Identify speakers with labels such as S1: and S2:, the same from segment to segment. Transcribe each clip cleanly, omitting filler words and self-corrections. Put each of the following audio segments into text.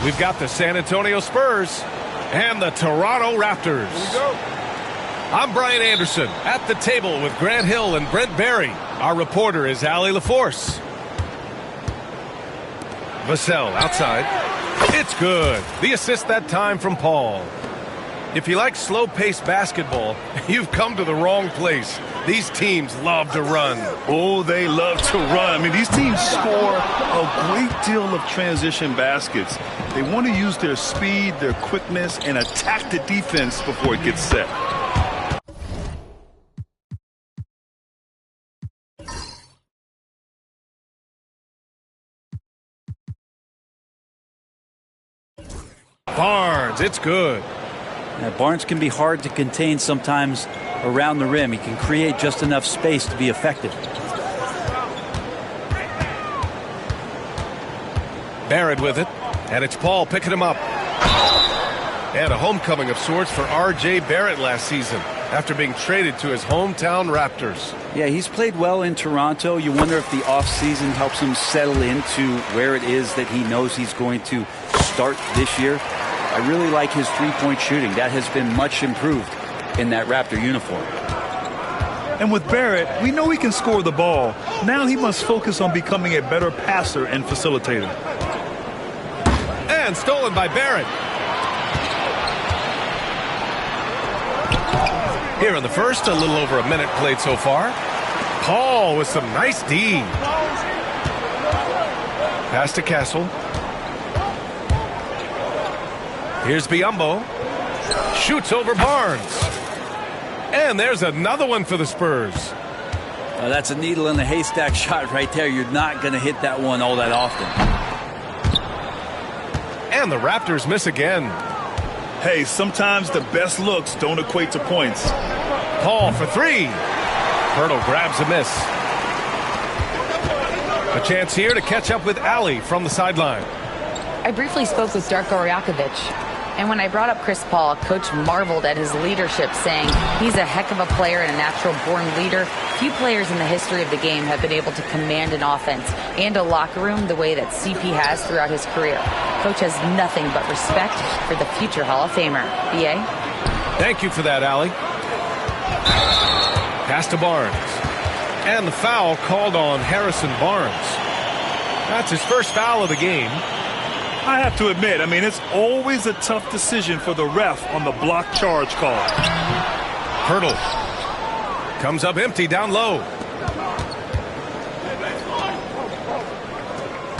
S1: We've got the San Antonio Spurs and the Toronto Raptors.
S2: Here we go.
S1: I'm Brian Anderson at the table with Grant Hill and Brent Barry. Our reporter is Allie LaForce. Vassell outside. It's good. The assist that time from Paul. If you like slow-paced basketball, you've come to the wrong place. These teams love to run.
S2: Oh, they love to run. I mean, these teams score a great deal of transition baskets. They want to use their speed, their quickness, and attack the defense before it gets set.
S1: Barnes, it's good.
S3: Barnes can be hard to contain sometimes around the rim. He can create just enough space to be effective.
S1: Barrett with it, and it's Paul picking him up. And a homecoming of sorts for R.J. Barrett last season after being traded to his hometown Raptors.
S3: Yeah, he's played well in Toronto. You wonder if the offseason helps him settle into where it is that he knows he's going to start this year. I really like his three-point shooting. That has been much improved in that Raptor uniform.
S2: And with Barrett, we know he can score the ball. Now he must focus on becoming a better passer and facilitator.
S1: And stolen by Barrett. Here in the first, a little over a minute played so far. Paul with some nice D. Pass to Castle. Here's Biyombo. Shoots over Barnes. And there's another one for the Spurs.
S3: That's a needle in the haystack shot right there. You're not going to hit that one all that often.
S1: And the Raptors miss again.
S2: Hey, sometimes the best looks don't equate to points.
S1: Paul for three. Hurdle grabs a miss. A chance here to catch up with Allie from the sideline.
S4: I briefly spoke with Darko Rajakovic, and when I brought up Chris Paul, Coach marveled at his leadership, saying he's a heck of a player and a natural-born leader. Few players in the history of the game have been able to command an offense and a locker room the way that CP has throughout his career. Coach has nothing but respect for the future Hall of Famer. B.A.?
S1: Thank you for that, Allie. Pass to Barnes. And the foul called on Harrison Barnes. That's his first foul of the game.
S2: I have to admit, it's always a tough decision for the ref on the block charge call.
S1: Hurdle. Comes up empty down low.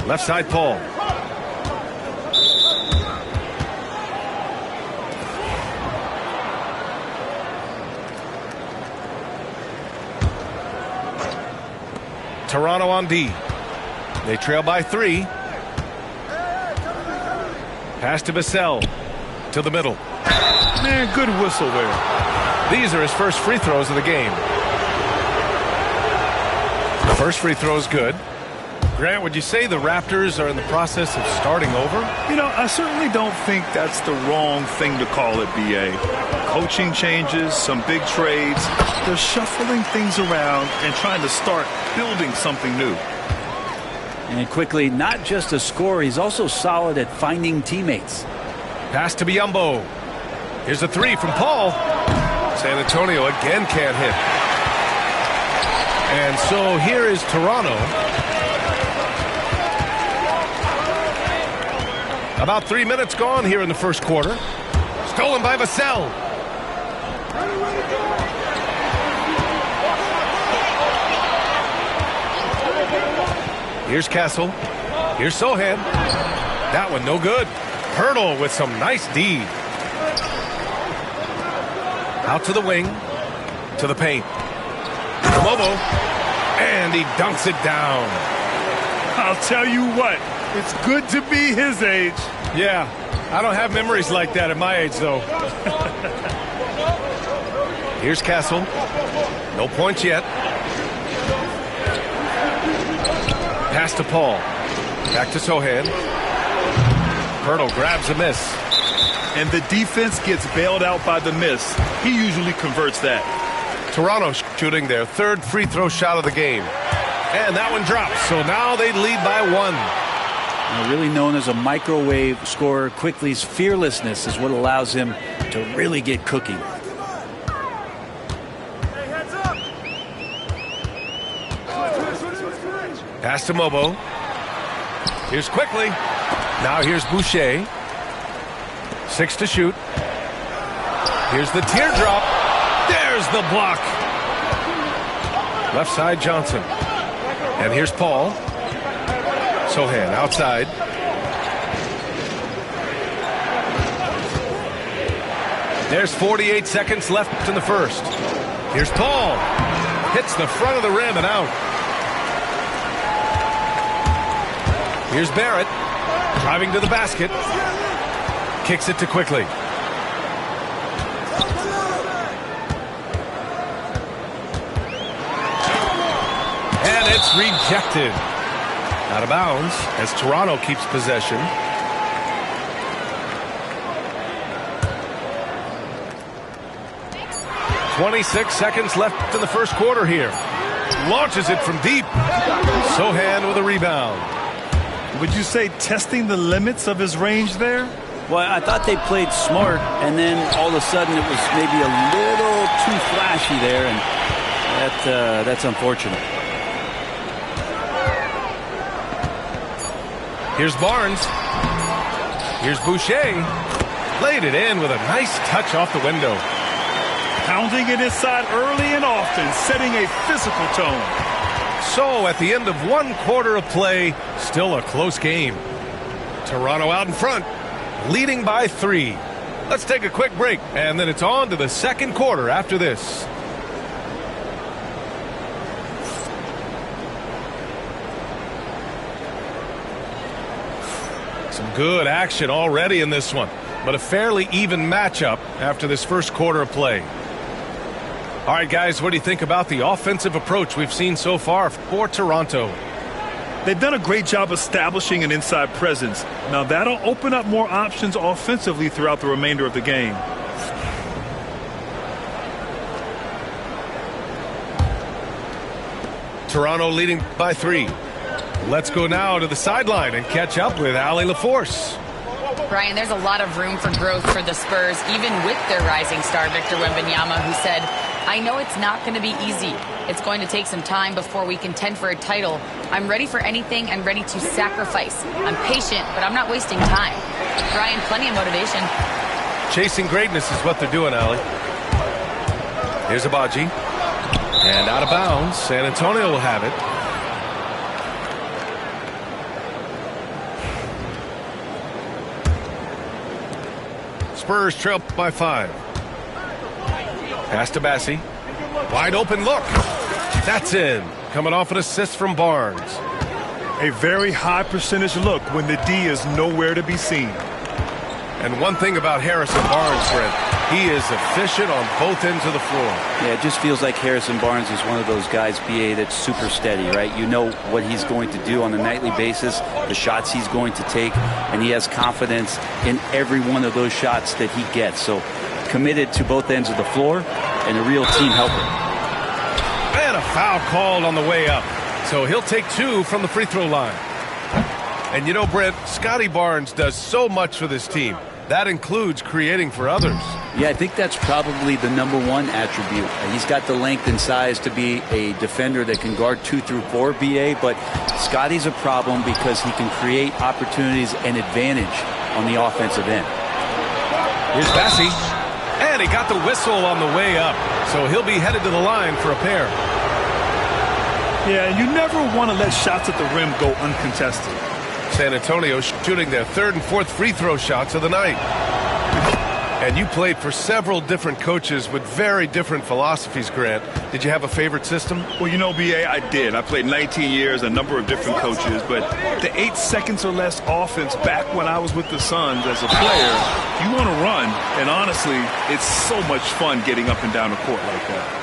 S1: Left side Paul. Toronto on D. They trail by 3. Pass to Vassell. To the middle.
S2: Man, good whistle there.
S1: These are his first free throws of the game. The first free throw is good. Grant, would you say the Raptors are in the process of starting over?
S2: I certainly don't think that's the wrong thing to call it, B.A. Coaching changes, some big trades. They're shuffling things around and trying to start building something new.
S3: And quickly, not just a scorer, he's also solid at finding teammates.
S1: Pass to Biyombo. Here's a three from Paul. San Antonio again can't hit. And so here is Toronto. About 3 minutes gone here in the first quarter. Stolen by Vassell. Here's Castle. Here's Sohan. That one no good. Hurdle with some nice D. Out to the wing. To the paint. Momo. And he dunks it down.
S2: I'll tell you what. It's good to be his age.
S1: Yeah. I don't have memories like that at my age, though. Here's Castle. No points yet. Pass to Paul. Back to Sohan. Hurdle grabs a miss.
S2: And the defense gets bailed out by the miss. He usually converts that.
S1: Toronto shooting their third free throw shot of the game. And that one drops. So now they lead by 1.
S3: Really known as a microwave scorer, Quickly's fearlessness is what allows him to really get cooking.
S1: Pass to Mobo. Here's Quickly. Now here's Boucher. 6 to shoot. Here's the teardrop. There's the block. Left side Johnson. And here's Paul. Sohan outside. There's 48 seconds left in the first. Here's Paul. Hits the front of the rim and out. Here's Barrett. Driving to the basket. Kicks it to Quickly. And it's rejected. Out of bounds as Toronto keeps possession. "26 seconds left in the first quarter here. Launches it from deep. Sohan with a rebound.
S2: Would you say testing the limits of his range there?
S3: Well, I thought they played smart, and then all of a sudden it was maybe a little too flashy there, and that's unfortunate.
S1: Here's Barnes. Here's Boucher. Laid it in with a nice touch off the window.
S2: Pounding it inside early and often, setting a physical tone.
S1: So at the end of one quarter of play, still a close game. Toronto out in front, leading by 3. Let's take a quick break, and then it's on to the second quarter after this. Some good action already in this one, but a fairly even matchup after this first quarter of play. All right, guys, what do you think about the offensive approach we've seen so far for Toronto?
S2: They've done a great job establishing an inside presence. Now that'll open up more options offensively throughout the remainder of the game.
S1: Toronto leading by 3. Let's go now to the sideline and catch up with Allie LaForce.
S4: Brian, there's a lot of room for growth for the Spurs, even with their rising star, Victor Wembanyama, who said, "I know it's not going to be easy. It's going to take some time before we contend for a title. I'm ready for anything and ready to sacrifice. I'm patient, but I'm not wasting time." Brian, plenty of motivation.
S1: Chasing greatness is what they're doing, Allie. Here's Abaji. And out of bounds. San Antonio will have it. Spurs trail by 5. Pass to Bassie. Wide open look. That's in. Coming off an assist from Barnes.
S2: A very high percentage look when the D is nowhere to be seen.
S1: And one thing about Harrison Barnes, Brent, he is efficient on both ends of the floor.
S3: Yeah, it just feels like Harrison Barnes is one of those guys, BA, that's super steady, right? You know what he's going to do on a nightly basis, the shots he's going to take, and he has confidence in every one of those shots that he gets. So committed to both ends of the floor and a real team helper.
S1: And a foul called on the way up. So he'll take 2 from the free throw line. And you know, Brent, Scotty Barnes does so much for this team. That includes creating for others.
S3: Yeah, I think that's probably the #1 attribute. He's got the length and size to be a defender that can guard 2 through 4, BA, but Scotty's a problem because he can create opportunities and advantage on the offensive end.
S1: Here's Bassie. And he got the whistle on the way up. So he'll be headed to the line for a pair.
S2: Yeah, and you never want to let shots at the rim go uncontested.
S1: San Antonio shooting their 3rd and 4th free throw shots of the night. And you played for several different coaches with very different philosophies, Grant. Did you have a favorite system?
S2: Well, you know, BA, I did. I played 19 years, a number of different coaches, but the 8 seconds or less offense back when I was with the Suns as a player, you want to run, and honestly, it's so much fun getting up and down the court like that.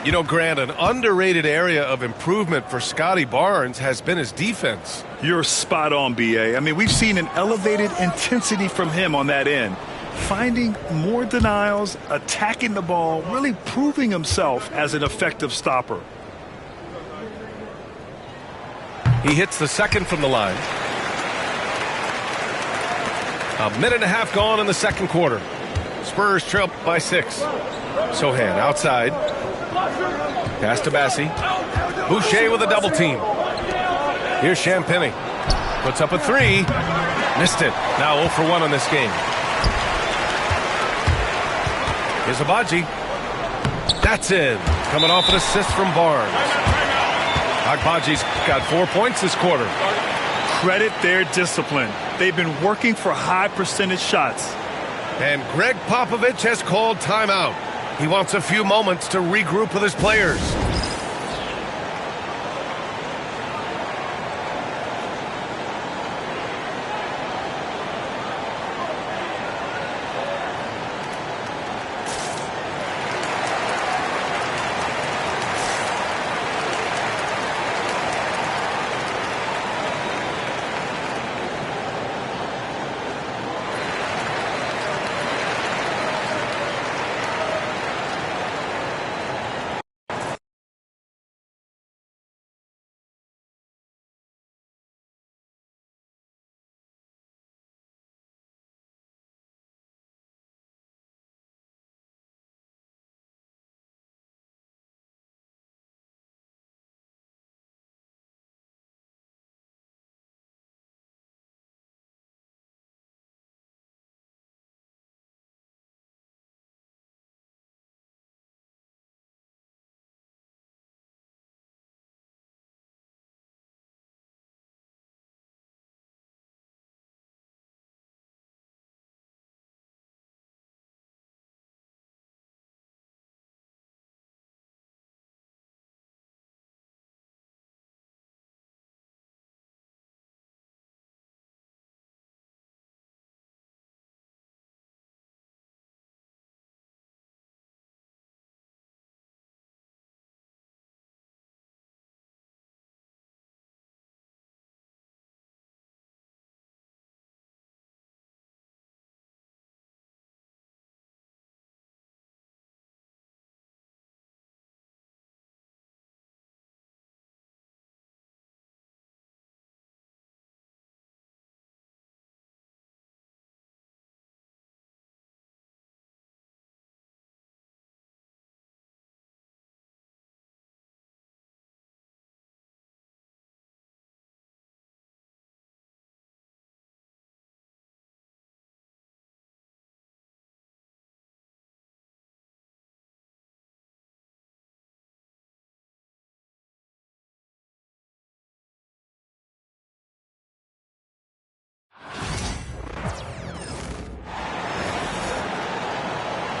S1: You know, Grant, an underrated area of improvement for Scotty Barnes has been his defense.
S2: You're spot on, BA. I mean, we've seen an elevated intensity from him on that end. Finding more denials, attacking the ball, really proving himself as an effective stopper.
S1: He hits the second from the line. A minute and a half gone in the second quarter. Spurs trail by 6. Sohan outside. Pass to Bassi. Boucher with a double team. Here's Champagny. Puts up a 3. Missed it. Now 0 for 1 in this game. Here's Abaji. That's in. Coming off an assist from Barnes. Agbaji's got 4 points this quarter.
S2: Credit their discipline. They've been working for high percentage shots.
S1: And Greg Popovich has called timeout. He wants a few moments to regroup with his players.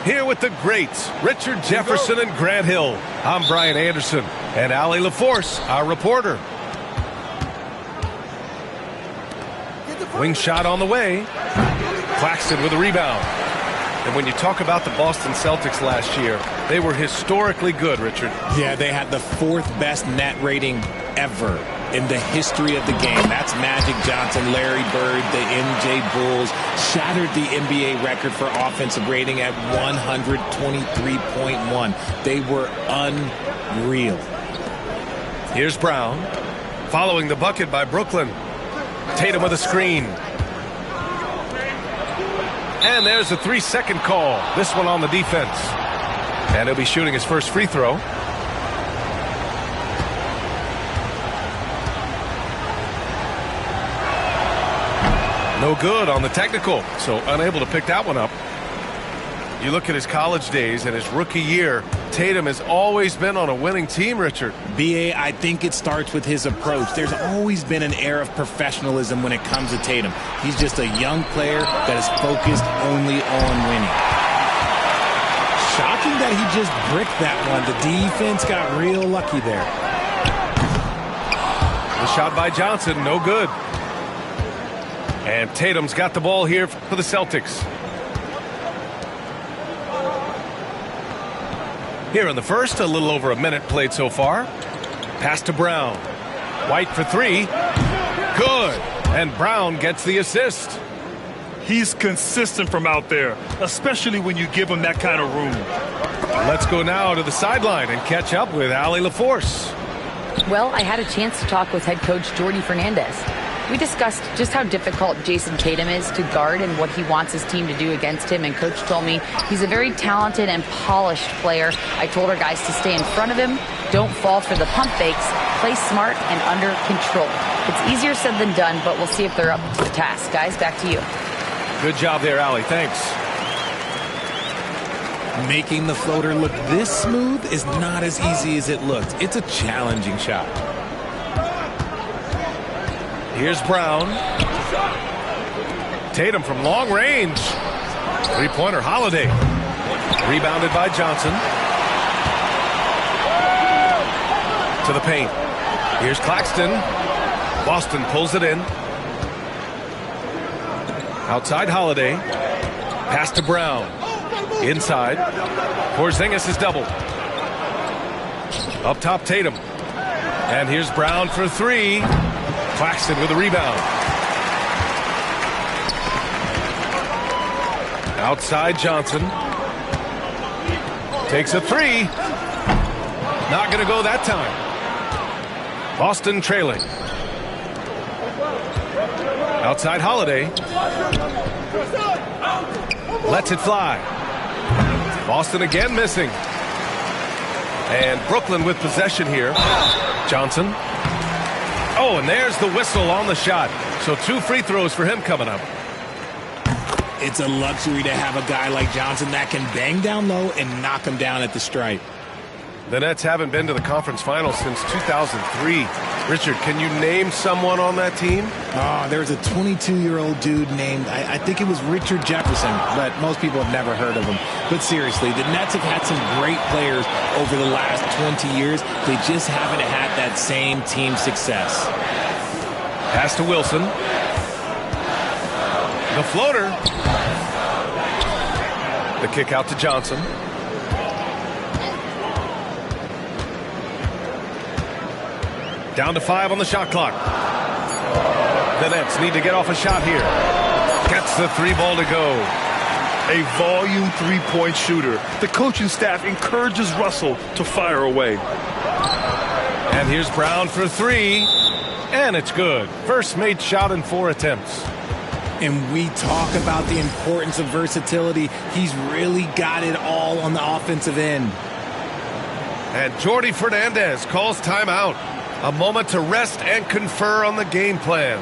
S1: Here with the greats, Richard Jefferson and Grant Hill. I'm Brian Anderson, and Allie LaForce, our reporter. Wing shot on the way. Claxton with a rebound. And when you talk about the Boston Celtics last year, they were historically good, Richard.
S5: Yeah, they had the 4th best net rating ever in the history of the game. That's Magic Johnson, Larry Bird, the MJ Bulls. Shattered the NBA record for offensive rating at 123.1. They were unreal.
S1: Here's Brown. Following the bucket by Brooklyn. Tatum with a screen. And there's a 3-second call. This one on the defense. And he'll be shooting his first free throw. No good on the technical, so unable to pick that one up. You look at his college days and his rookie year, Tatum has always been on a winning team, Richard.
S5: B.A., I think it starts with his approach. There's always been an air of professionalism when it comes to Tatum. He's just a young player that is focused only on winning. Shocking that he just bricked that one. The defense got real lucky there.
S1: The shot by Johnson, no good. And Tatum's got the ball here for the Celtics. Here in the first, a little over a minute played so far. Pass to Brown. White for 3. Good. And Brown gets the assist.
S2: He's consistent from out there, especially when you give him that kind of room.
S1: Let's go now to the sideline and catch up with Allie LaForce.
S4: Well, I had a chance to talk with head coach Jordi Fernandez. We discussed just how difficult Jason Tatum is to guard and what he wants his team to do against him, and Coach told me he's a very talented and polished player. I told our guys to stay in front of him, don't fall for the pump fakes, play smart and under control. It's easier said than done, but we'll see if they're up to the task. Guys, back to you.
S1: Good job there, Allie. Thanks.
S5: Making the floater look this smooth is not as easy as it looked. It's a challenging shot.
S1: Here's Brown. Tatum from long range. Three-pointer Holiday. Rebounded by Johnson. To the paint. Here's Claxton. Boston pulls it in. Outside Holiday. Pass to Brown. Inside. Porzingis is doubled. Up top Tatum. And here's Brown for three. Claxton with a rebound. Outside Johnson. Takes a three. Not going to go that time. Boston trailing. Outside Holiday. Lets it fly. Boston again missing. And Brooklyn with possession here. Johnson. Oh, and there's the whistle on the shot. So 2 free throws for him coming up.
S5: It's a luxury to have a guy like Johnson that can bang down low and knock him down at the stripe.
S1: The Nets haven't been to the conference finals since 2003. Richard, can you name someone on that team?
S5: There's a 22-year-old dude named, I think it was Richard Jefferson, but most people have never heard of him. But seriously, the Nets have had some great players over the last 20 years. They just haven't had that same team success.
S1: Pass to Wilson. The floater. The kick out to Johnson. Down to 5 on the shot clock. The Nets need to get off a shot here. Gets the 3 ball to go.
S2: A volume three-point shooter. The coaching staff encourages Russell to fire away.
S1: And here's Brown for 3. And it's good. First made shot in 4 attempts.
S5: And we talk about the importance of versatility. He's really got it all on the offensive end.
S1: And Jordi Fernandez calls timeout. A moment to rest and confer on the game plan.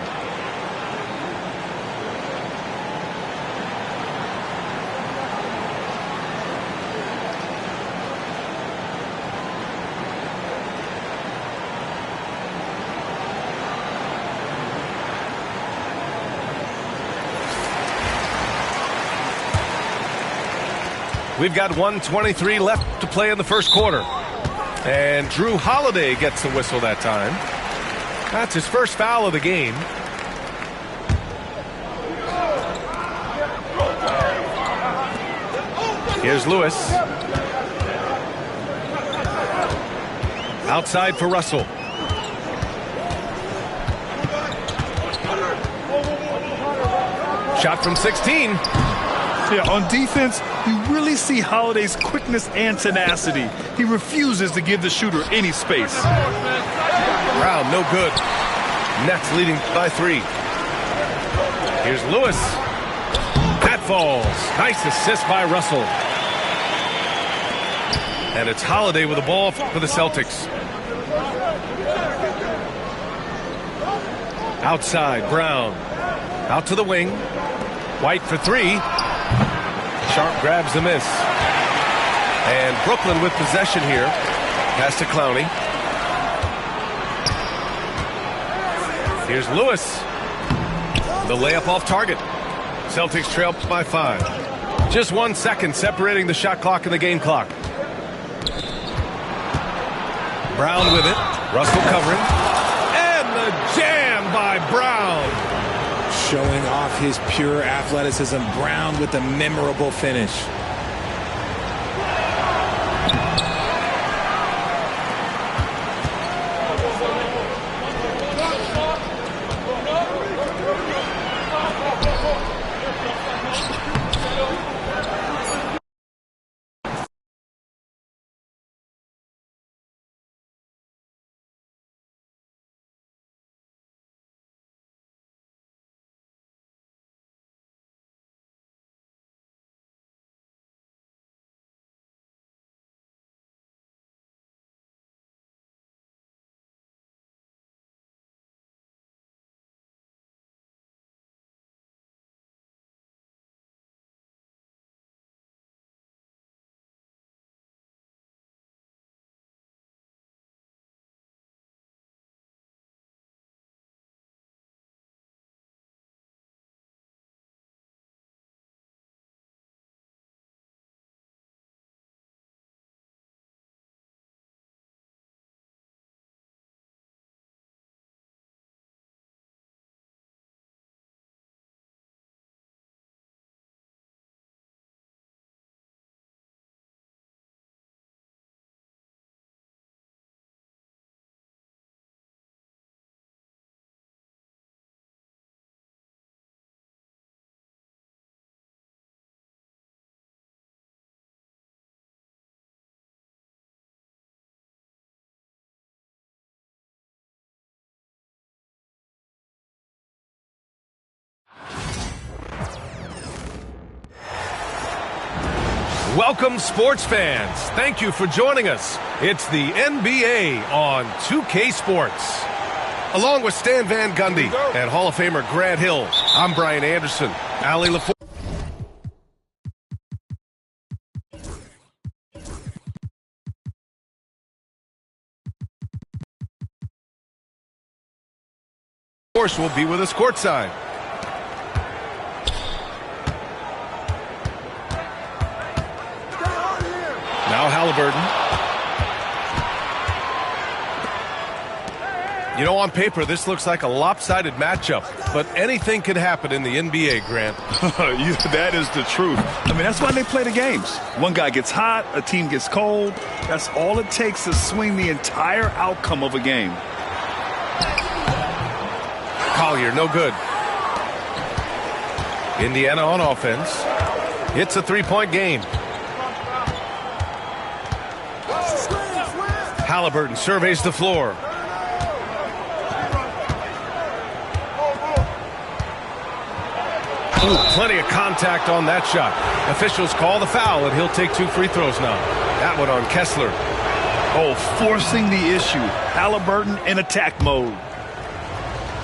S1: We've got 1:23 left to play in the first quarter. And Drew Holiday gets the whistle that time. That's his first foul of the game. Here's Lewis. Outside for Russell. Shot from 16.
S2: Yeah, on defense, you really see Holiday's quickness and tenacity. He refuses to give the shooter any space.
S1: Brown, no good. Nets leading by 3. Here's Lewis. That falls. Nice assist by Russell. And it's Holiday with the ball for the Celtics. Outside, Brown. Out to the wing. White for 3. Sharp grabs the miss. And Brooklyn with possession here. Pass to Clowney. Here's Lewis. The layup off target. Celtics trail by 5. Just 1 second separating the shot clock and the game clock. Brown with it. Russell covering. And the jam by Brown.
S5: Showing off his pure athleticism. Brown with a memorable finish.
S1: Welcome, sports fans. Thank you for joining us. It's the NBA on 2K Sports. Along with Stan Van Gundy and Hall of Famer Grant Hill, I'm Brian Anderson. Ali LaForce will be with us courtside. Now Halliburton. You know, on paper, this looks like a lopsided matchup, but anything can happen in the NBA, Grant.
S2: That is the truth. I mean, that's why they play the games. One guy gets hot, a team gets cold. That's all it takes to swing the entire outcome of a game.
S1: Collier, no good. Indiana on offense. It's a three-point game. Halliburton surveys the floor. Ooh, plenty of contact on that shot. Officials call the foul, and he'll take 2 free throws now. That one on Kessler.
S2: Oh, forcing the issue. Halliburton in attack mode.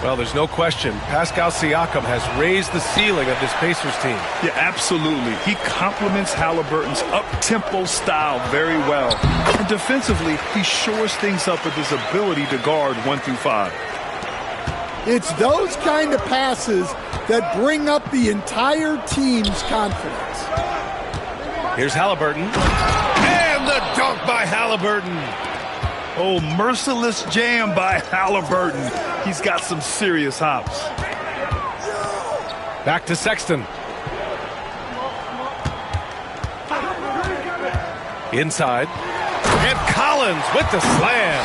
S1: Well, there's no question. Pascal Siakam has raised the ceiling of this Pacers team.
S2: Yeah, absolutely. He complements Halliburton's up-tempo style very well. And defensively, he shores things up with his ability to guard 1 through 5.
S6: It's those kind of passes that bring up the entire team's confidence.
S1: Here's Halliburton. And the dunk by Halliburton.
S2: Oh, merciless jam by Halliburton. He's got some serious hops.
S1: Back to Sexton. Inside. And Collins with the slam.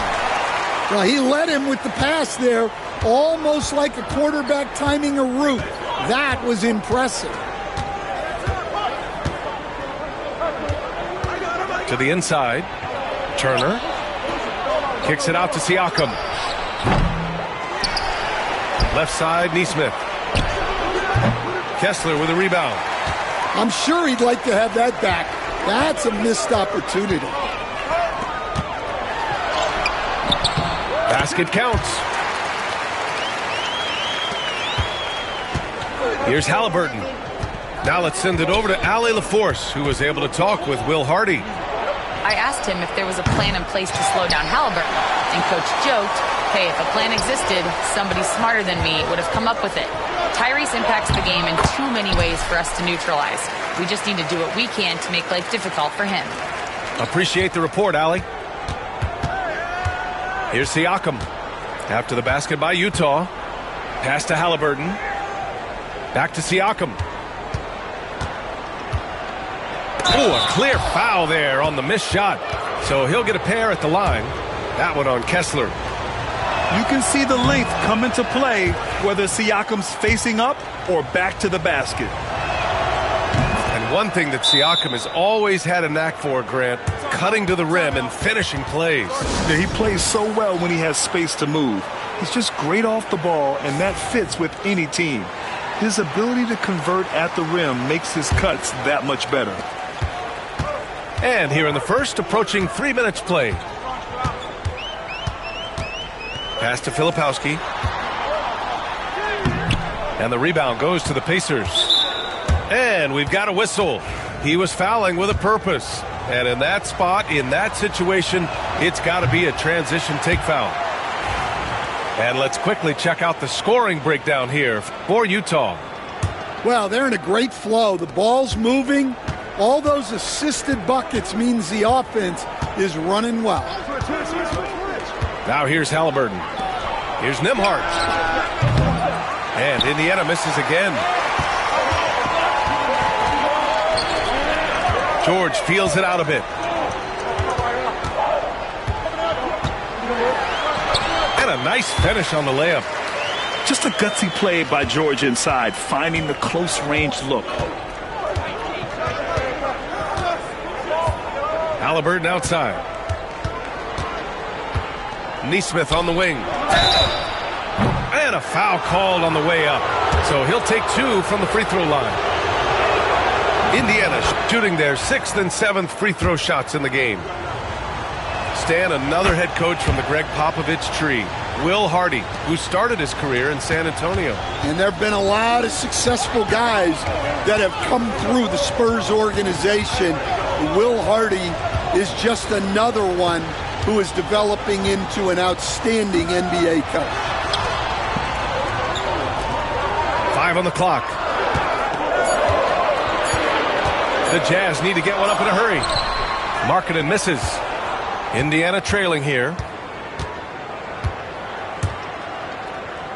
S6: Well, he led him with the pass there, almost like a quarterback timing a route. That was impressive.
S1: To the inside. Turner. Kicks it out to Siakam. Left side, Nesmith. Kessler with a rebound.
S6: I'm sure he'd like to have that back. That's a missed opportunity.
S1: Basket counts. Here's Halliburton. Now let's send it over to Ali LaForce, who was able to talk with Will Hardy.
S4: I asked him if there was a plan in place to slow down Halliburton, and Coach joked, hey, if a plan existed, somebody smarter than me would have come up with it. Tyrese impacts the game in too many ways for us to neutralize. We just need to do what we can to make life difficult for him.
S1: Appreciate the report, Ali. Here's Siakam. After the basket by Utah. Pass to Halliburton. Back to Siakam. Oh, a clear foul there on the missed shot. So he'll get a pair at the line. That one on Kessler.
S2: You can see the length come into play, whether Siakam's facing up or back to the basket.
S1: And one thing that Siakam has always had a knack for, Grant, cutting to the rim and finishing plays.
S2: Yeah, he plays so well when he has space to move. He's just great off the ball, and that fits with any team. His ability to convert at the rim makes his cuts that much better.
S1: And here in the first, approaching 3 minutes played. Pass to Filipowski. And the rebound goes to the Pacers. And we've got a whistle. He was fouling with a purpose. And in that spot, in that situation, it's got to be a transition take foul. And let's quickly check out the scoring breakdown here for Utah.
S6: Well, they're in a great flow. The ball's moving. All those assisted buckets means the offense is running well.
S1: Now here's Halliburton. Here's Nembhard. And Indiana misses again. George feels it out a bit. And a nice finish on the layup.
S2: Just a gutsy play by George inside, finding the close range look.
S1: Halliburton outside. Nesmith on the wing. And a foul called on the way up. So he'll take 2 from the free throw line. Indiana shooting their 6th and 7th free throw shots in the game. Stan, another head coach from the Greg Popovich tree. Will Hardy, who started his career in San Antonio.
S6: And there have been a lot of successful guys that have come through the Spurs organization. Will Hardy is just another one who is developing into an outstanding NBA coach.
S1: 5 on the clock. The Jazz need to get one up in a hurry. Markkanen misses. Indiana trailing here.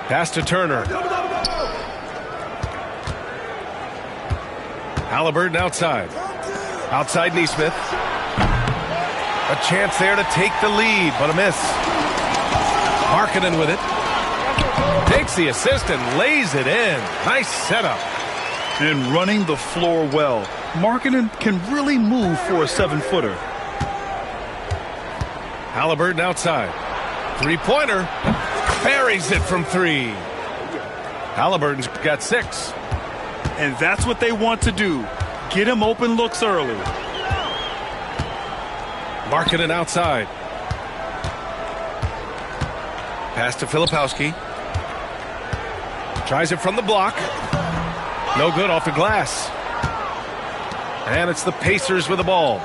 S1: Pass to Turner. Halliburton outside. Outside Nesmith. A chance there to take the lead, but a miss. Markkanen with it. Takes the assist and lays it in. Nice setup.
S2: And running the floor well. Markkanen can really move for a 7-footer.
S1: Halliburton outside. Three-pointer. Buries it from 3. Halliburton's got 6.
S2: And that's what they want to do. Get him open looks early.
S1: Markkanen outside. Pass to Filipowski. Tries it from the block. No good off the glass. And it's the Pacers with the ball.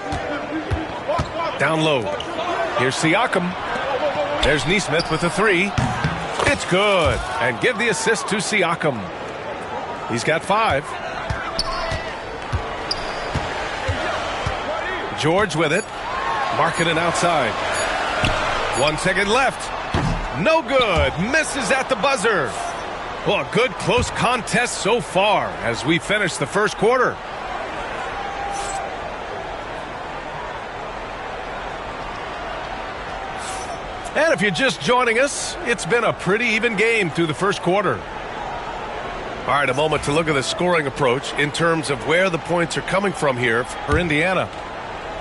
S1: Down low. Here's Siakam. There's Nesmith with a 3. It's good. And give the assist to Siakam. He's got 5. George with it. Markkanen outside. 1 second left. No good. Misses at the buzzer. Well, a good close contest so far as we finish the first quarter. And if you're just joining us, it's been a pretty even game through the first quarter. All right, a moment to look at the scoring approach in terms of where the points are coming from here for Indiana.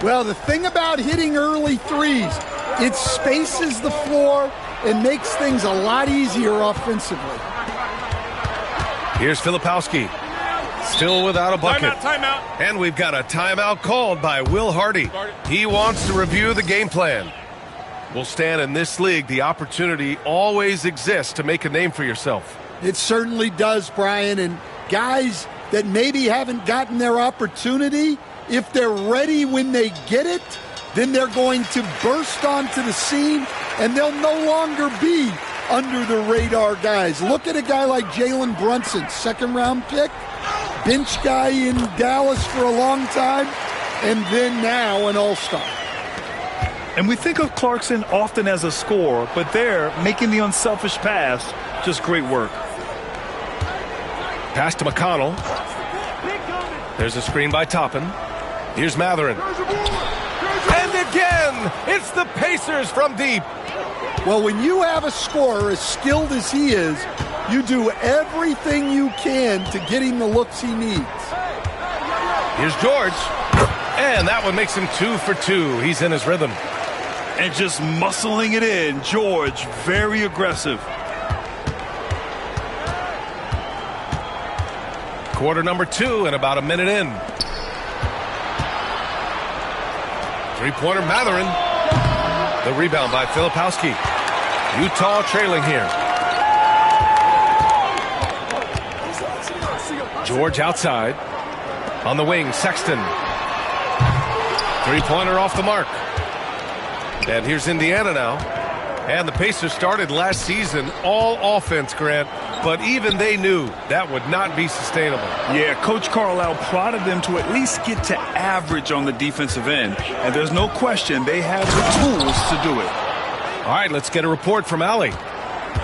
S6: Well, the thing about hitting early threes, it spaces the floor and makes things a lot easier offensively.
S1: Here's Filipowski. Still without a bucket.
S5: Timeout.
S1: And we've got a timeout called by Will Hardy. He wants to review the game plan. Will Stan, in this league, the opportunity always exists to make a name for yourself.
S6: It certainly does, Brian. And guys that maybe haven't gotten their opportunity, if they're ready when they get it, then they're going to burst onto the scene and they'll no longer be under the radar guys. Look at a guy like Jalen Brunson, 2nd-round pick, bench guy in Dallas for a long time, and then now an all-star.
S2: And we think of Clarkson often as a scorer, but there, making the unselfish pass, just great work.
S1: Pass to McConnell. There's a screen by Toppin. Here's Matherin. And again, it's the Pacers from deep.
S6: Well, when you have a scorer as skilled as he is, you do everything you can to get him the looks he needs.
S1: Here's George. And that one makes him 2 for 2. He's in his rhythm.
S2: And just muscling it in. George, very aggressive.
S1: Quarter number 2 and about a minute in. Three-pointer Matherin. The rebound by Filipowski. Utah trailing here. George outside. On the wing, Sexton. Three-pointer off the mark. And here's Indiana now. And the Pacers started last season all offense, Grant, but even they knew that would not be sustainable.
S2: Yeah, Coach Carlisle prodded them to at least get to average on the defensive end. And there's no question they have the tools to do it.
S1: All right, let's get a report from Allie.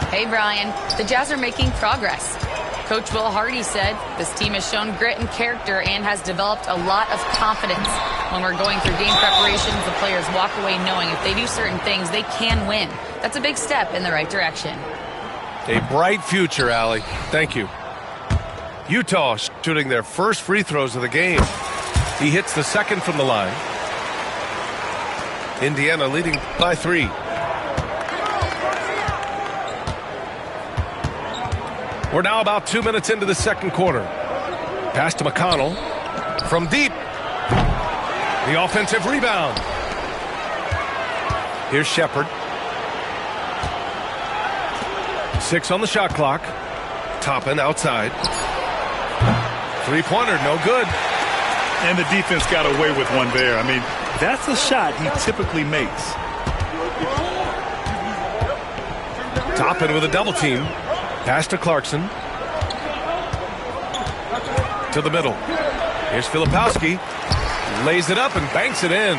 S4: Hey, Brian. The Jazz are making progress. Coach Will Hardy said this team has shown grit and character and has developed a lot of confidence. When we're going through game preparations, the players walk away knowing if they do certain things, they can win. That's a big step in the right direction.
S1: A bright future, Allie. Thank you. Utah shooting their first free throws of the game. He hits the second from the line. Indiana leading by 3. We're now about 2 minutes into the second quarter. Pass to McConnell. From deep. The offensive rebound. Here's Shepard. 6 on the shot clock. Toppin outside. Three-pointer, no good.
S2: And the defense got away with one there. I mean, that's a shot he typically makes.
S1: Toppin with a double team. Pass to Clarkson. To the middle. Here's Filipowski. Lays it up and banks it in.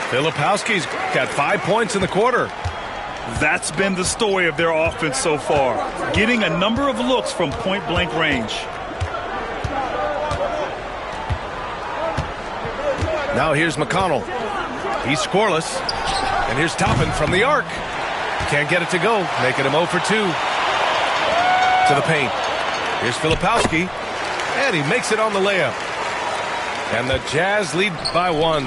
S1: Filipowski's got 5 points in the quarter.
S2: That's been the story of their offense so far. Getting a number of looks from point-blank range.
S1: Now here's McConnell. He's scoreless. And here's Toppin from the arc. Can't get it to go, making him 0 for 2. To the paint. Here's Filipowski. And he makes it on the layup. And the Jazz lead by 1.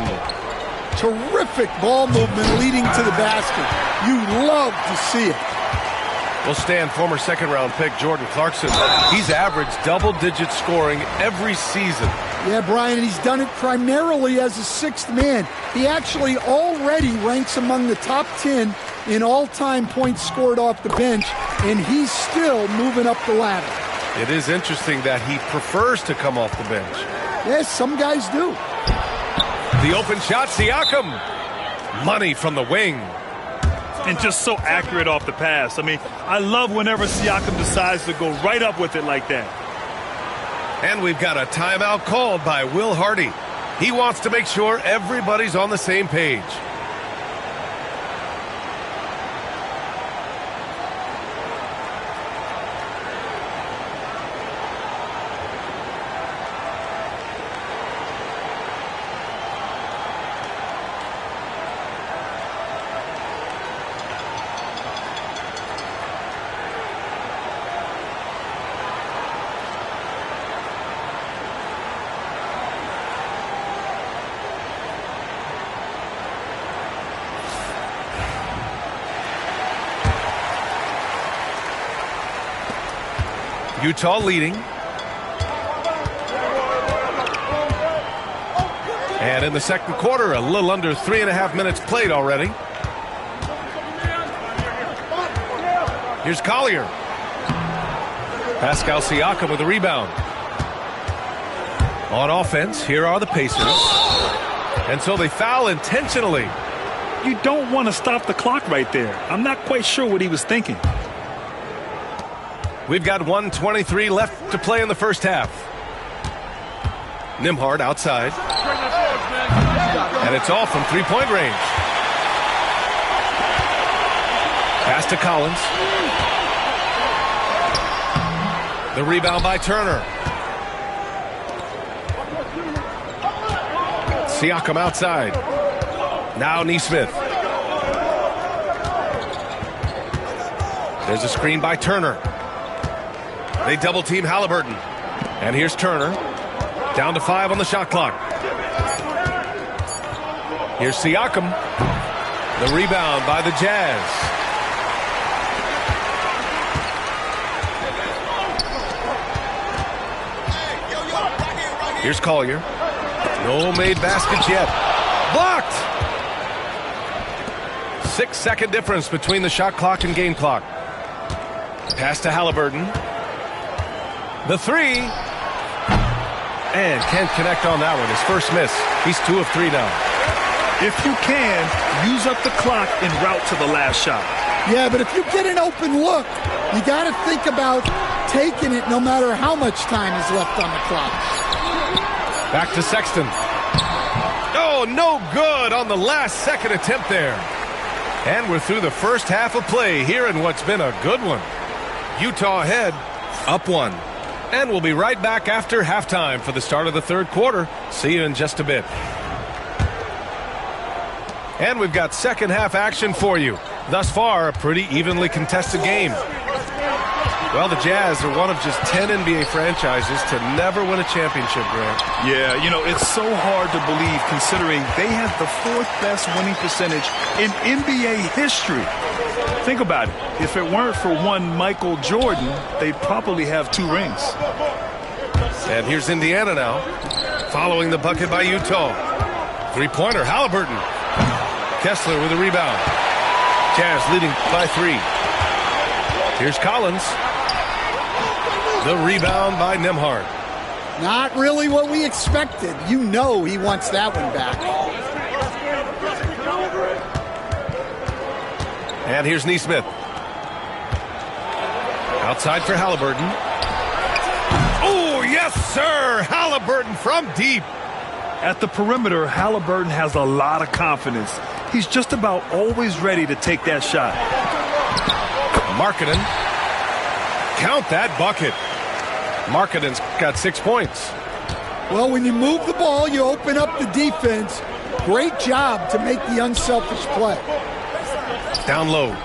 S6: Terrific ball movement leading to the basket. You love to see it.
S1: We'll stand former second-round pick Jordan Clarkson. He's averaged double-digit scoring every season.
S6: Yeah, Brian, he's done it primarily as a sixth man. He actually already ranks among the top 10 in all-time points scored off the bench, and he's still moving up the ladder.
S1: It is interesting that he prefers to come off the bench.
S6: Yes, some guys do.
S1: The open shot, Siakam. Money from the wing.
S2: And just so accurate off the pass. I mean, I love whenever Siakam decides to go right up with it like that.
S1: And we've got a timeout called by Will Hardy. He wants to make sure everybody's on the same page. Utah leading. And in the second quarter, a little under 3.5 minutes played already. Here's Collier. Pascal Siakam with the rebound. On offense, here are the Pacers. And so they foul intentionally.
S2: You don't want to stop the clock right there. I'm not quite sure what he was thinking.
S1: We've got 1:23 left to play in the first half. Nembhard outside. And it's all from three-point range. Pass to Collins. The rebound by Turner. Siakam outside. Now Nesmith. There's a screen by Turner. They double-team Halliburton. And here's Turner. Down to 5 on the shot clock. Here's Siakam. The rebound by the Jazz. Here's Collier. No made baskets yet. Blocked! 6-second difference between the shot clock and game clock. Pass to Halliburton. The three. And can't connect on that one. His first miss. He's 2 of 3 now.
S2: If you can, use up the clock en route to the last shot.
S6: Yeah, but if you get an open look, you got to think about taking it no matter how much time is left on the clock.
S1: Back to Sexton. Oh, no good on the last second attempt there. And we're through the first half of play here in what's been a good one. Utah ahead, up 1. And we'll be right back after halftime for the start of the third quarter. See you in just a bit. And we've got second half action for you. Thus far, a pretty evenly contested game. Well, the Jazz are one of just 10 NBA franchises to never win a championship, Grant.
S2: Yeah, you know, it's so hard to believe considering they have the 4th best winning percentage in NBA history. Think about it. If it weren't for one Michael Jordan, they'd probably have 2 rings.
S1: And here's Indiana now. following the bucket by Utah. Three-pointer, Halliburton. Kessler with a rebound. Jazz leading by 3. Here's Collins. The rebound by Nembhard.
S6: Not really what we expected. You know he wants that one back.
S1: And here's Nesmith. Outside for Halliburton. Oh, yes, sir! Halliburton from deep.
S2: At the perimeter, Halliburton has a lot of confidence. He's just about always ready to take that shot.
S1: Markkanen. Count that bucket. Markkanen's got 6 points.
S6: Well, when you move the ball, you open up the defense. Great job to make the unselfish play.
S1: Down low.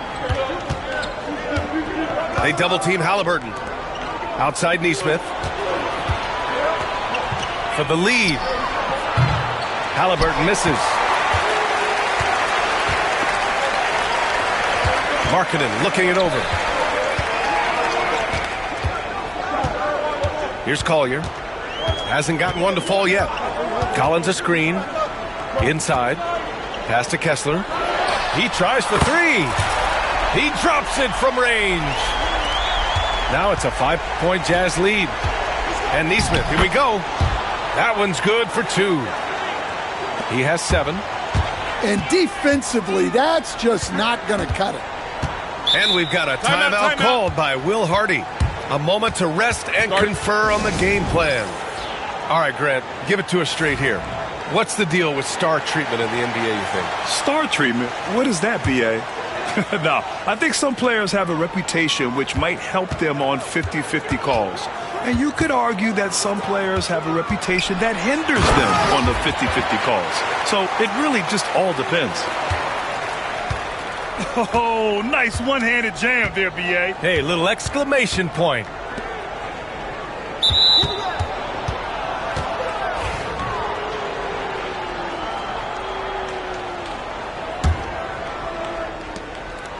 S1: They double-team Halliburton. Outside Nesmith. For the lead. Halliburton misses. Markkanen looking it over. Here's Collier. Hasn't gotten one to fall yet. Collins a screen. Inside. Pass to Kessler. He tries for 3. He drops it from range. Now it's a 5-point Jazz lead. And Nesmith, here we go. That one's good for 2. He has 7.
S6: And defensively, that's just not going to cut it.
S1: And we've got a timeout called by Will Hardy. A moment to rest and confer on the game plan. All right, Grant, give it to us straight here. What's the deal with star treatment in the NBA, you think?
S2: Star treatment? What is that, B.A.? No, I think some players have a reputation which might help them on 50-50 calls. And you could argue that some players have a reputation that hinders them on the 50-50 calls. So it really just all depends. Oh, nice one-handed jam there, B.A.
S1: Hey, little exclamation point.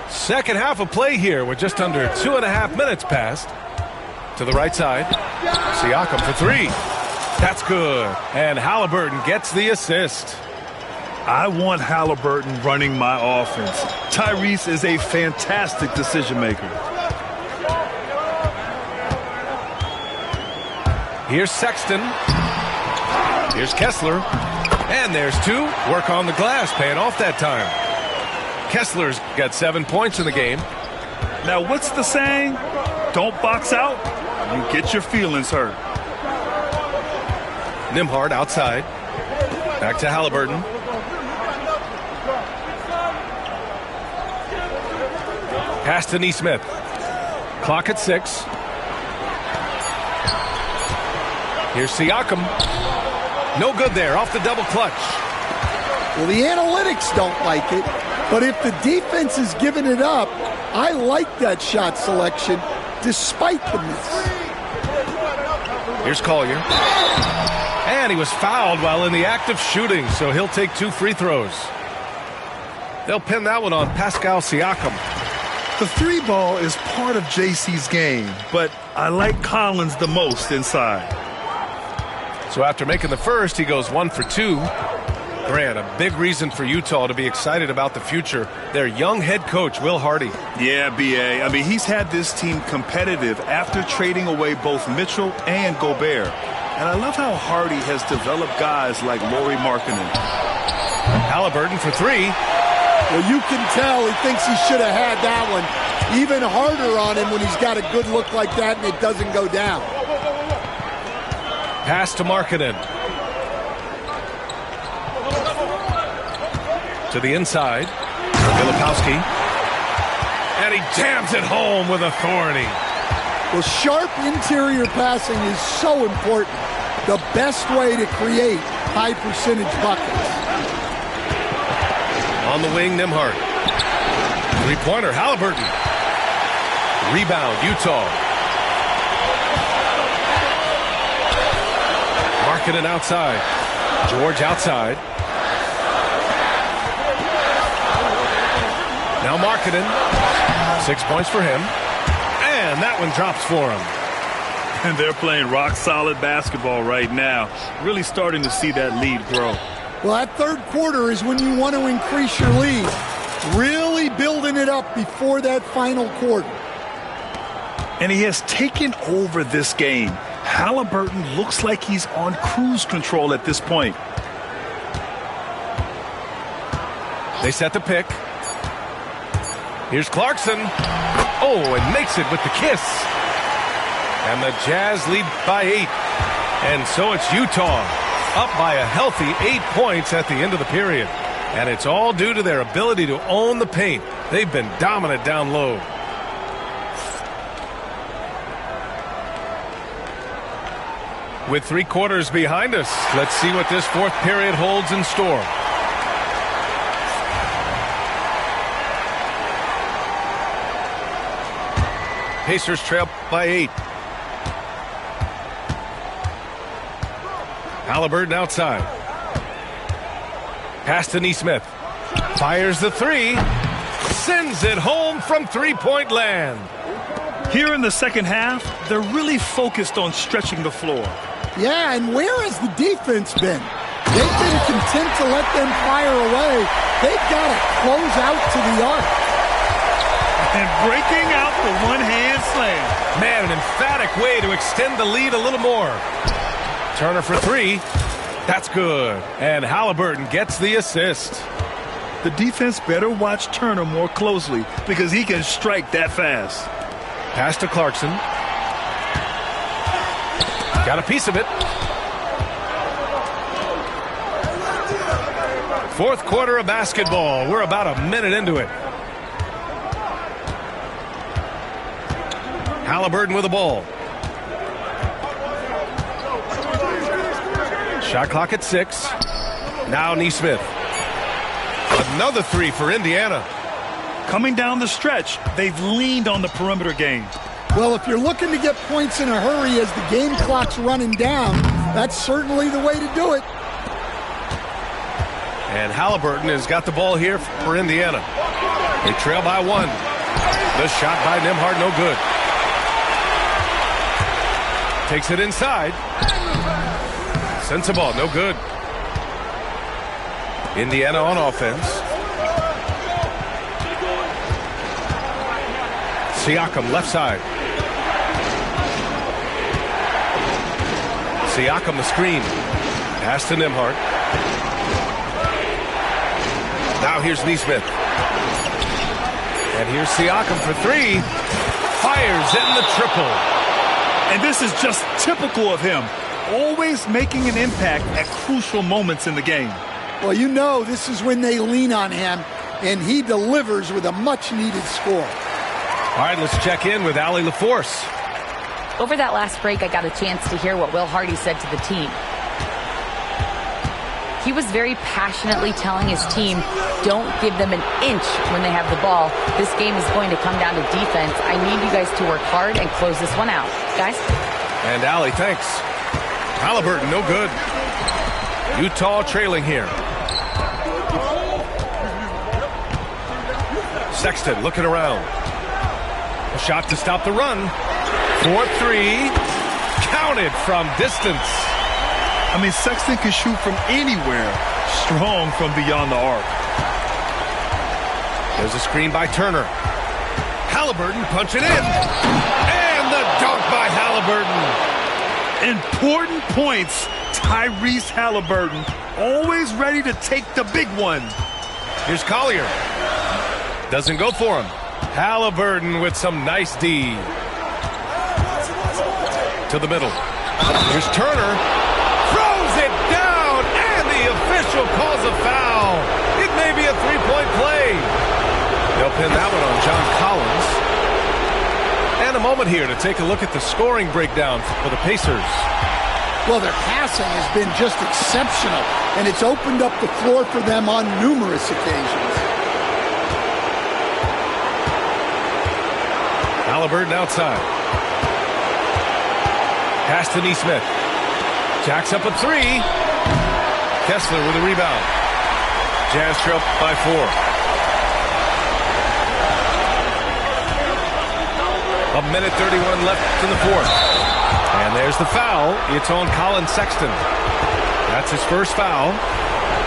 S1: Second half of play here with just under 2.5 minutes passed. To the right side. Siakam for 3. That's good. And Halliburton gets the assist.
S2: I want Halliburton running my offense. Tyrese is a fantastic decision maker.
S1: Here's Sexton. Here's Kessler. And there's 2. Work on the glass, paying off that time. Kessler's got 7 points in the game.
S2: Now, what's the saying? Don't box out. You get your feelings hurt.
S1: Nembhard outside. Back to Halliburton. Pass to Nesmith. Clock at 6. Here's Siakam. No good there. Off the double clutch.
S6: Well, the analytics don't like it, but if the defense is giving it up, I like that shot selection despite the miss.
S1: Here's Collier. And he was fouled while in the act of shooting, so he'll take 2 free throws. They'll pin that one on Pascal Siakam.
S2: The 3-ball is part of JC's game, but I like Collins the most inside.
S1: So after making the first, he goes 1 for 2. Grant, a big reason for Utah to be excited about the future. Their young head coach, Will Hardy.
S2: Yeah, B.A. I mean, he's had this team competitive after trading away both Mitchell and Gobert. And I love how Hardy has developed guys like Lauri Markkanen.
S1: Halliburton for 3.
S6: Well, you can tell he thinks he should have had that one. Even harder on him when he's got a good look like that and it doesn't go down.
S1: Pass to Markkanen. To the inside. Filipowski. And he jams it home with authority.
S6: Well, sharp interior passing is so important. The best way to create high percentage buckets.
S1: On the wing, Nembhard. Three-pointer, Halliburton. Rebound, Utah. Markkanen outside. George outside. Now Markkanen. 6 points for him. And that one drops for him.
S2: And they're playing rock-solid basketball right now. Really starting to see that lead grow.
S6: Well, that third quarter is when you want to increase your lead. Really building it up before that final quarter.
S2: And he has taken over this game. Halliburton looks like he's on cruise control at this point.
S1: They set the pick. Here's Clarkson. Oh, and makes it with the kiss. And the Jazz lead by 8. And so it's Utah up by a healthy 8 points at the end of the period. And it's all due to their ability to own the paint. They've been dominant down low. With 3 quarters behind us, let's see what this fourth period holds in store. Pacers trail by 8. Halliburton outside. Pass to Nesmith. Fires the 3. Sends it home from three-point land.
S2: Here in the second half, they're really focused on stretching the floor.
S6: Yeah, and where has the defense been? They've been content to let them fire away. They've got to close out to the arc.
S2: And breaking out the one-hand slam.
S1: Man, an emphatic way to extend the lead a little more. Turner for 3. That's good. And Halliburton gets the assist.
S2: The defense better watch Turner more closely because he can strike that fast.
S1: Pass to Clarkson. Got a piece of it. Fourth quarter of basketball. We're about a minute into it. Halliburton with the ball. Shot clock at 6. Now Nesmith. Another 3 for Indiana.
S2: Coming down the stretch, they've leaned on the perimeter game.
S6: Well, if you're looking to get points in a hurry as the game clock's running down, that's certainly the way to do it.
S1: And Halliburton has got the ball here for Indiana. They trail by 1. The shot by Nembhard, no good. Takes it inside. Sends the ball, no good. Indiana on offense. Siakam left side. Siakam the screen. Pass to Nembhard. Now here's Nesmith. And here's Siakam for 3. Fires in the triple.
S2: And this is just typical of him. Always making an impact at crucial moments in the game.
S6: Well, you know this is when they lean on him, and he delivers with a much-needed score.
S1: All right, let's check in with Allie LaForce.
S4: Over that last break, I got a chance to hear what Will Hardy said to the team. He was very passionately telling his team, don't give them an inch when they have the ball. This game is going to come down to defense. I need you guys to work hard and close this one out. Guys?
S1: And Allie, thanks. Halliburton, no good. Utah trailing here. Sexton looking around. A shot to stop the run. 4-3. Counted from distance.
S2: I mean, Sexton can shoot from anywhere. Strong from beyond the arc.
S1: There's a screen by Turner. Halliburton punching in. And the dunk by Halliburton.
S2: Important points. Tyrese Halliburton. Always ready to take the big one.
S1: Here's Collier. Doesn't go for him. Halliburton with some nice D. To the middle. Here's Turner. Throws it down, and the official calls a foul. It may be a three-point play. They'll pin that one on John Collins. And a moment here to take a look at the scoring breakdown for the Pacers.
S6: Well, their passing has been just exceptional, and it's opened up the floor for them on numerous occasions.
S1: Halliburton outside. Pass to Nesmith. Jacks up a 3. Kessler with a rebound. Jazz trail by 4. A minute 31 left in the fourth. There's the foul. It's on Colin Sexton. That's his first foul.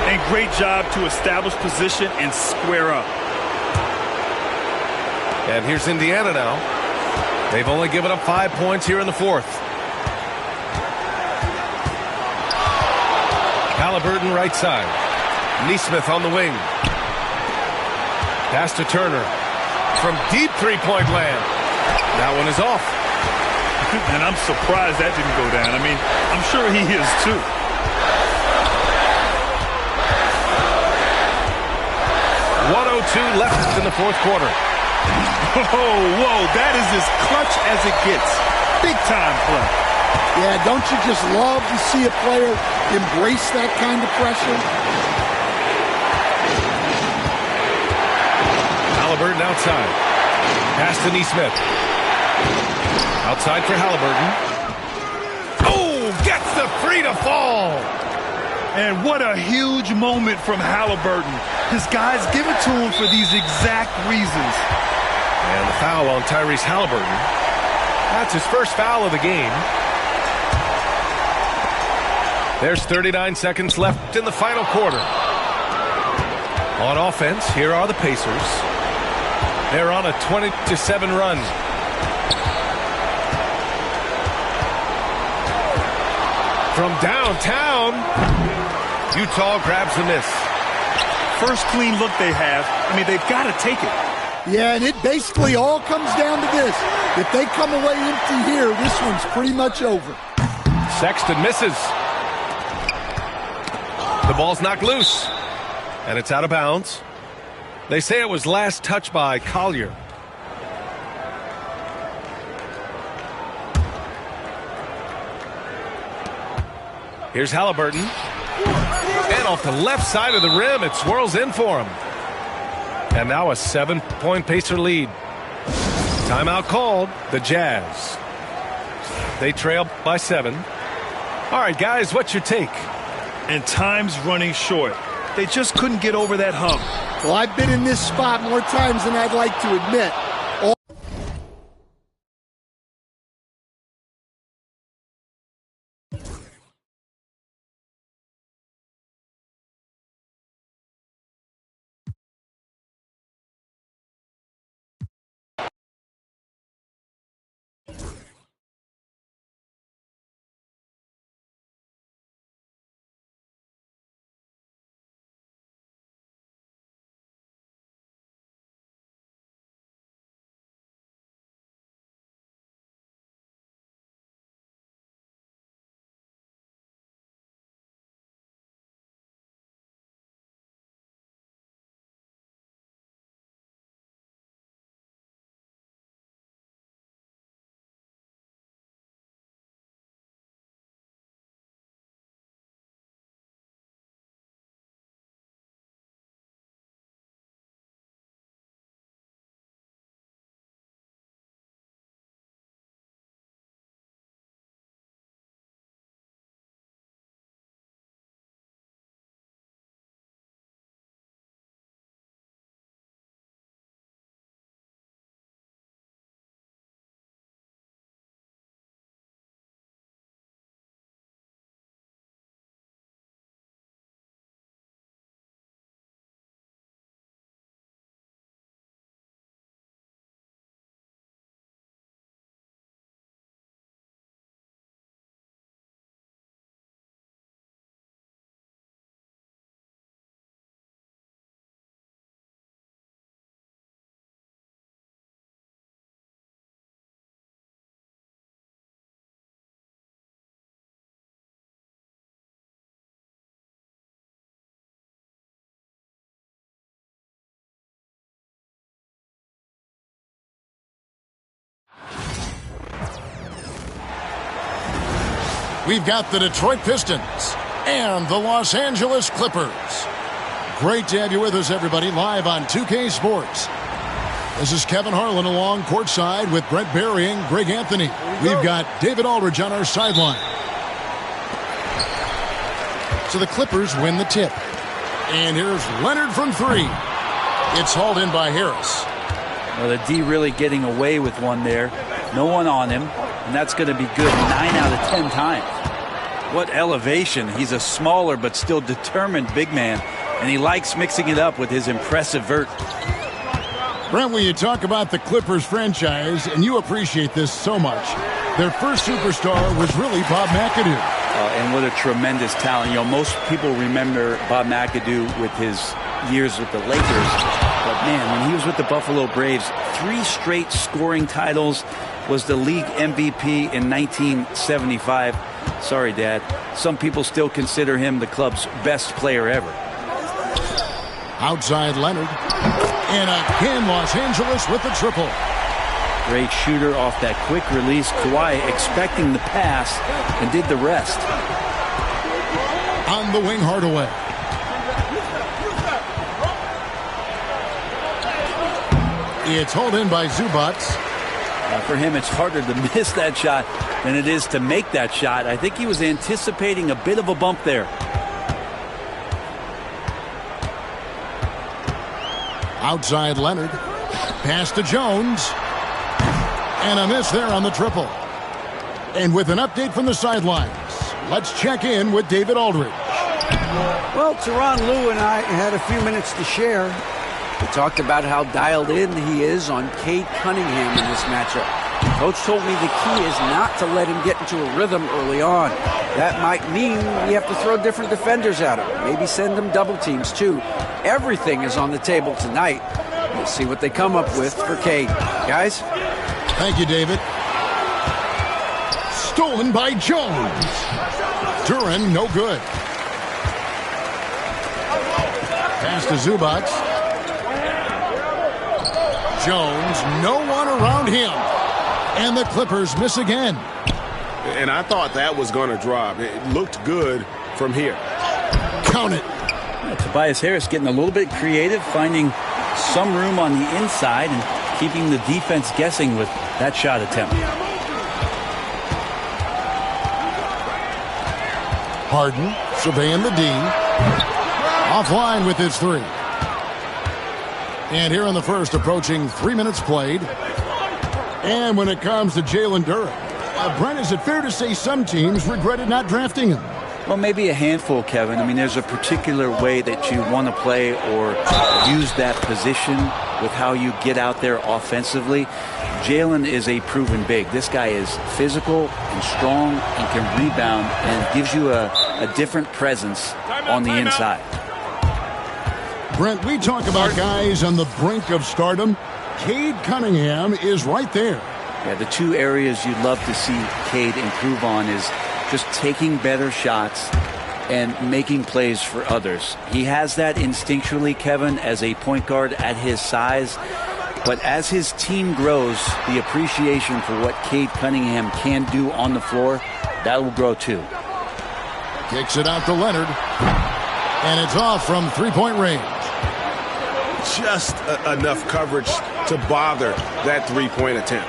S2: And great job to establish position and square up.
S1: And here's Indiana now. They've only given up 5 points here in the fourth. Halliburton right side. Neesmith on the wing. Pass to Turner. From deep three-point land. That one is off.
S2: And I'm surprised that didn't go down. I mean, I'm sure he is too. .102 left in the fourth quarter. Whoa, that is as clutch as it gets. Big time play.
S6: Yeah, don't you just love to see a player embrace that kind of pressure?
S1: Halliburton outside. Pass to Neesmith. Outside for Halliburton. Oh, gets the three to fall.
S2: And what a huge moment from Halliburton. His guys give it to him for these exact reasons.
S1: And the foul on Tyrese Halliburton. That's his first foul of the game. There's 39 seconds left in the final quarter. On offense, here are the Pacers. They're on a 20-7 run. From downtown, Utah grabs the miss.
S2: First clean look they have. I mean, they've got to take it.
S6: Yeah, and it basically all comes down to this. If they come away empty here, this one's pretty much over.
S1: Sexton misses. The ball's knocked loose, and it's out of bounds. They say it was last touched by Collier. Here's Halliburton. And off the left side of the rim, it swirls in for him. And now a 7-point Pacer lead. Timeout called, the Jazz. They trail by 7. All right, guys, what's your take?
S2: And time's running short. They just couldn't get over that hump.
S6: Well, I've been in this spot more times than I'd like to admit.
S7: We've got the Detroit Pistons and the Los Angeles Clippers. Great to have you with us, everybody, live on 2K Sports. This is Kevin Harlan along courtside with Brett Barry and Greg Anthony. We've got David Aldridge on our sideline. So the Clippers win the tip. And here's Leonard from 3. It's hauled in by Harris.
S3: Well, the D really getting away with one there. No one on him. and that's going to be good 9 out of 10 times. What elevation. He's a smaller but still determined big man, and he likes mixing it up with his impressive vert.
S7: Brent, when you talk about the Clippers franchise, and you appreciate this so much, their first superstar was really Bob McAdoo.
S3: And what a tremendous talent. You know, most people remember Bob McAdoo with his years with the Lakers. But, man, when he was with the Buffalo Braves, 3 straight scoring titles, was the league MVP in 1975. Sorry, Dad. Some people still consider him the club's best player ever.
S7: Outside Leonard. And again, Los Angeles with the triple.
S3: Great shooter off that quick release. Kawhi expecting the pass and did the rest.
S7: On the wing, Hardaway. It's hauled in by Zubac.
S3: For him, it's harder to miss that shot than it is to make that shot. I think he was anticipating a bit of a bump there.
S7: Outside Leonard. Pass to Jones. And a miss there on the triple. And with an update from the sidelines, let's check in with David Aldridge.
S8: Well, Tyronn Lue and I had a few minutes to share. We talked about how dialed in he is on Cade Cunningham in this matchup. Coach told me the key is not to let him get into a rhythm early on. That might mean we have to throw different defenders at him. Maybe send them double teams, too. Everything is on the table tonight. We'll see what they come up with for Cade. Guys?
S7: Thank you, David. Stolen by Jones. Duran, no good. Pass to Zubac. Jones, no one around him. And the Clippers miss again.
S9: And I thought that was going to drop. It looked good from here.
S7: Count it.
S3: Tobias Harris getting a little bit creative, finding some room on the inside and keeping the defense guessing with that shot attempt.
S7: Harden surveying the D. Offline with his 3. And here in the first, approaching 3 minutes played. And when it comes to Jalen Duren, Brent, is it fair to say some teams regretted not drafting him?
S3: Well, maybe a handful, Kevin. I mean, there's a particular way that you want to play or use that position with how you get out there offensively. Jalen is a proven big. This guy is physical and strong and can rebound and gives you a different presence on the inside.
S7: Brent, we talk about guys on the brink of stardom. Cade Cunningham is right there.
S3: Yeah, the 2 areas you'd love to see Cade improve on is just taking better shots and making plays for others. He has that instinctually, Kevin, as a point guard at his size. But as his team grows, the appreciation for what Cade Cunningham can do on the floor, that will grow too.
S7: Kicks it out to Leonard. And it's off from 3-point range.
S9: Just enough coverage to bother that 3-point attempt.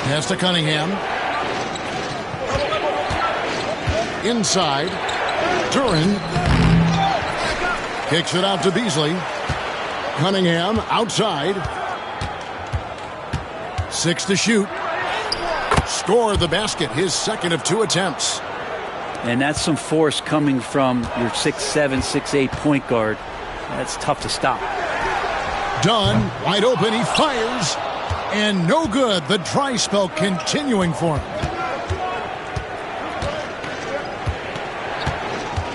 S7: Pass to Cunningham. Inside. Duren. Kicks it out to Beasley. Cunningham outside. 6 to shoot. Score the basket, his second of 2 attempts.
S3: And that's some force coming from your 6'7", 6'8" point guard. That's tough to stop.
S7: Dunn, wide open, he fires. And no good. The dry spell continuing for him.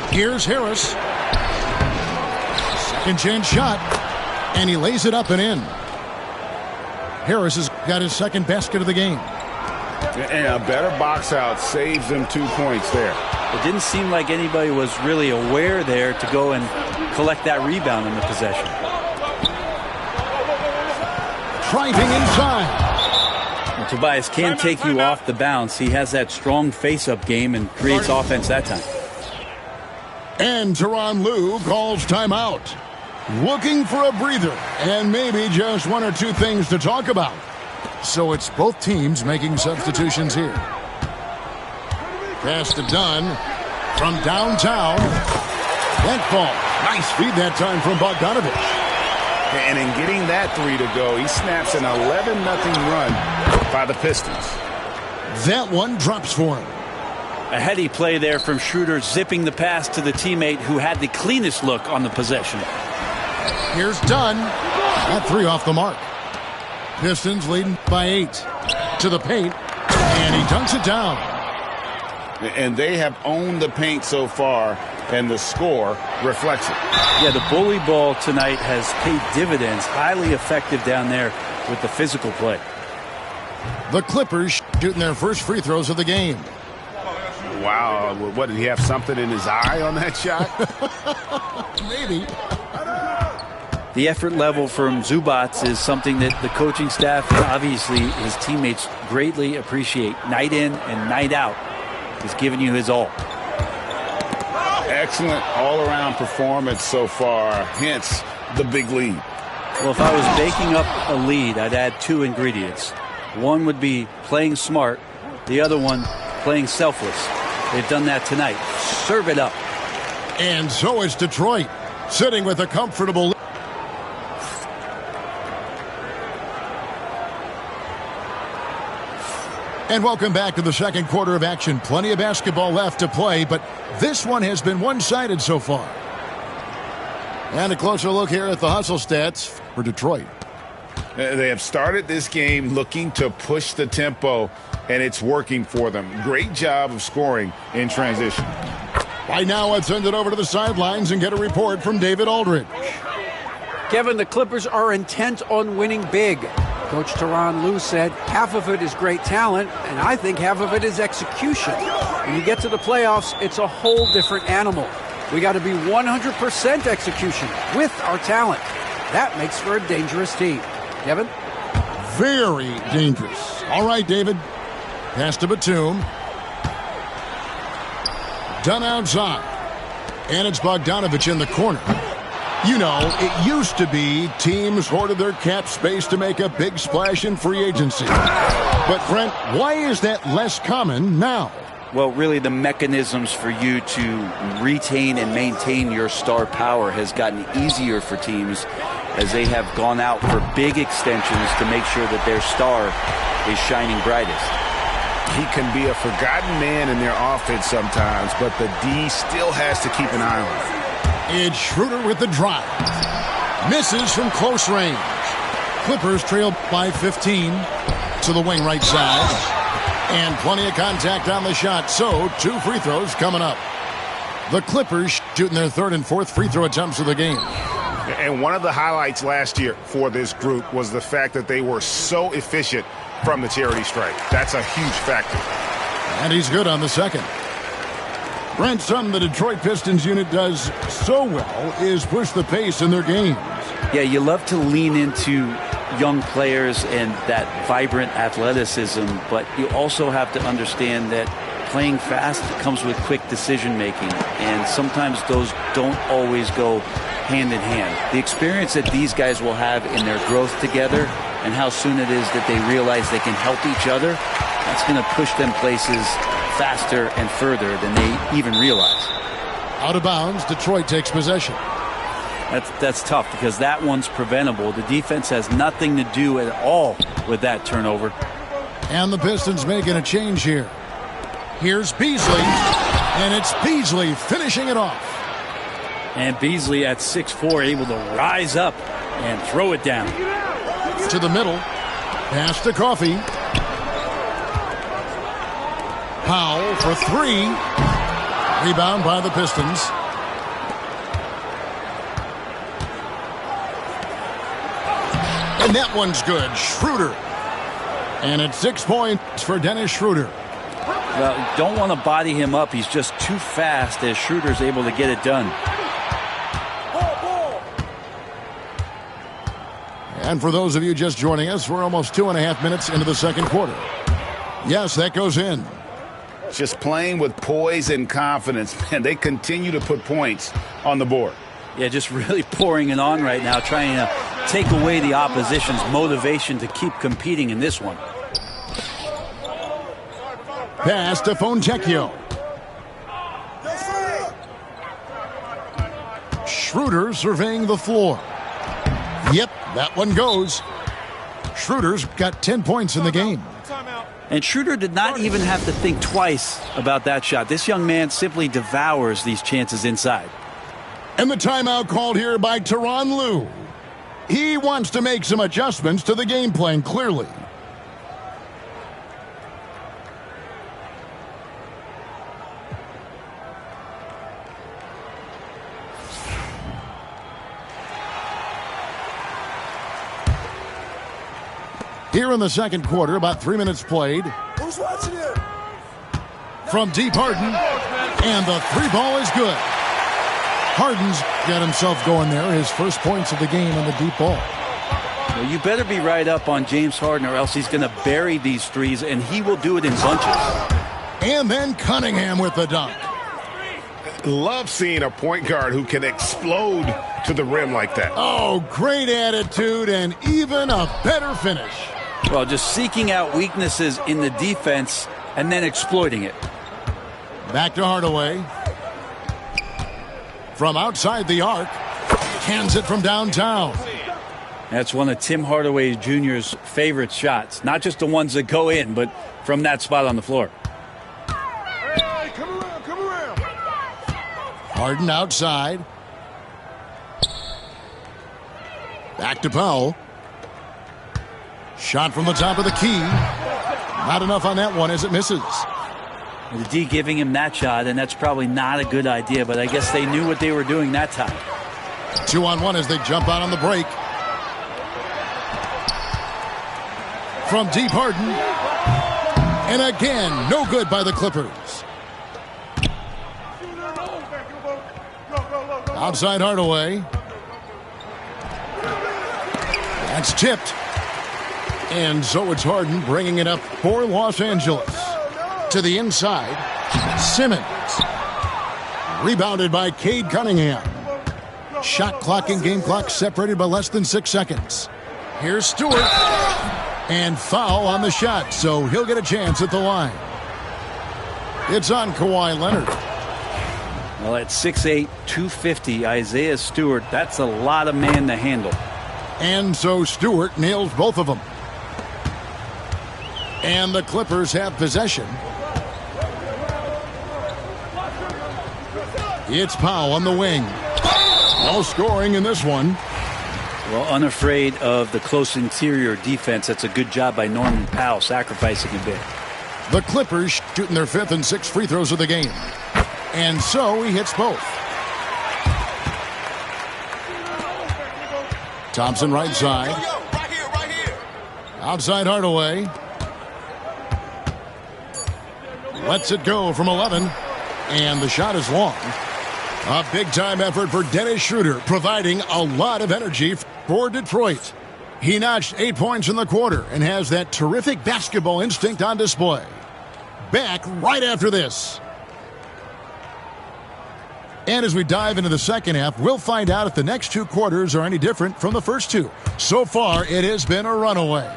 S7: Here's Harris. Second chance shot. And he lays it up and in. Harris has got his second basket of the game.
S9: And a better box out saves them 2 points there.
S3: It didn't seem like anybody was really aware there to go and collect that rebound in the possession.
S7: Driving inside.
S3: Well, Tobias can take you off the bounce. He has that strong face-up game and creates offense that time.
S7: And Tyronn Lue calls timeout. Looking for a breather and maybe just 1 or 2 things to talk about. So it's both teams making substitutions here. Pass to Dunn from downtown. That ball. Nice feed that time from Bogdanovich.
S9: And in getting that three to go, he snaps an 11-0 run by the Pistons.
S7: That one drops for him.
S3: A heady play there from Schroeder, zipping the pass to the teammate who had the cleanest look on the possession.
S7: Here's Dunn. That three off the mark. Pistons leading by 8. To the paint. And he dunks it down.
S9: And they have owned the paint so far, and the score reflects it.
S3: Yeah, the bully ball tonight has paid dividends. Highly effective down there with the physical play.
S7: The Clippers shooting their first free throws of the game.
S9: Wow, what, did he have something in his eye on that shot?
S7: Maybe.
S3: The effort level from Zubats is something that the coaching staff and obviously his teammates greatly appreciate. Night in and night out, he's giving you his all.
S9: Excellent all-around performance so far, hence the big lead.
S3: Well, if I was baking up a lead, I'd add 2 ingredients. One would be playing smart, the other one playing selfless. They've done that tonight. Serve it up.
S7: And so is Detroit, sitting with a comfortable lead. And welcome back to the second quarter of action. Plenty of basketball left to play, but this one has been one-sided so far. And a closer look here at the hustle stats for Detroit.
S9: They have started this game looking to push the tempo, and it's working for them. Great job of scoring in transition.
S7: Right now, let's send it over to the sidelines and get a report from David Aldridge.
S8: Kevin, the Clippers are intent on winning big. Coach Tyronn Lue said half of it is great talent, and I think half of it is execution. When you get to the playoffs, it's a whole different animal. We got to be 100% execution with our talent. That makes for a dangerous team. Kevin?
S7: Very dangerous. All right, David. Pass to Batum. Done outside. And it's Bogdanovich in the corner. You know, it used to be teams hoarded their cap space to make a big splash in free agency. But, Brent, why is that less common now?
S3: Well, really, the mechanisms for you to retain and maintain your star power has gotten easier for teams as they have gone out for big extensions to make sure that their star is shining brightest.
S9: He can be a forgotten man in their offense sometimes, but the D still has to keep an eye on him.
S7: It's Schroeder with the drive. Misses from close range. Clippers trail by 15 to the wing right side. And plenty of contact on the shot, so 2 free throws coming up. The Clippers shooting their 3rd and 4th free throw attempts of the game.
S9: And one of the highlights last year for this group was the fact that they were so efficient from the charity stripe. That's a huge factor.
S7: And he's good on the second. Brent, something the Detroit Pistons unit does so well is push the pace in their games.
S3: Yeah, you love to lean into young players and that vibrant athleticism, but you also have to understand that playing fast comes with quick decision making, and sometimes those don't always go hand in hand. The experience that these guys will have in their growth together and how soon it is that they realize they can help each other, that's going to push them places faster and further than they even realize.
S7: Out of bounds, Detroit takes possession.
S3: That's tough because that one's preventable. The defense has nothing to do at all with that turnover.
S7: And the Pistons making a change here. Here's Beasley, and it's Beasley finishing it off.
S3: And Beasley at 6'4", able to rise up and throw it down.
S7: To the middle, pass to Coffey. Powell for 3. Rebound by the Pistons. And that one's good. Schroeder. And it's 6 points for Dennis Schroeder.
S3: Well, you don't want to body him up. He's just too fast as Schroeder's able to get it done.
S7: And for those of you just joining us, we're almost 2.5 minutes into the second quarter. Yes, that goes in.
S9: Just playing with poise and confidence. Man, they continue to put points on the board.
S3: Yeah, just really pouring it on right now, trying to take away the opposition's motivation to keep competing in this one.
S7: Pass to Fontecchio. Schroeder surveying the floor. Yep, That one goes. Schroeder's got 10 points in the game.
S3: And Schroeder did not even have to think twice about that shot. This young man simply devours these chances inside.
S7: And the timeout called here by Tyronn Lue. He wants to make some adjustments to the game plan, clearly. Here in the second quarter, about 3 minutes played.
S6: Who's watching it?
S7: From deep, Harden. And the three ball is good. Harden's got himself going there. His first points of the game on the deep ball.
S3: Well, you better be right up on James Harden or else he's going to bury these threes, and he will do it in bunches.
S7: And then Cunningham with the dunk.
S9: Love seeing a point guard who can explode to the rim like that.
S7: Oh, great attitude and even a better finish.
S3: Well, just seeking out weaknesses in the defense and then exploiting it.
S7: Back to Hardaway. From outside the arc. Hands it from downtown.
S3: That's one of Tim Hardaway Jr.'s favorite shots. Not just the ones that go in, but from that spot on the floor.
S6: Hey, come around.
S7: Harden outside. Back to Powell. Shot from the top of the key. Not enough on that one as it misses.
S3: The D giving him that shot, and that's probably not a good idea, but I guess they knew what they were doing that time.
S7: 2-on-1 as they jump out on the break. From deep, Harden. And again, no good by the Clippers. Outside Hardaway. That's tipped. And so it's Harden bringing it up for Los Angeles. To the inside. Simmons. Rebounded by Cade Cunningham. Shot clock and game clock separated by less than 6 seconds. Here's Stewart. And foul on the shot, so he'll get a chance at the line. It's on Kawhi Leonard.
S3: Well, at 6'8", 250, Isaiah Stewart, that's a lot of man to handle.
S7: And so Stewart nails both of them. And the Clippers have possession. It's Powell on the wing. No scoring in this one.
S3: Well, unafraid of the close interior defense. That's a good job by Norman Powell, sacrificing a bit.
S7: The Clippers shooting their 5th and 6th free throws of the game. And so he hits both. Thompson right side.
S6: Right here.
S7: Outside Hardaway. Lets it go from 11. And the shot is long. A big-time effort for Dennis Schroeder, providing a lot of energy for Detroit. He notched 8 points in the quarter and has that terrific basketball instinct on display. Back right after this. And as we dive into the second half, we'll find out if the next 2 quarters are any different from the first 2. So far, it has been a runaway.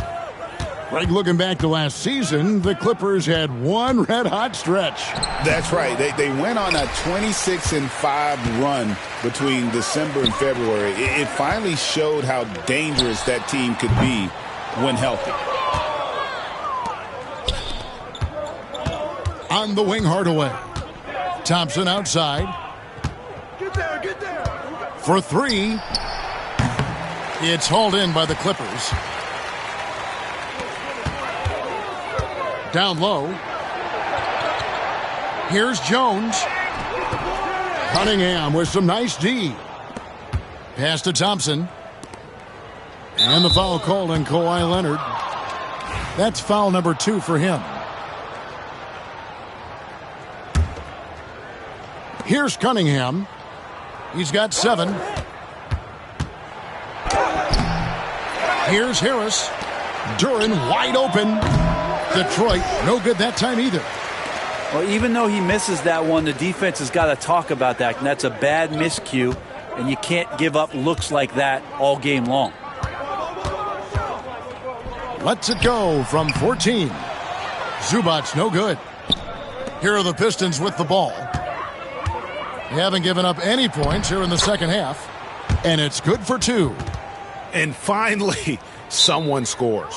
S7: Greg, looking back to last season, the Clippers had one red-hot stretch.
S9: That's right. They went on a 26-5 run between December and February. It finally showed how dangerous that team could be when healthy.
S7: On the wing, Hardaway. Thompson outside.
S6: Get there.
S7: For 3. It's hauled in by the Clippers. Down low. Here's Jones. Cunningham with some nice D. Pass to Thompson. And the foul called on Kawhi Leonard. That's foul number 2 for him. Here's Cunningham. He's got 7. Here's Harris. Duran wide open. Detroit, no good that time either.
S3: Well, even though he misses that one, the defense has got to talk about that, and that's a bad miscue, and you can't give up looks like that all game long.
S7: Lets it go from 14. Zubac's no good. Here are the Pistons with the ball. They haven't given up any points here in the second half, and it's good for 2.
S9: And finally, someone scores.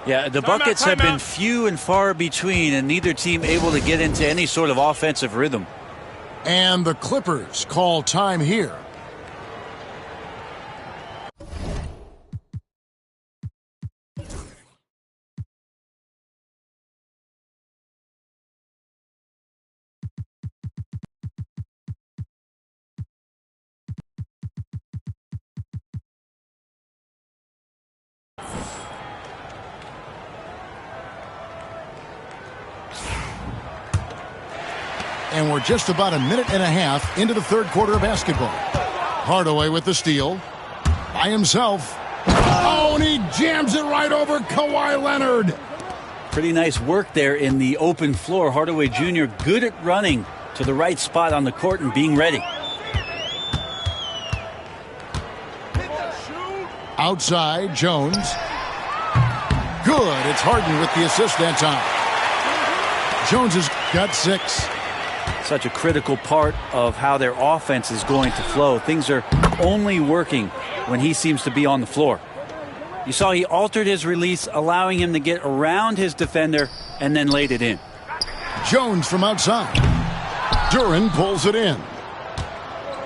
S3: Yeah, the buckets have been few and far between, and neither team able to get into any sort of offensive rhythm.
S7: And the Clippers call time here. And we're just about a minute and a half into the third quarter of basketball. Hardaway with the steal. By himself. Oh, and he jams it right over Kawhi Leonard.
S3: Pretty nice work there in the open floor. Hardaway Jr. good at running to the right spot on the court and being ready.
S7: Outside, Jones. Good. It's Harden with the assist that time. Jones has got 6.
S3: Such a critical part of how their offense is going to flow. Things are only working when he seems to be on the floor. You saw he altered his release, allowing him to get around his defender and then laid it in.
S7: Jones from outside. Duran pulls it in.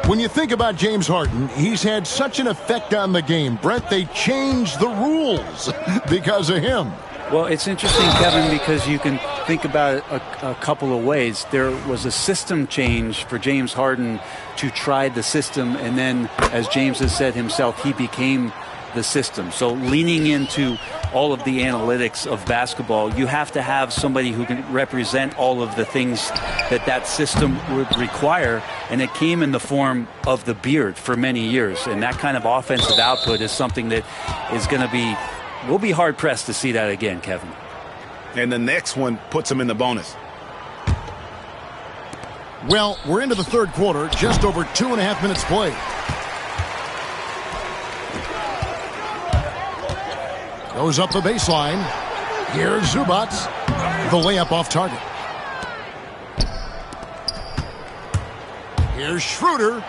S7: When you think about James Harden, he's had such an effect on the game. Brett, they changed the rules because of him.
S3: Well, it's interesting, Kevin, because you can think about it a couple of ways. There was a system change for James Harden to try the system, and then, as James has said himself, he became the system. So leaning into all of the analytics of basketball, you have to have somebody who can represent all of the things that system would require, and it came in the form of the beard for many years. And that kind of offensive output is something that is going to be, we'll be hard-pressed to see that again, Kevin.
S9: And the next one puts him in the bonus.
S7: Well, we're into the third quarter, just over 2.5 minutes played. Goes up the baseline. Here's Zubac. The layup off target. Here's Schroeder.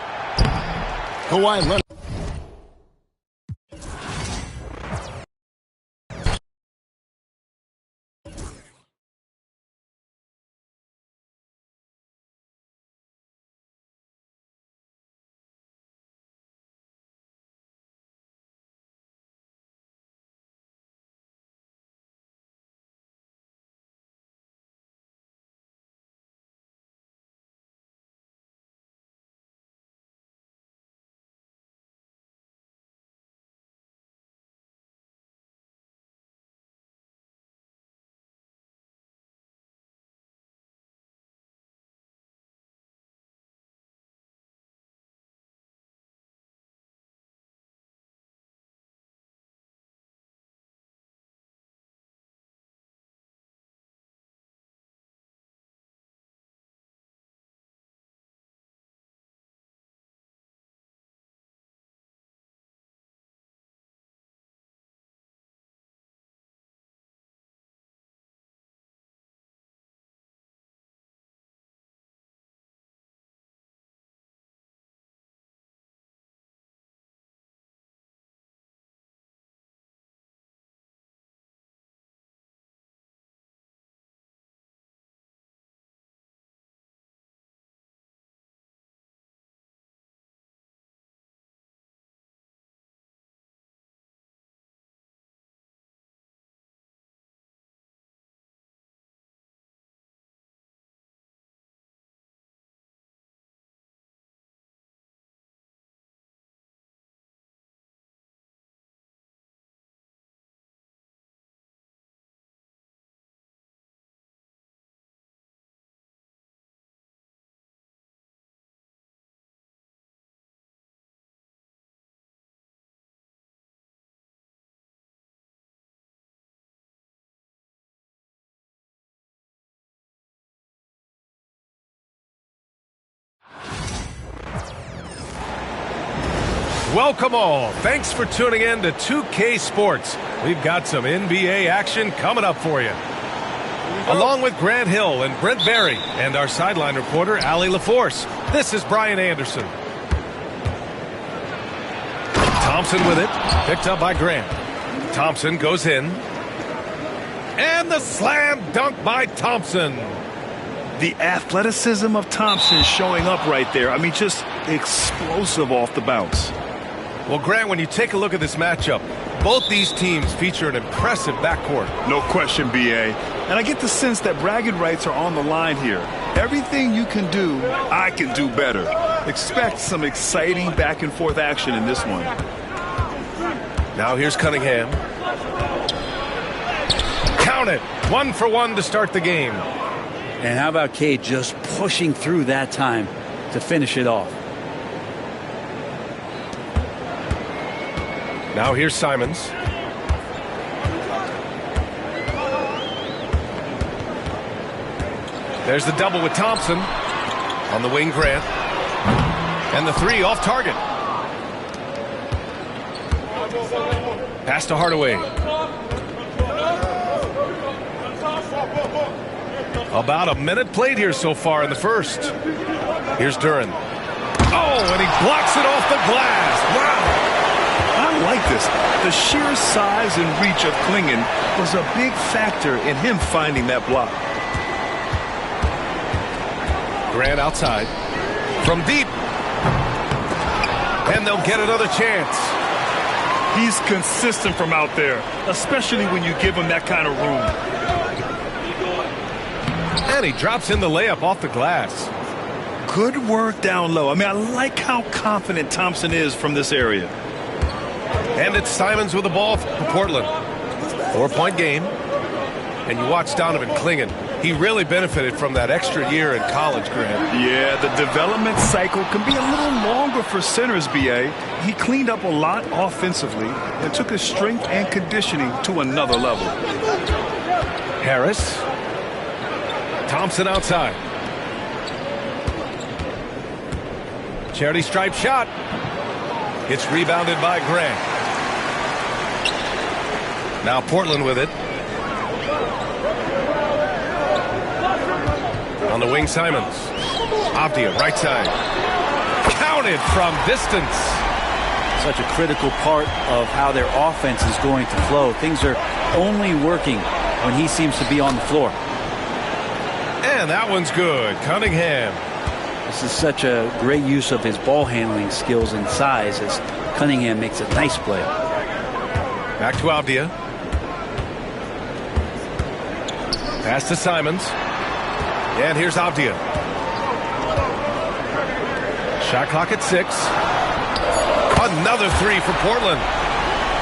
S7: Kawhi Leonard.
S1: Welcome all. Thanks for tuning in to 2K Sports. We've got some NBA action coming up for you. Along with Grant Hill and Brent Barry and our sideline reporter, Allie LaForce, this is Brian Anderson. Thompson with it. Picked up by Grant. Thompson goes in. And the slam dunk by Thompson.
S2: The athleticism of Thompson showing up right there. I mean, just explosive off the bounce.
S1: Well, Grant, when you take a look at this matchup, both these teams feature an impressive backcourt.
S2: No question, B.A. And I get the sense that bragging rights are on the line here. Everything you can do, I can do better. Expect some exciting back-and-forth action in this one.
S1: Now here's Cunningham. Count it. 1 for 1 to start the game.
S3: And how about Cade just pushing through that time to finish it off?
S1: Now here's Simons. There's the double with Thompson. On the wing, Grant. And the three off target. Pass to Hardaway. About a minute played here so far in the first. Here's Duren. Oh, and he blocks it off the glass. Wow.
S2: I like this. The sheer size and reach of Clingan was a big factor in him finding that block.
S1: Grant outside. From deep. And they'll get another chance.
S2: He's consistent from out there, especially when you give him that kind of room.
S1: And he drops in the layup off the glass.
S2: Good work down low. I mean, I like how confident Thompson is from this area.
S1: And it's Simons with the ball for Portland. 4-point game. And you watch Donovan Clingan. He really benefited from that extra year in college, Grant.
S2: Yeah, the development cycle can be a little longer for centers, B.A. He cleaned up a lot offensively and took his strength and conditioning to another level.
S1: Harris. Thompson outside. Charity stripe shot. It's rebounded by Grant. Now Portland with it. On the wing, Simons. Avdia, right side. Counted from distance.
S3: Such a critical part of how their offense is going to flow. Things are only working when he seems to be on the floor.
S1: And that one's good. Cunningham.
S3: This is such a great use of his ball handling skills and size as Cunningham makes a nice play.
S1: Back to Avdia. Pass to Simons. And here's Avdia. Shot clock at 6. Another three for Portland.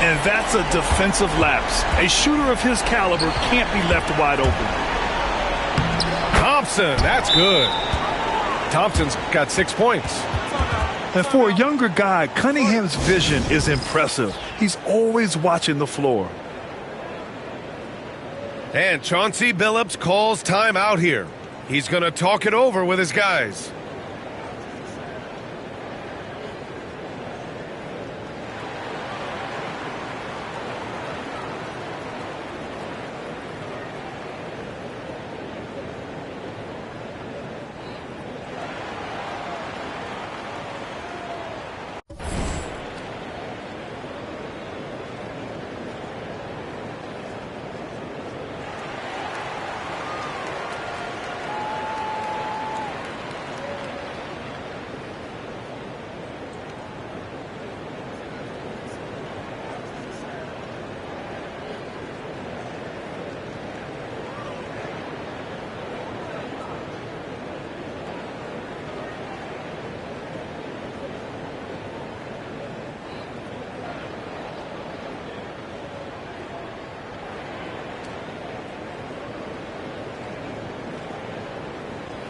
S2: And that's a defensive lapse. A shooter of his caliber can't be left wide open.
S1: Thompson, that's good. Thompson's got 6 points.
S2: And for a younger guy, Cunningham's vision is impressive. He's always watching the floor.
S1: And Chauncey Billups calls time out here. He's going to talk it over with his guys.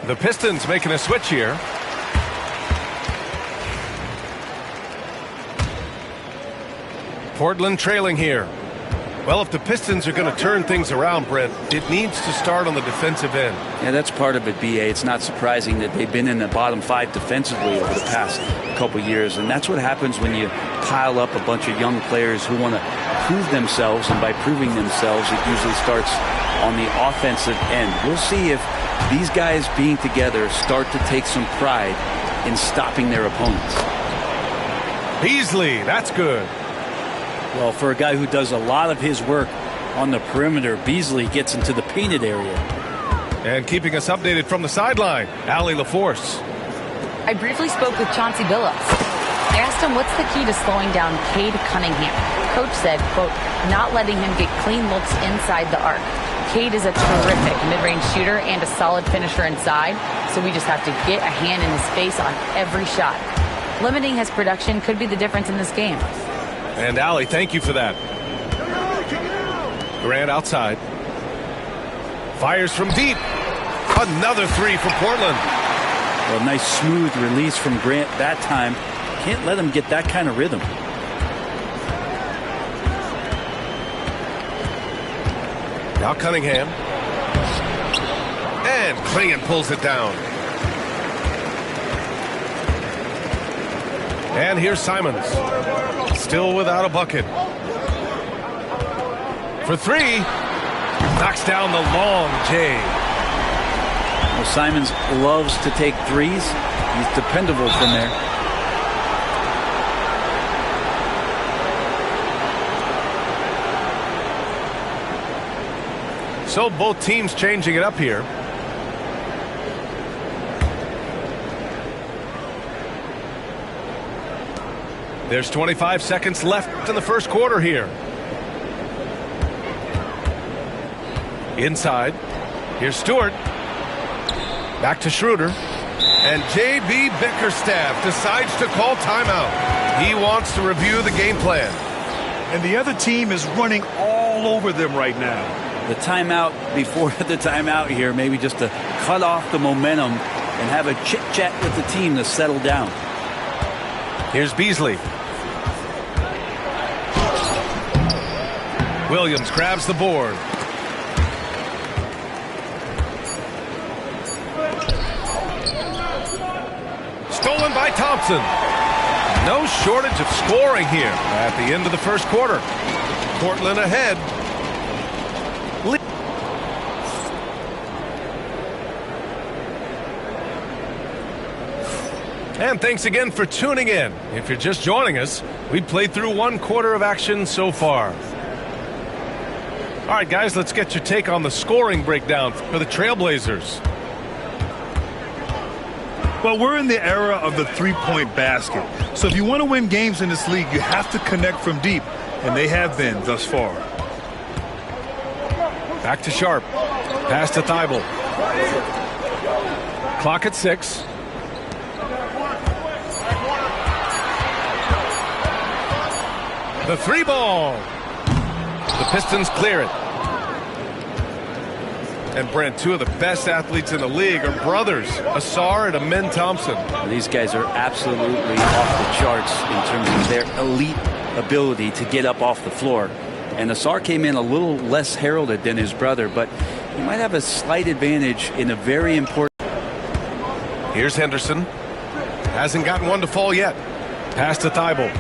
S1: The Pistons making a switch here. Portland trailing here. Well, if the Pistons are going to turn things around, Brent, it needs to start on the defensive end.
S3: Yeah, that's part of it, B.A. It's not surprising that they've been in the bottom 5 defensively over the past couple years, and that's what happens when you pile up a bunch of young players who want to prove themselves, and by proving themselves, it usually starts on the offensive end. We'll see if these guys being together start to take some pride in stopping their opponents.
S1: Beasley, that's good.
S3: Well, for a guy who does a lot of his work on the perimeter, Beasley gets into the painted area.
S1: And keeping us updated from the sideline, Allie LaForce.
S4: I briefly spoke with Chauncey Billups. I asked him what's the key to slowing down Cade Cunningham. Coach said, quote, not letting him get clean looks inside the arc. Cade is a terrific mid-range shooter and a solid finisher inside, so we just have to get a hand in his face on every shot. Limiting his production could be the difference in this game.
S1: And Allie, thank you for that. Grant outside. Fires from deep. Another three for Portland.
S3: Well, nice smooth release from Grant that time. Can't let him get that kind of rhythm.
S1: Now Cunningham. And Clingan pulls it down. And here's Simons. Still without a bucket. For three. Knocks down the long J.
S3: Well, Simons loves to take threes. He's dependable from there.
S1: So both teams changing it up here. There's 25 seconds left in the first quarter here. Inside. Here's Stewart. Back to Schroeder. And J.B. Bickerstaff decides to call timeout. He wants to review the game plan.
S2: And the other team is running all over them right now.
S3: The timeout before the timeout here, maybe just to cut off the momentum and have a chit-chat with the team to settle down.
S1: Here's Beasley. Williams grabs the board. Stolen by Thompson. No shortage of scoring here at the end of the first quarter. Portland ahead. And thanks again for tuning in. If you're just joining us, we played through one quarter of action so far. All right, guys, let's get your take on the scoring breakdown for the Trailblazers.
S2: Well, we're in the era of the three-point basket. So if you want to win games in this league, you have to connect from deep, and they have been thus far.
S1: Back to Sharp. Pass to Thibault. Clock at 6. The three ball. The Pistons clear it. And Brent, two of the best athletes in the league are brothers, Asar and Amen Thompson.
S3: These guys are absolutely off the charts in terms of their elite ability to get up off the floor. And Asar came in a little less heralded than his brother, but he might have a slight advantage in a very important.
S1: Here's Henderson. Hasn't gotten one to fall yet. Pass to Thibault.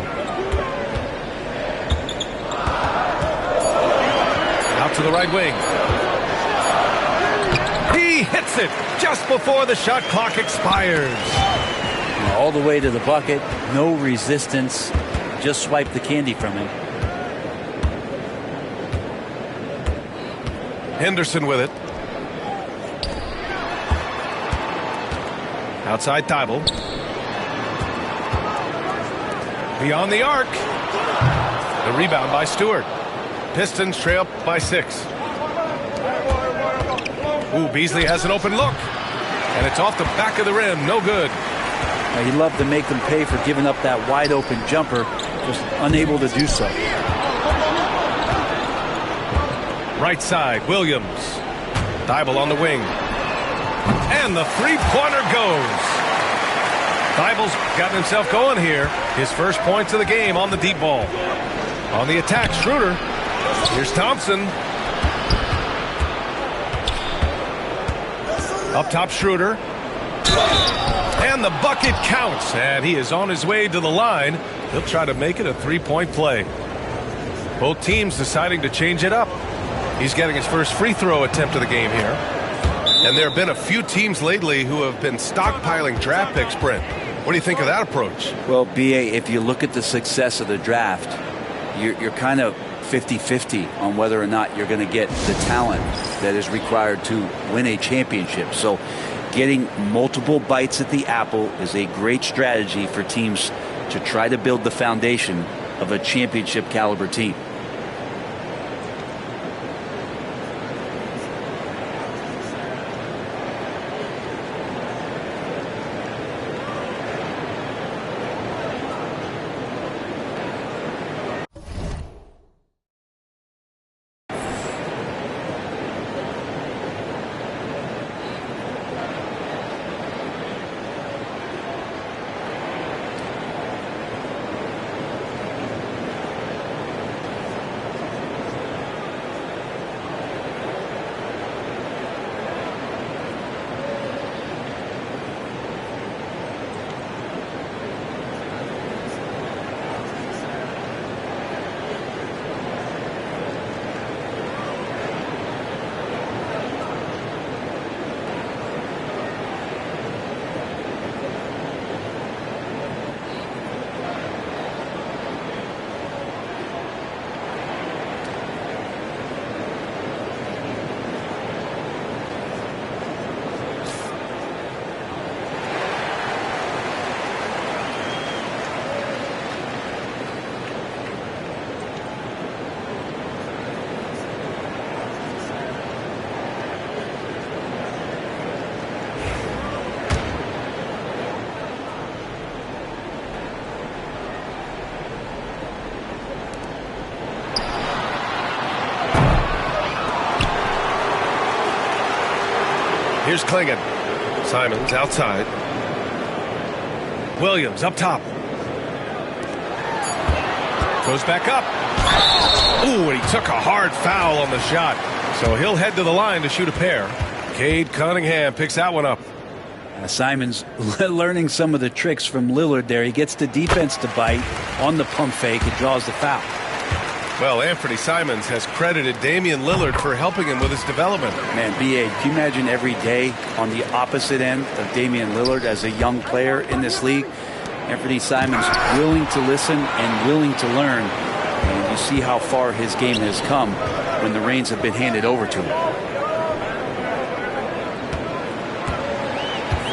S1: Out to the right wing. He hits it just before the shot clock expires.
S3: All the way to the bucket, no resistance, just swipe the candy from him.
S1: Henderson with it. Outside Thibault. Beyond the arc. The rebound by Stewart. Pistons trail by 6. Ooh, Beasley has an open look. And it's off the back of the rim. No good.
S3: Now, he'd love to make them pay for giving up that wide open jumper. Just unable to do so.
S1: Right side, Williams. Thibault on the wing. And the three-pointer goes. Thibault's gotten himself going here. His first points of the game on the deep ball. On the attack, Schroeder. Here's Thompson. Up top, Schroeder. And the bucket counts. And he is on his way to the line. He'll try to make it a three-point play. Both teams deciding to change it up. He's getting his first free throw attempt of the game here. And there have been a few teams lately who have been stockpiling draft picks, Brent. What do you think of that approach?
S3: Well, B.A., if you look at the success of the draft, you're kind of 50-50 on whether or not you're going to get the talent that is required to win a championship. So getting multiple bites at the apple is a great strategy for teams to try to build the foundation of a championship caliber team.
S1: Here's Klingon. Simons outside. Williams up top. Goes back up. Ooh, and he took a hard foul on the shot. So he'll head to the line to shoot a pair. Cade Cunningham picks that one up.
S3: Simons learning some of the tricks from Lillard there. He gets the defense to bite on the pump fake and draws the foul.
S1: Well, Anthony Simons has credited Damian Lillard for helping him with his development.
S3: Man, B.A., can you imagine every day on the opposite end of Damian Lillard as a young player in this league? Anthony Simons willing to listen and willing to learn. And you see how far his game has come when the reins have been handed over to him.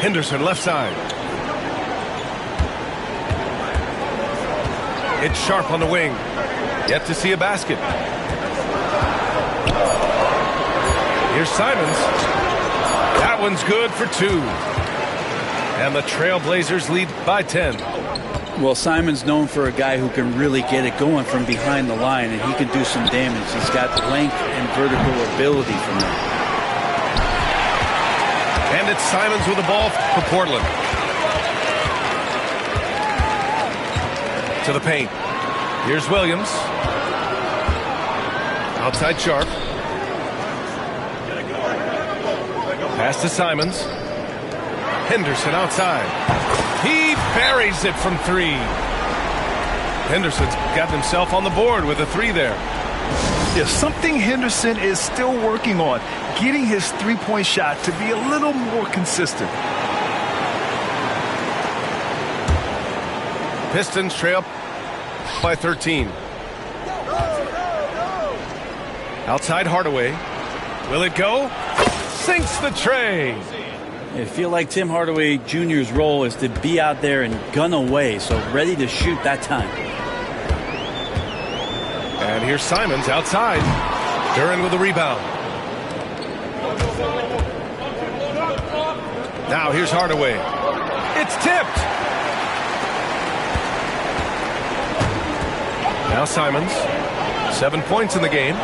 S1: Henderson left side. It's Sharp on the wing. Yet to see a basket. Here's Simons. That one's good for two. And the Trailblazers lead by 10.
S3: Well, Simons known for a guy who can really get it going from behind the line, and he can do some damage. He's got length and vertical ability from that.
S1: And it's Simons with the ball for Portland. To the paint. Here's Williams. Outside Sharp. Pass to Simons. Henderson outside. He buries it from three. Henderson's got himself on the board with a three there.
S2: There's something Henderson is still working on, getting his three-point shot to be a little more consistent.
S1: Pistons trail by 13. Outside Hardaway. Will it go? Sinks the tray.
S3: I feel like Tim Hardaway Jr.'s role is to be out there and gun away, so ready to shoot that time.
S1: And here's Simons outside. Duran with the rebound. Now here's Hardaway. It's tipped. Now Simons. 7 points in the game.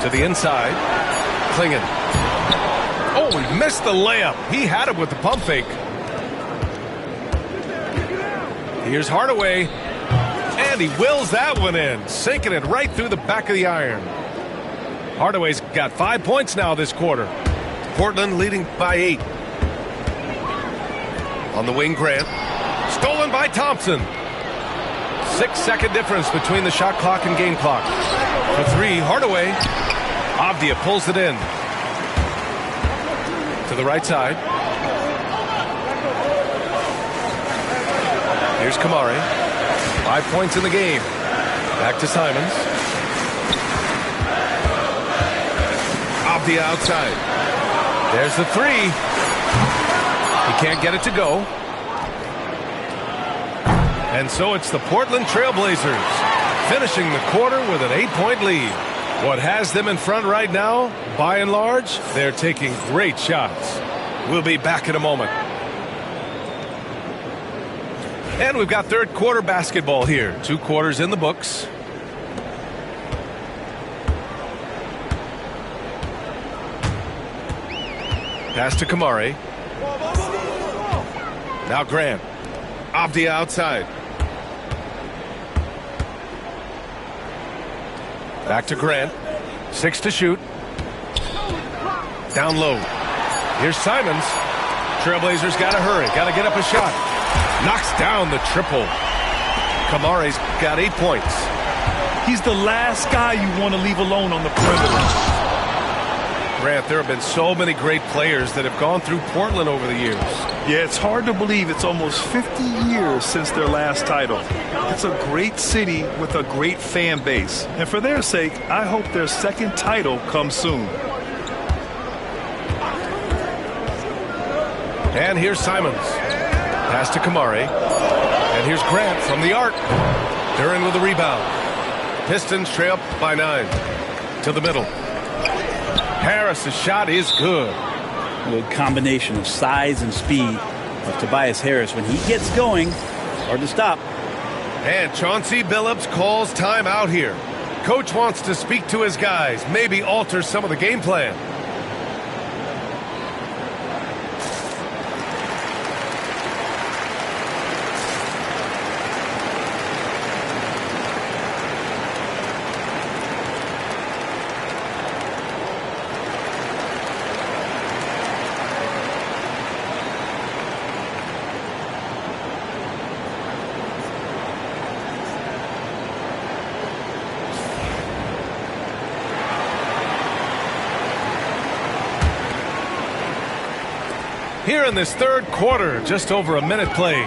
S1: To the inside. Klingon. Oh, he missed the layup. He had it with the pump fake. Here's Hardaway. And he wills that one in. Sinking it right through the back of the iron. Hardaway's got 5 points now this quarter. Portland leading by 8. On the wing, Grant. Stolen by Thompson. 6-second difference between the shot clock and game clock. For three, Hardaway. Avdia pulls it in. To the right side. Here's Kamari. 5 points in the game. Back to Simons. Avdia outside. There's the three. He can't get it to go. And so it's the Portland Trailblazers finishing the quarter with an 8-point lead. What has them in front right now, by and large, they're taking great shots. We'll be back in a moment. And we've got third quarter basketball here. 2 quarters in the books. Pass to Kamari. Now Grant. Avdia outside. Back to Grant. 6 to shoot. Down low. Here's Simons. Trailblazers got to hurry. Got to get up a shot. Knocks down the triple. Kamari's got 8 points.
S2: He's the last guy you want to leave alone on the perimeter.
S1: Grant, there have been so many great players that have gone through Portland over the years.
S2: Yeah, it's hard to believe it's almost 50 years since their last title. It's a great city with a great fan base. And for their sake, I hope their second title comes soon.
S1: And here's Simons. Pass to Kamari. And here's Grant from the arc. Duran with the rebound. Pistons trail up by 9. To the middle. Harris's shot is good.
S3: A combination of size and speed of Tobias Harris. When he gets going, hard to stop.
S1: And Chauncey Billups calls timeout here. Coach wants to speak to his guys, maybe alter some of the game plan. Here in this third quarter, just over a minute played.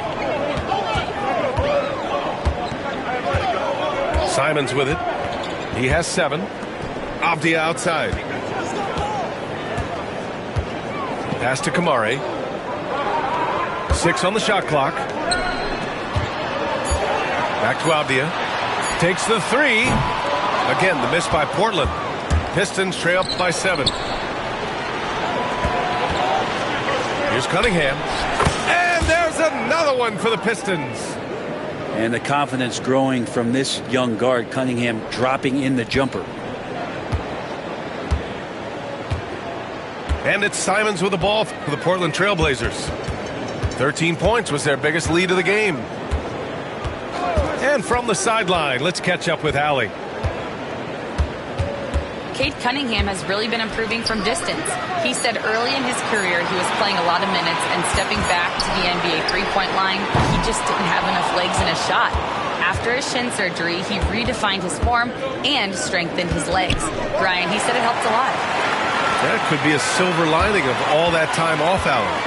S1: Simons with it. He has 7. Avdia outside. Pass to Kamari. 6 on the shot clock. Back to Avdia. Takes the 3. Again, the miss by Portland. Pistons trail up by 7. Here's Cunningham. And there's another one for the Pistons.
S3: And the confidence growing from this young guard, Cunningham, dropping in the jumper.
S1: And it's Simons with the ball for the Portland Trailblazers. 13 points was their biggest lead of the game. And from the sideline, let's catch up with Allie.
S4: Cade Cunningham has really been improving from distance. He said early in his career he was playing a lot of minutes and stepping back to the NBA three-point line, he just didn't have enough legs in his shot. After his shin surgery, he redefined his form and strengthened his legs. Brian, he said it helped a lot.
S1: That could be a silver lining of all that time off, Allen.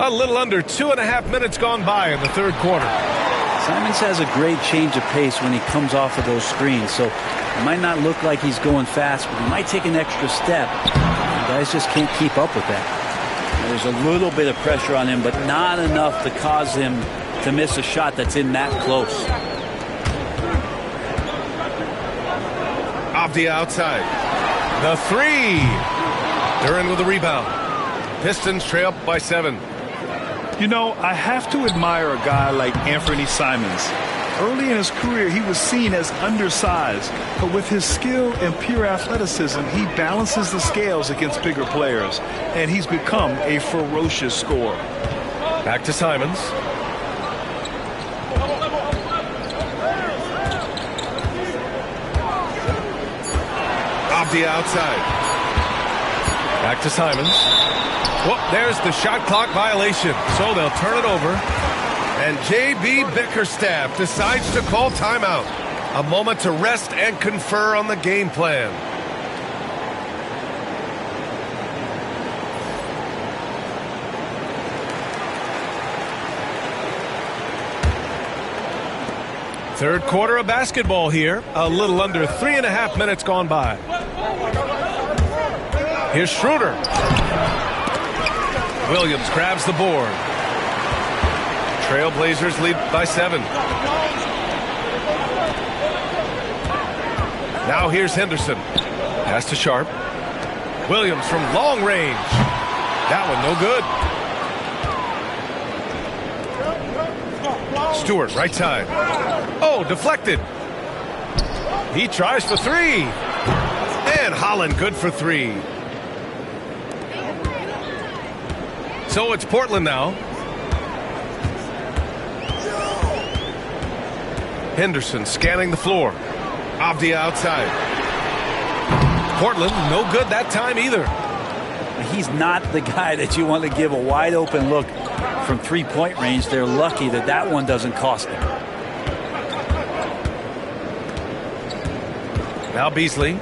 S1: A little under 2.5 minutes gone by in the third quarter.
S3: Simons has a great change of pace when he comes off of those screens, so it might not look like he's going fast, but he might take an extra step. The guys just can't keep up with that. There's a little bit of pressure on him, but not enough to cause him to miss a shot that's in that close.
S1: Avdia outside. The 3. Duran with the rebound. Pistons trail up by 7.
S2: You know, I have to admire a guy like Anthony Simons. Early in his career, he was seen as undersized, but with his skill and pure athleticism, he balances the scales against bigger players, and he's become a ferocious scorer.
S1: Back to Simons. Avdia outside. Back to Simons. Well, there's the shot clock violation, so they'll turn it over. And J.B. Bickerstaff decides to call timeout. A moment to rest and confer on the game plan. Third quarter of basketball here. A little under 3.5 minutes gone by. Here's Schroeder. Williams grabs the board. Trailblazers lead by 7. Now here's Henderson. Pass to Sharp. Williams from long range. That one no good. Stewart, right side. Oh, deflected. He tries for 3. And Holland good for 3. So it's Portland now. Henderson scanning the floor. Avdia outside. Portland, no good that time either.
S3: He's not the guy that you want to give a wide open look from three-point range. They're lucky that that one doesn't cost them.
S1: Now Beasley.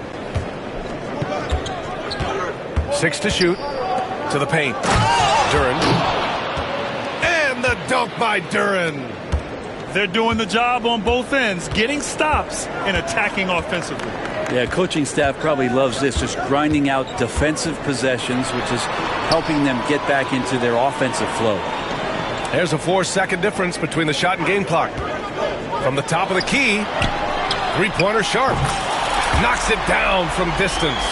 S1: 6 to shoot. To the paint. Duren. And the dunk by Duren.
S2: They're doing the job on both ends, getting stops and attacking offensively.
S3: Yeah, coaching staff probably loves this, just grinding out defensive possessions, which is helping them get back into their offensive flow.
S1: There's a 4-second difference between the shot and game clock. From the top of the key, three-pointer Sharp. Knocks it down from distance.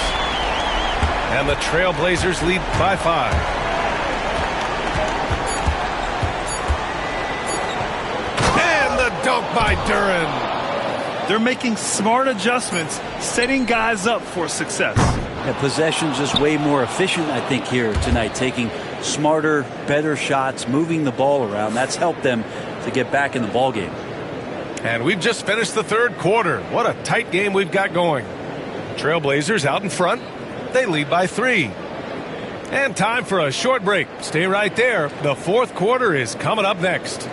S1: And the Trailblazers lead by 5. Dunk by Duren.
S2: They're making smart adjustments, setting guys up for success.
S3: Yeah, possession just way more efficient, I think, here tonight. Taking smarter, better shots, moving the ball around. That's helped them to get back in the ball game.
S1: And we've just finished the third quarter. What a tight game we've got going. Trailblazers out in front. They lead by 3. And time for a short break. Stay right there. The fourth quarter is coming up next.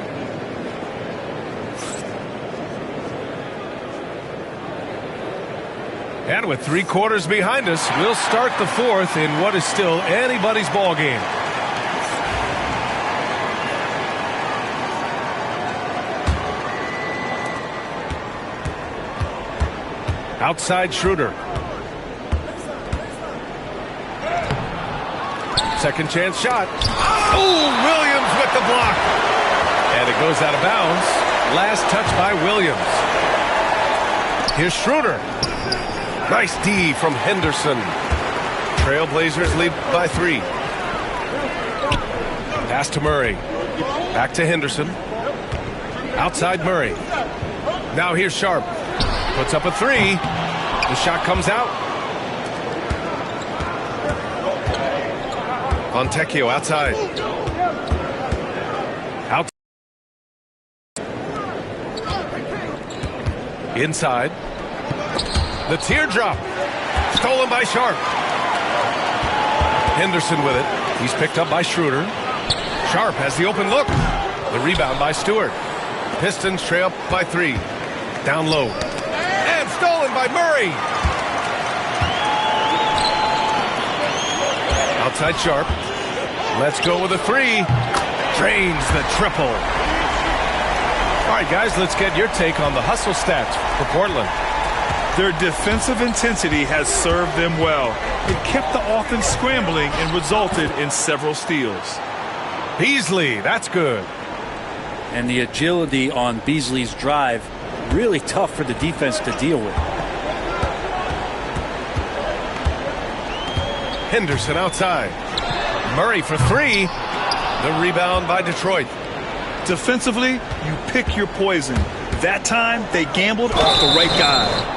S1: And with 3 quarters behind us, we'll start the fourth in what is still anybody's ball game. Outside Schroeder. Second chance shot. Oh, Williams with the block. And it goes out of bounds. Last touch by Williams. Here's Schroeder. Nice D from Henderson. Trailblazers lead by 3. Pass to Murray. Back to Henderson. Outside Murray. Now here's Sharp. Puts up a 3. The shot comes out. Fontecchio outside. Inside. The teardrop. Stolen by Sharp. Henderson with it. He's picked up by Schroeder. Sharp has the open look. The rebound by Stewart. Pistons trail by 3. Down low. And stolen by Murray. Outside Sharp. Let's go with a 3. Drains the triple. All right, guys, let's get your take on the hustle stats for Portland.
S2: Their defensive intensity has served them well. It kept the offense scrambling and resulted in several steals.
S1: Beasley, that's good.
S3: And the agility on Beasley's drive, really tough for the defense to deal with.
S1: Henderson outside. Murray for 3. The rebound by Detroit.
S2: Defensively, you pick your poison. That time, they gambled off the right guy.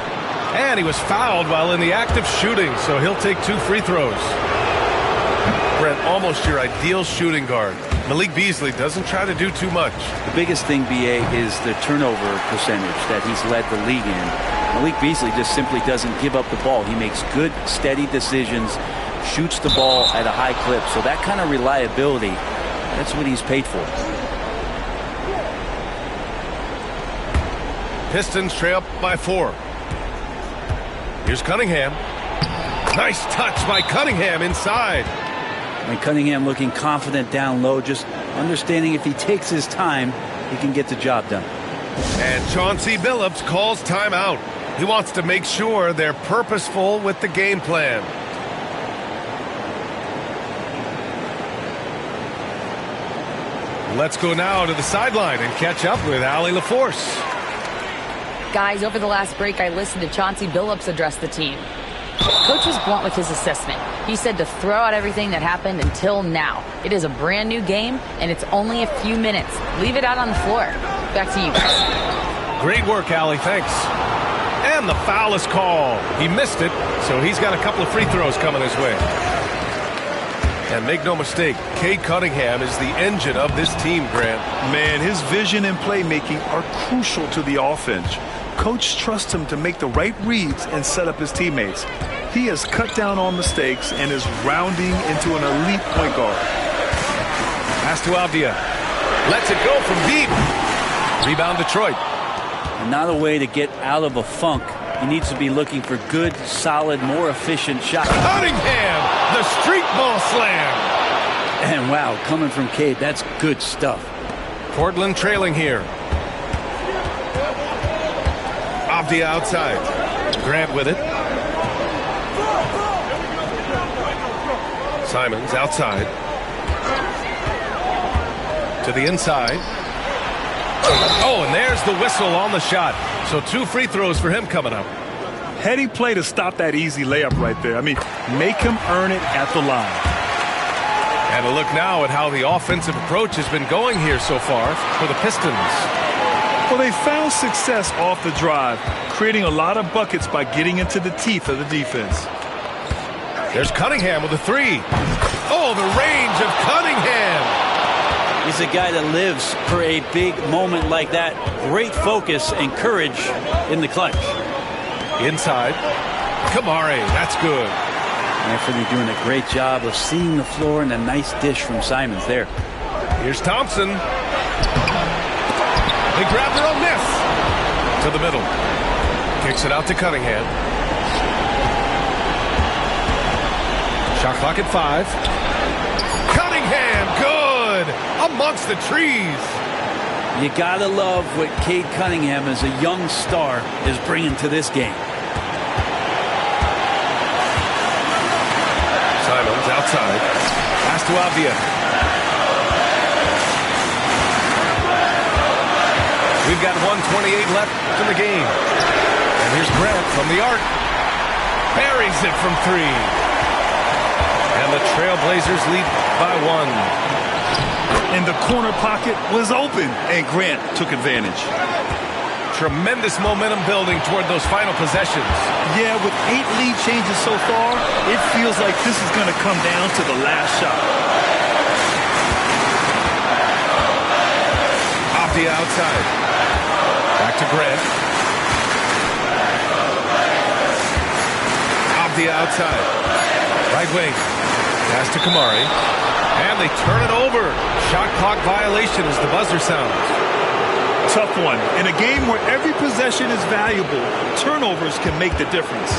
S1: And he was fouled while in the act of shooting, so he'll take 2 free throws. Brent, almost your ideal shooting guard. Malik Beasley doesn't try to do too much.
S3: The biggest thing, BA, is the turnover percentage that he's led the league in. Malik Beasley just simply doesn't give up the ball. He makes good, steady decisions, shoots the ball at a high clip. So that kind of reliability, that's what he's paid for.
S1: Pistons trail by 4. Here's Cunningham. Nice touch by Cunningham inside.
S3: And Cunningham looking confident down low, just understanding if he takes his time, he can get the job done.
S1: And Chauncey Billups calls timeout. He wants to make sure they're purposeful with the game plan. Let's go now to the sideline and catch up with Allie LaForce.
S4: Guys, over the last break, I listened to Chauncey Billups address the team. Coach was blunt with his assessment. He said to throw out everything that happened until now. It is a brand new game, and it's only a few minutes. Leave it out on the floor. Back to you guys.
S1: Great work, Allie. Thanks. And the foul is called. He missed it, so he's got a couple of free throws coming his way. And make no mistake, Cade Cunningham is the engine of this team, Grant.
S2: Man, his vision and playmaking are crucial to the offense. Coach trusts him to make the right reads and set up his teammates. He has cut down on mistakes and is rounding into an elite point guard.
S1: Pass to Avdia. Lets it go from deep. Rebound Detroit.
S3: And not a way to get out of a funk. He needs to be looking for good, solid, more efficient shots.
S1: Cunningham, the street ball slam.
S3: And wow, coming from Cade, that's good stuff.
S1: Portland trailing here. Avdia outside. Grant with it. Simons outside. To the inside. Oh, and there's the whistle on the shot. So 2 free throws for him coming up.
S2: Heady play to stop that easy layup right there. I mean, make him earn it at the line.
S1: And a look now at how the offensive approach has been going here so far for the Pistons.
S2: Well, they found success off the drive, creating a lot of buckets by getting into the teeth of the defense.
S1: There's Cunningham with a 3. Oh, the range of Cunningham.
S3: He's a guy that lives for a big moment like that. Great focus and courage in the clutch.
S1: Inside. Kamari, that's good.
S3: Anthony doing a great job of seeing the floor, and a nice dish from Simons there.
S1: Here's Thompson. They grab their own miss. To the middle. Kicks it out to Cunningham. Shot clock at 5. Cunningham, good! Amongst the trees.
S3: You gotta love what Cade Cunningham as a young star is bringing to this game.
S1: Simons outside. Pass to Avdia. We've got 1:28 left in the game. And here's Grant from the arc. Buries it from 3. And the Trailblazers lead by 1.
S2: And the corner pocket was open, and Grant took advantage.
S1: Tremendous momentum building toward those final possessions.
S2: Yeah, with 8 lead changes so far, it feels like this is going to come down to the last shot.
S1: Avdia outside. Back to Grant. Avdia outside. Right wing. Pass to Kamari. And they turn it over. Shot clock violation as the buzzer sounds.
S2: Tough one. In a game where every possession is valuable, turnovers can make the difference.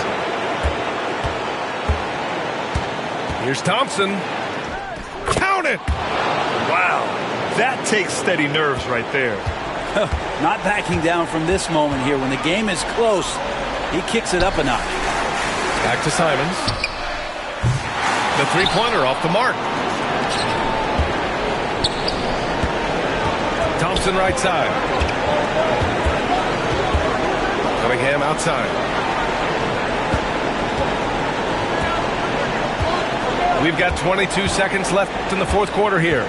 S1: Here's Thompson. Count it!
S2: Wow. That takes steady nerves right there.
S3: Not backing down from this moment here. When the game is close, he kicks it up a notch.
S1: Back to Simons. The three-pointer off the mark. Thompson right side. Cunningham outside. We've got 22 seconds left in the fourth quarter here.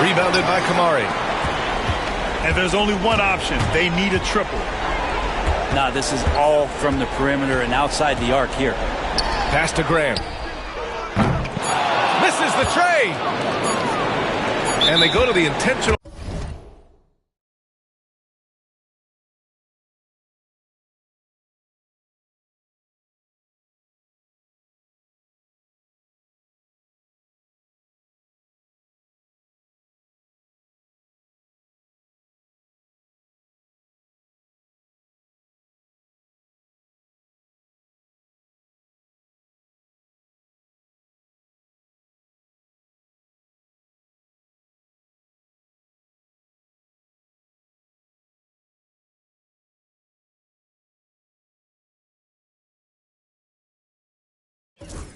S1: Rebounded by Kamari.
S2: And there's only one option. They need a triple.
S3: Nah, this is all from the perimeter and outside the arc here.
S1: Pass to Graham. Misses the tray. And they go to the intentional.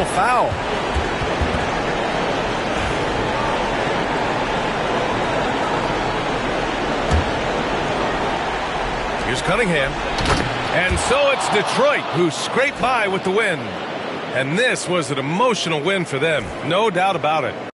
S6: Foul.
S1: Here's Cunningham. And so it's Detroit who scraped by with the win. And this was an emotional win for them, no doubt about it.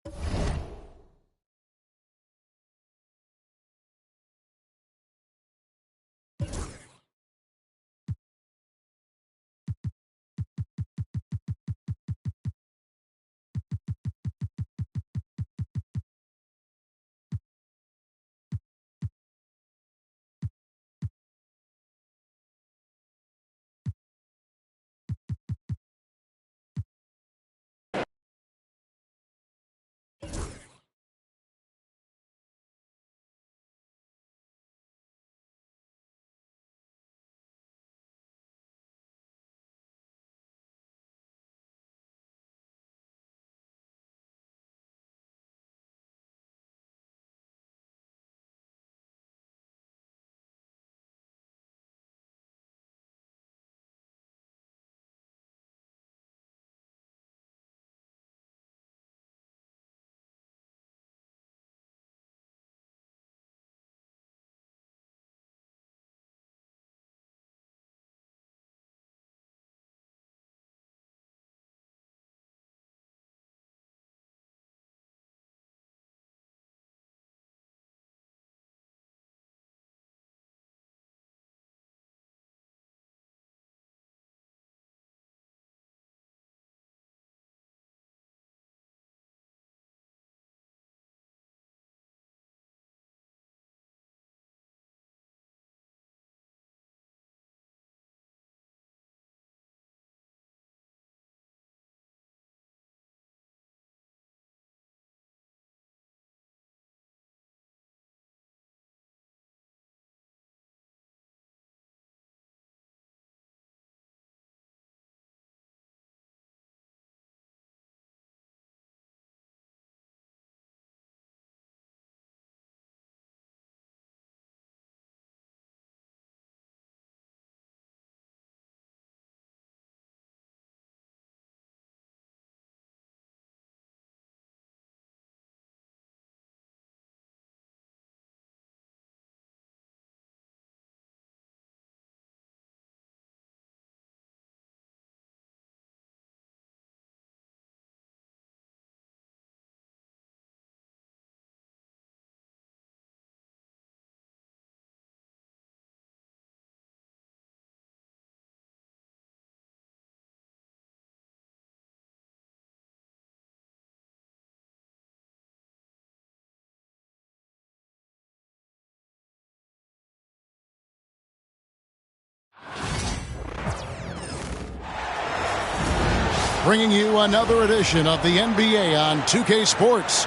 S7: Bringing you another edition of the NBA on 2K Sports.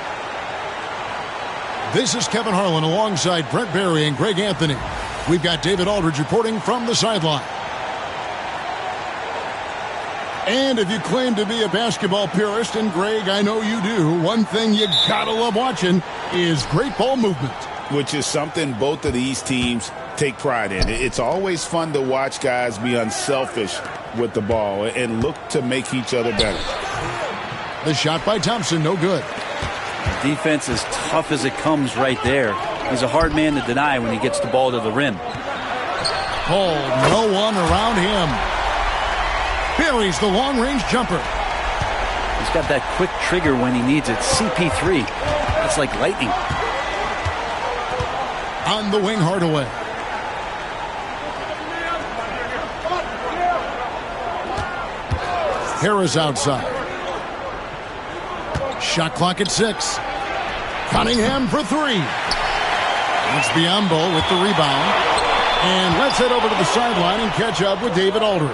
S7: This is Kevin Harlan alongside Brent Barry and Greg Anthony. We've got David Aldridge reporting from the sideline. And if you claim to be a basketball purist, and Greg, I know you do, one thing you gotta love watching is great ball movement.
S9: Which is something both of these teams take pride in. It's always fun to watch guys be unselfish with the ball and look to make each other better.
S7: The shot by Thompson, no good.
S3: Defense as tough as it comes right there. He's a hard man to deny when he gets the ball to the rim.
S7: Hold, no one around him. Buries the long-range jumper.
S3: He's got that quick trigger when he needs it. CP3. It's like lightning.
S7: On the wing, Hardaway. Harris outside. Shot clock at 6. Cunningham for 3. That's Biyombo with the rebound. And let's head over to the sideline and catch up with David Aldridge.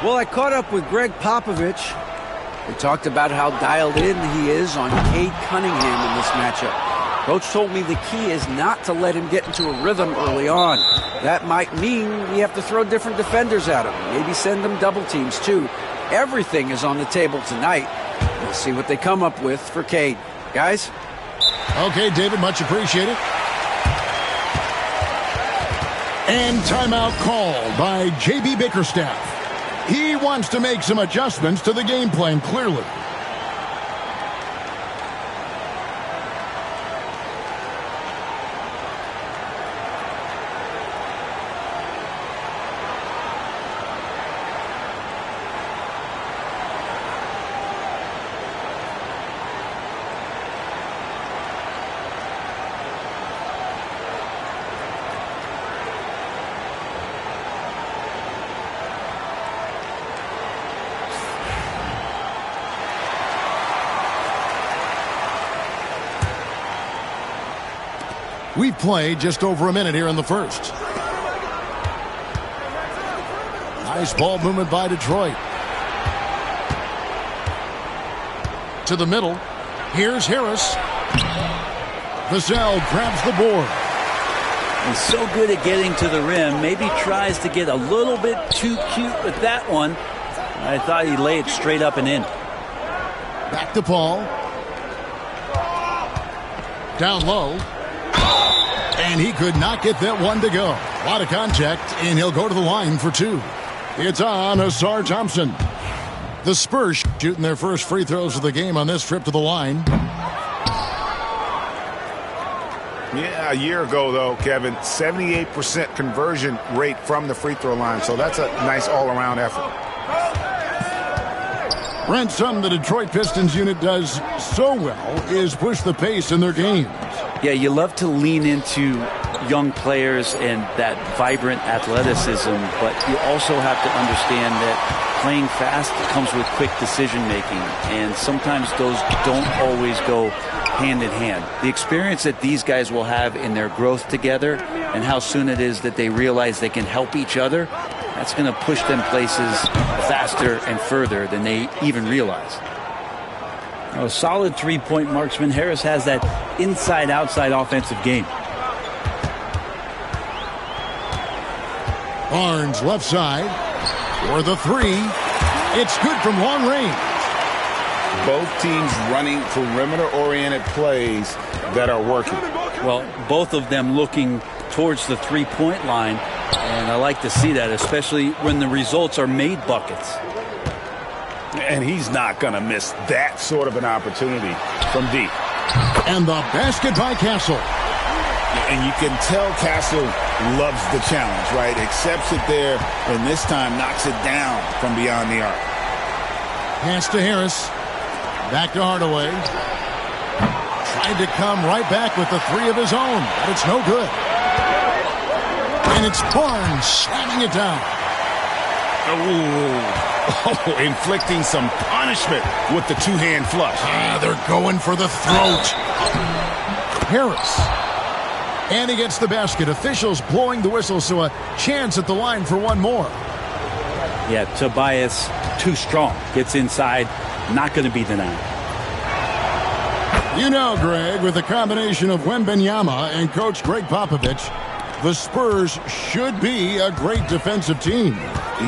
S8: Well, I caught up with Greg Popovich. We talked about how dialed in he is on Cade Cunningham in this matchup. Coach told me the key is not to let him get into a rhythm early on. That might mean we have to throw different defenders at him. Maybe send them double teams, too. Everything is on the table tonight. We'll see what they come up with for Cade. Guys?
S7: Okay, David, much appreciated. And timeout called by J.B. Bickerstaff. He wants to make some adjustments to the game plan, clearly. We've played just over a minute here in the first. Nice ball movement by Detroit. To the middle. Here's Harris. Vassell grabs the board.
S3: He's so good at getting to the rim. Maybe tries to get a little bit too cute with that one. I thought he laid it straight up and in.
S7: Back to Paul. Down low. And he could not get that one to go. A lot of contact, and he'll go to the line for two. It's on Asar Thompson. The Spurs shooting their first free throws of the game on this trip to the line.
S9: Yeah, a year ago, though, Kevin, 78% conversion rate from the free throw line. So that's a nice all-around effort.
S7: Brent, something the Detroit Pistons unit does so well is push the pace in their games.
S3: Yeah, you love to lean into young players and that vibrant athleticism, but you also have to understand that playing fast comes with quick decision-making, and sometimes those don't always go hand in hand. The experience that these guys will have in their growth together and how soon it is that they realize they can help each other, that's going to push them places faster and further than they even realize. A solid three-point marksman. Harris has that inside-outside offensive game.
S7: Barnes left side for the three. It's good from long range.
S9: Both teams running perimeter-oriented plays that are working.
S3: Well, both of them looking towards the three-point line, and I like to see that, especially when the results are made buckets.
S9: And he's not going to miss that sort of an opportunity from deep.
S7: And the basket by Castle.
S9: And you can tell Castle loves the challenge, right? Accepts it there, and this time knocks it down from beyond the arc.
S7: Pass to Harris. Back to Hardaway. Tried to come right back with the three of his own, but it's no good. And it's Barnes slamming it down.
S9: Oh, inflicting some punishment with the two-hand flush.
S7: They're going for the throat. Harris. And he gets the basket. Officials blowing the whistle, so a chance at the line for one more.
S3: Yeah, Tobias, too strong. Gets inside. Not going to be denied.
S7: You know, Greg, with the combination of Wembanyama and Coach Greg Popovich, the Spurs should be a great defensive team.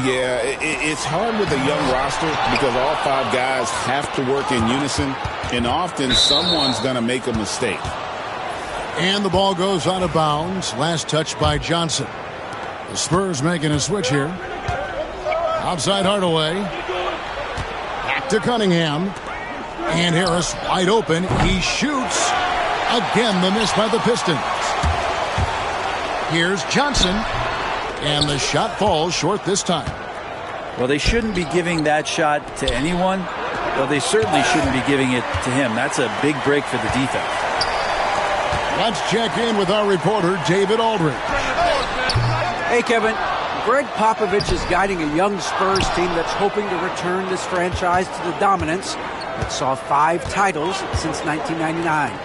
S9: Yeah, it's hard with a young roster because all five guys have to work in unison, and often someone's going to make a mistake.
S7: And the ball goes out of bounds. Last touch by Johnson. The Spurs making a switch here. Outside Hardaway. Back to Cunningham. And Harris wide open. He shoots. Again, the miss by the Pistons. Here's Johnson. And the shot falls short this time.
S3: Well, they shouldn't be giving that shot to anyone. Well, they certainly shouldn't be giving it to him. That's a big break for the defense.
S7: Let's check in with our reporter, David Aldridge.
S8: Hey, Kevin. Greg Popovich is guiding a young Spurs team that's hoping to return this franchise to the dominance that saw 5 titles since 1999.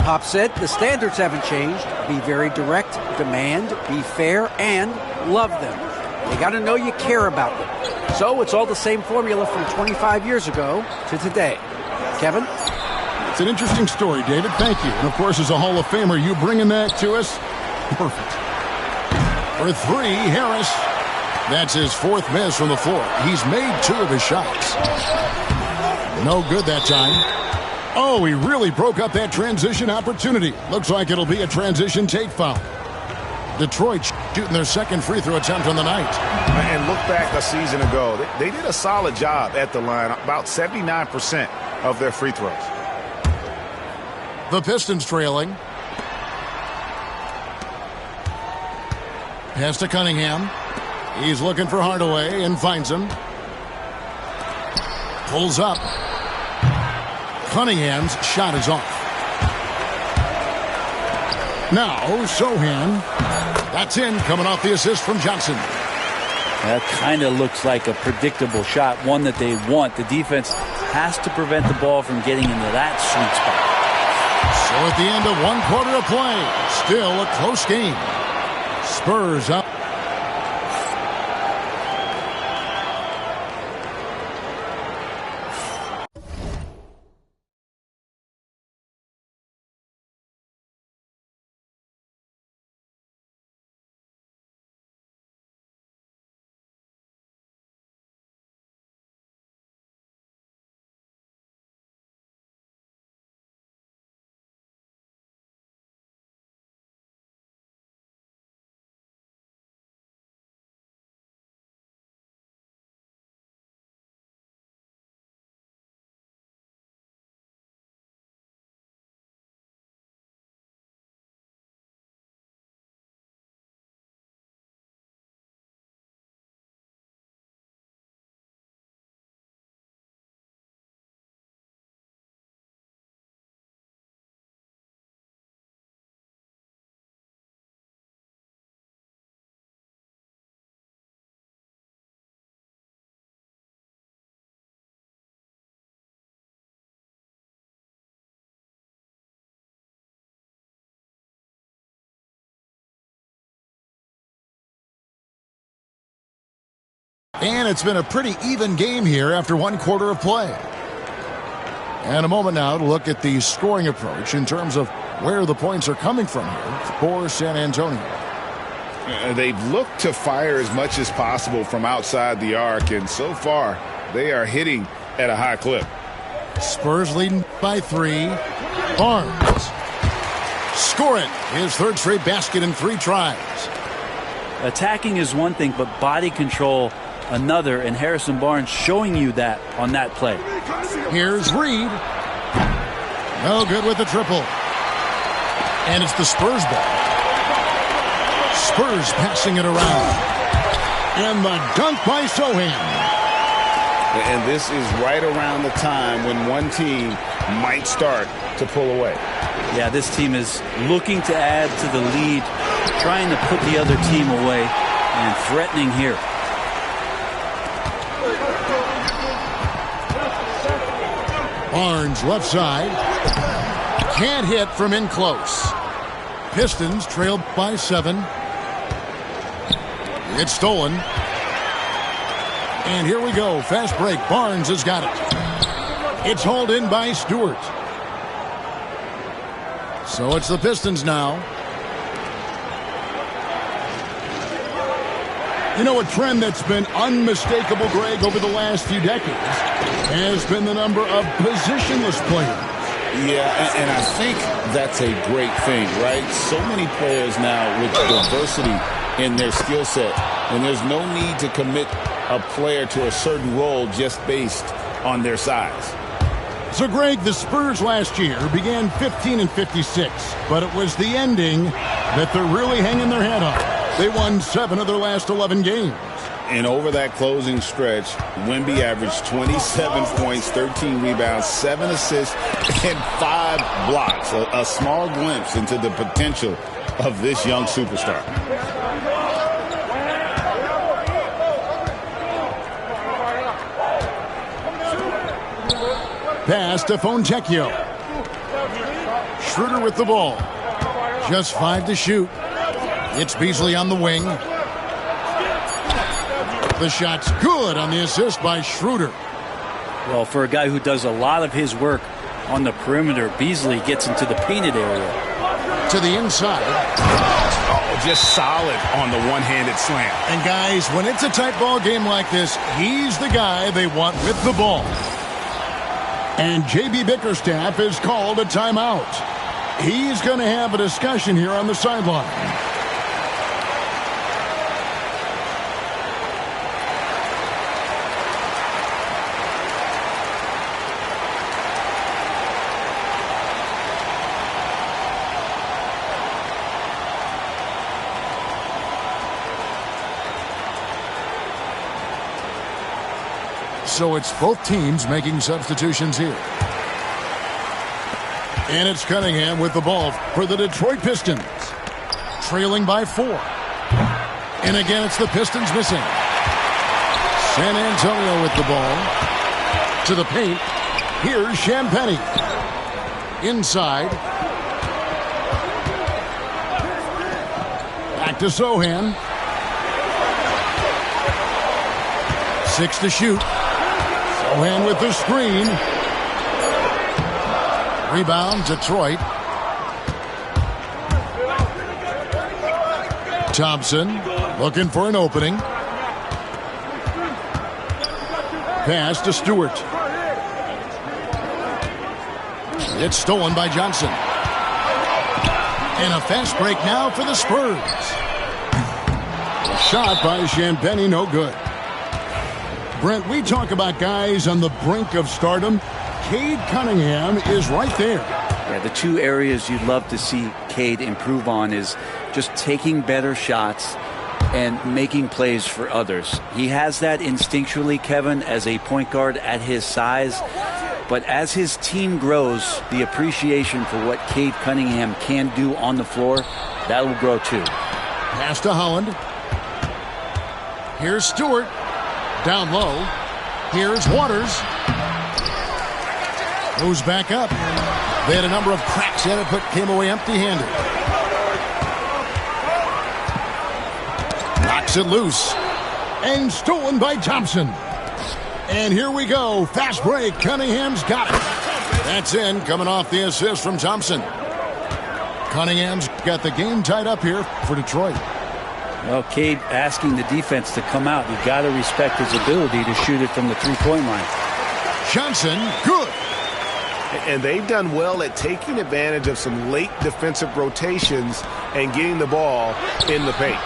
S8: Pop said the standards haven't changed. Be very direct, demand, be fair, and love them. You got to know you care about them. So it's all the same formula from 25 years ago to today. Kevin?
S7: It's an interesting story, David. Thank you. And, of course, as a Hall of Famer, you bringing that to us? Perfect. For 3, Harris. That's his 4th miss from the floor. He's made 2 of his shots. No good that time. Oh, he really broke up that transition opportunity. Looks like it'll be a transition take foul. Detroit shooting their second free throw attempt on the night.
S9: And look back a season ago. They did a solid job at the line, about 79% of their free throws.
S7: The Pistons trailing. Pass to Cunningham. He's looking for Hardaway and finds him. Pulls up. Cunningham's shot is off. Now, Sohan. That's in, coming off the assist from Johnson.
S3: That kind of looks like a predictable shot, one that they want. The defense has to prevent the ball from getting into that sweet spot.
S7: So at the end of one quarter of play, still a close game. Spurs up. And it's been a pretty even game here after one quarter of play. And a moment now to look at the scoring approach in terms of where the points are coming from here for San Antonio.
S9: They've looked to fire as much as possible from outside the arc, and so far they are hitting at a high clip.
S7: Spurs leading by 3. Barnes. Score it. His third straight basket in 3 tries.
S3: Attacking is one thing, but body control another, and Harrison Barnes showing you that on that play.
S7: Here's Reed. No good with the triple. And it's the Spurs ball. Spurs passing it around. And the dunk by Sohan.
S9: And this is right around the time when one team might start to pull away.
S3: Yeah, this team is looking to add to the lead, trying to put the other team away, and threatening here.
S7: Barnes left side. Can't hit from in close. Pistons trailed by 7. It's stolen. And here we go. Fast break. Barnes has got it. It's hauled in by Stewart. So it's the Pistons now. You know, a trend that's been unmistakable, Greg, over the last few decades has been the number of positionless players.
S9: Yeah, and I think that's a great thing, right? So many players now with diversity in their skill set, and there's no need to commit a player to a certain role just based on their size.
S7: So, Greg, the Spurs last year began 15-56, but it was the ending that they're really hanging their head on. They won 7 of their last 11 games.
S9: And over that closing stretch, Wemby averaged 27 points, 13 rebounds, 7 assists, and 5 blocks. A small glimpse into the potential of this young superstar.
S7: Pass to Fontecchio. Schroeder with the ball. Just 5 to shoot. It's Beasley on the wing. The shot's good on the assist by Schroeder.
S3: Well, for a guy who does a lot of his work on the perimeter, Beasley gets into the painted area.
S7: To the inside.
S9: Oh, just solid on the one-handed slam.
S7: And guys, when it's a tight ball game like this, he's the guy they want with the ball. And J.B. Bickerstaff has called a timeout. He's going to have a discussion here on the sideline. So it's both teams making substitutions here. And it's Cunningham with the ball for the Detroit Pistons. Trailing by 4. And again, it's the Pistons missing. San Antonio with the ball. To the paint. Here's Champagnie. Inside. Back to Sohan. 6 to shoot. Sohan with the screen. Rebound, Detroit. Thompson looking for an opening. Pass to Stewart. It's stolen by Johnson. And a fast break now for the Spurs. Shot by Champagnie, no good. Brent, we talk about guys on the brink of stardom. Cade Cunningham is right there.
S3: Yeah, the two areas you'd love to see Cade improve on is just taking better shots and making plays for others. He has that instinctually, Kevin, as a point guard at his size. But as his team grows, the appreciation for what Cade Cunningham can do on the floor, that will grow too.
S7: Pass to Holland. Here's Stewart. Down low. Here's Waters. Moves back up. They had a number of cracks in it, but came away empty-handed. Knocks it loose. And stolen by Thompson. And here we go. Fast break. Cunningham's got it. That's in, coming off the assist from Thompson. Cunningham's got the game tied up here for Detroit.
S3: Well, Cade asking the defense to come out. You've got to respect his ability to shoot it from the three-point line.
S7: Johnson, good.
S10: And they've done well at taking advantage of some late defensive rotations and getting the ball in the paint.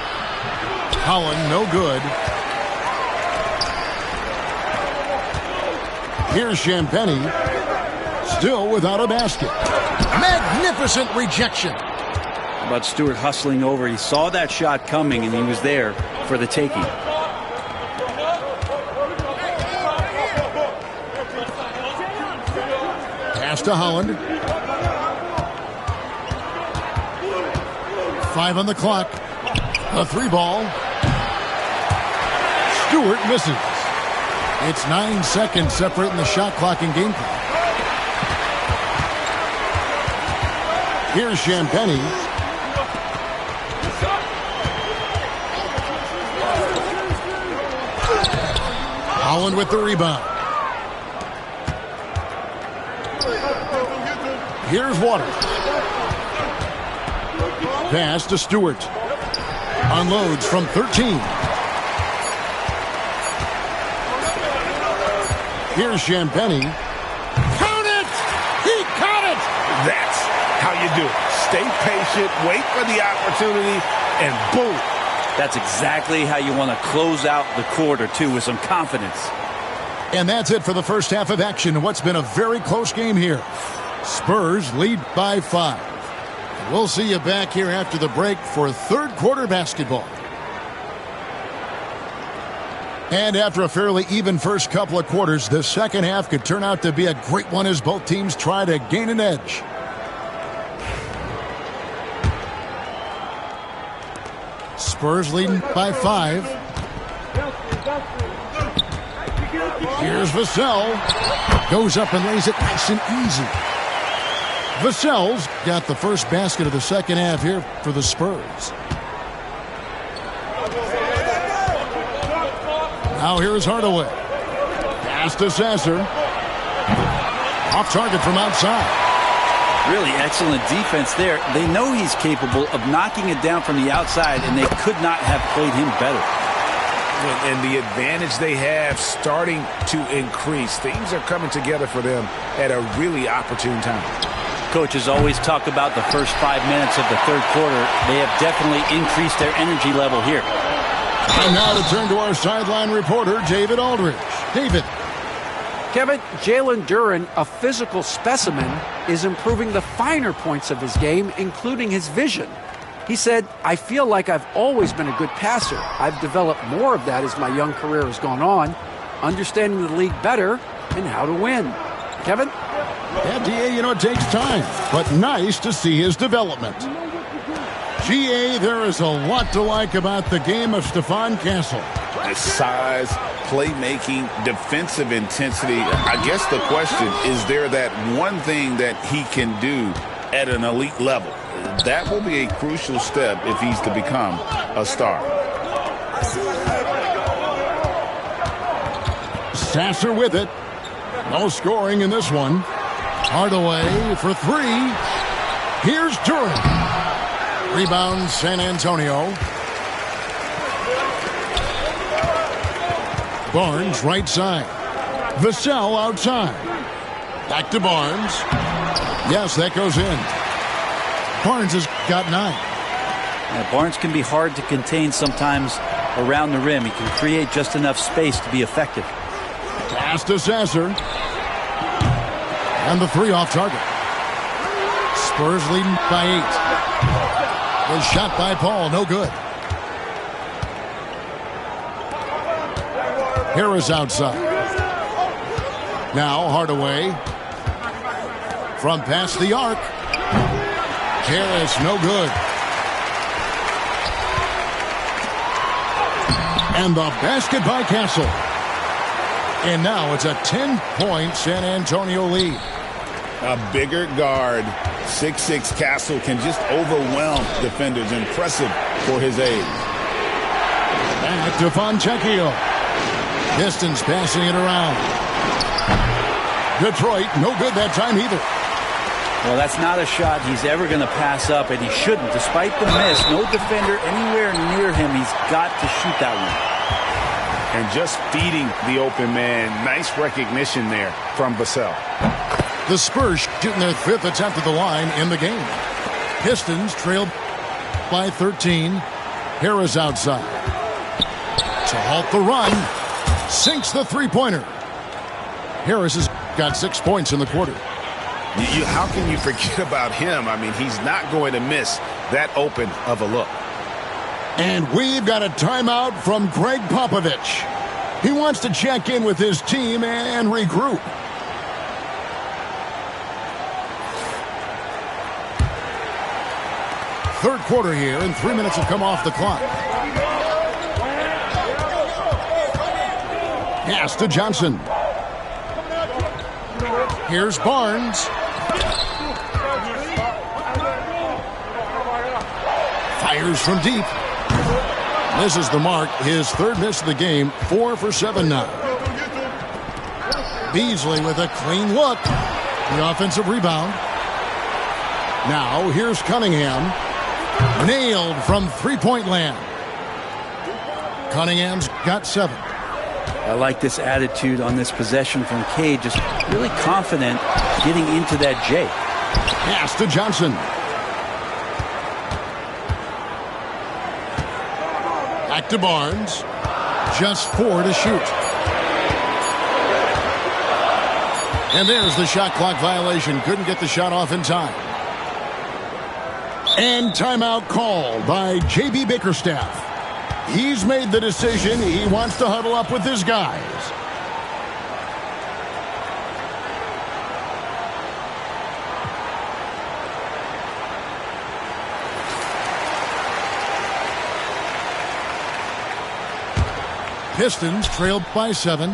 S7: Holland, no good. Here's Champagnie, still without a basket. Magnificent rejection.
S3: How about Stewart hustling over? He saw that shot coming, and he was there for the taking.
S7: Pass to Holland. 5 on the clock. A 3-ball. Stewart misses. It's 9 seconds separating the shot clock and game clock. Here's Champagnie. Holland with the rebound. Here's Waters. Pass to Stewart. Unloads from 13. Here's Champagnie. Count it! He caught it!
S10: That's how you do it. Stay patient, wait for the opportunity, and boom.
S3: That's exactly how you want to close out the quarter, too, with some confidence.
S7: And that's it for the first half of action in what's been a very close game here. Spurs lead by 5. We'll see you back here after the break for third quarter basketball. And after a fairly even first couple of quarters, the second half could turn out to be a great one as both teams try to gain an edge. Spurs leading by 5. Here's Vassell. Goes up and lays it nice and easy. Vassell's got the first basket of the second half here for the Spurs. Now here's Hardaway. Pass to Sasser. Off target from outside.
S3: Really excellent defense there. They know he's capable of knocking it down from the outside, and they could not have played him better.
S10: And the advantage they have starting to increase. Things are coming together for them at a really opportune time.
S3: Coaches always talk about the first 5 minutes of the third quarter. They have definitely increased their energy level here.
S7: And now to turn to our sideline reporter, David Aldridge. David.
S8: Kevin, Jalen Duren, a physical specimen, is improving the finer points of his game, including his vision. He said, I feel like I've always been a good passer. I've developed more of that as my young career has gone on. understanding the league better and how to win. Kevin?
S7: Yeah, DA, it takes time, but nice to see his development. GA, there is a lot to like about the game of Stephon Castle.
S9: His size, playmaking, defensive intensity. I guess the question, is there that one thing that he can do at an elite level? That will be a crucial step if he's to become a star.
S7: Sasser with it. No scoring in this one. Hardaway for three. Here's Durant. Rebound San Antonio. Barnes right side. Vassell outside. Back to Barnes. Yes, that goes in. Barnes has got 9.
S3: Now, Barnes can be hard to contain sometimes around the rim. He can create just enough space to be effective.
S7: Pass to Sasser. And the 3 off target. Spurs leading by 8. The shot by Paul, no good. Harris outside. Now Hardaway. From past the arc. Harris, no good. And the basket by Castle. And now it's a 10-point San Antonio lead.
S9: A bigger guard, 6'6" Castle, can just overwhelm defenders. Impressive for his age.
S7: Back to Fontecchio. Pistons passing it around. Detroit, no good that time either.
S3: Well, that's not a shot he's ever going to pass up, and he shouldn't. Despite the miss, no defender anywhere near him. He's got to shoot that one.
S10: And just feeding the open man. Nice recognition there from Vassell.
S7: The Spurs shooting their 5th attempt at the line in the game. Pistons trail by 13. Harris outside. To halt the run. Sinks the three-pointer. Harris has got 6 points in the quarter.
S10: How can you forget about him? I mean, he's not going to miss that open of a look.
S7: And we've got a timeout from Greg Popovich. He wants to check in with his team and regroup. Third quarter here, and 3 minutes have come off the clock. Pass to Johnson. Here's Barnes. Fires from deep. Misses the mark. His 3rd miss of the game. 4 for 7 now. Beasley with a clean look. The offensive rebound. Now here's Cunningham. Nailed from three-point land. Cunningham's got 7.
S3: I like this attitude on this possession from Cade. Just really confident getting into that J.
S7: Pass to Johnson. Back to Barnes. Just 4 to shoot. And there's the shot clock violation. Couldn't get the shot off in time. And timeout called by J.B. Bickerstaff. He's made the decision. He wants to huddle up with his guys. Pistons trailed by 7.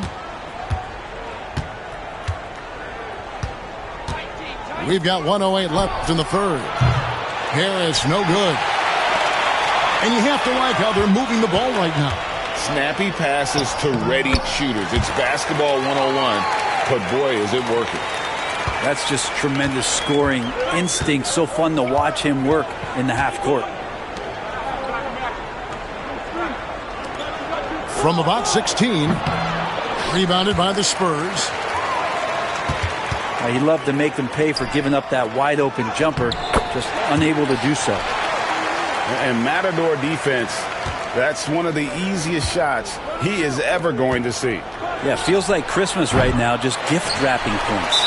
S7: We've got 1:08 left in the 3rd. Harris, no good. And you have to like how they're moving the ball right now.
S9: Snappy passes to ready shooters. It's basketball 101, but boy, is it working.
S3: That's just tremendous scoring instinct. So fun to watch him work in the half court.
S7: From about 16, rebounded by the Spurs.
S3: He loved to make them pay for giving up that wide open jumper, just unable to do so.
S10: And Matador defense, that's one of the easiest shots he is ever going to see.
S3: Yeah, feels like Christmas right now, just gift wrapping points.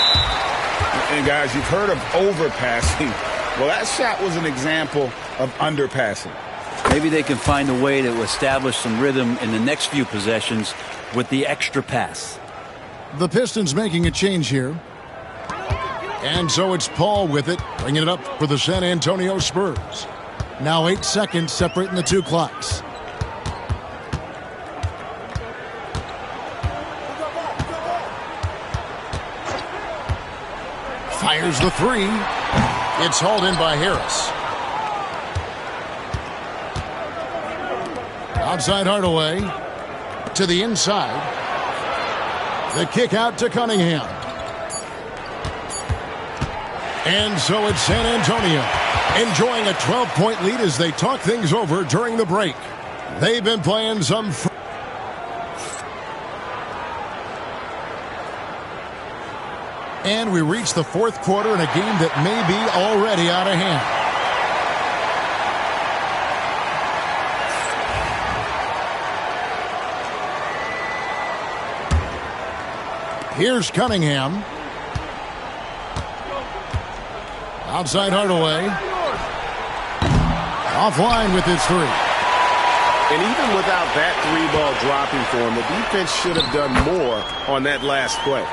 S10: And guys, you've heard of overpassing. Well, that shot was an example of underpassing.
S3: Maybe they can find a way to establish some rhythm in the next few possessions with the extra pass.
S7: The Pistons making a change here. And so it's Paul with it, bringing it up for the San Antonio Spurs. Now 8 seconds separating the two clocks. Fires the three. It's hauled in by Harris. Outside Hardaway. To the inside. The kick out to Cunningham. And so it's San Antonio enjoying a 12-point lead as they talk things over during the break. They've been playing some... And we reach the fourth quarter in a game that may be already out of hand. Here's Cunningham. Outside Hardaway. Offline with his three.
S10: And even without that three ball dropping for him, the defense should have done more on that last play.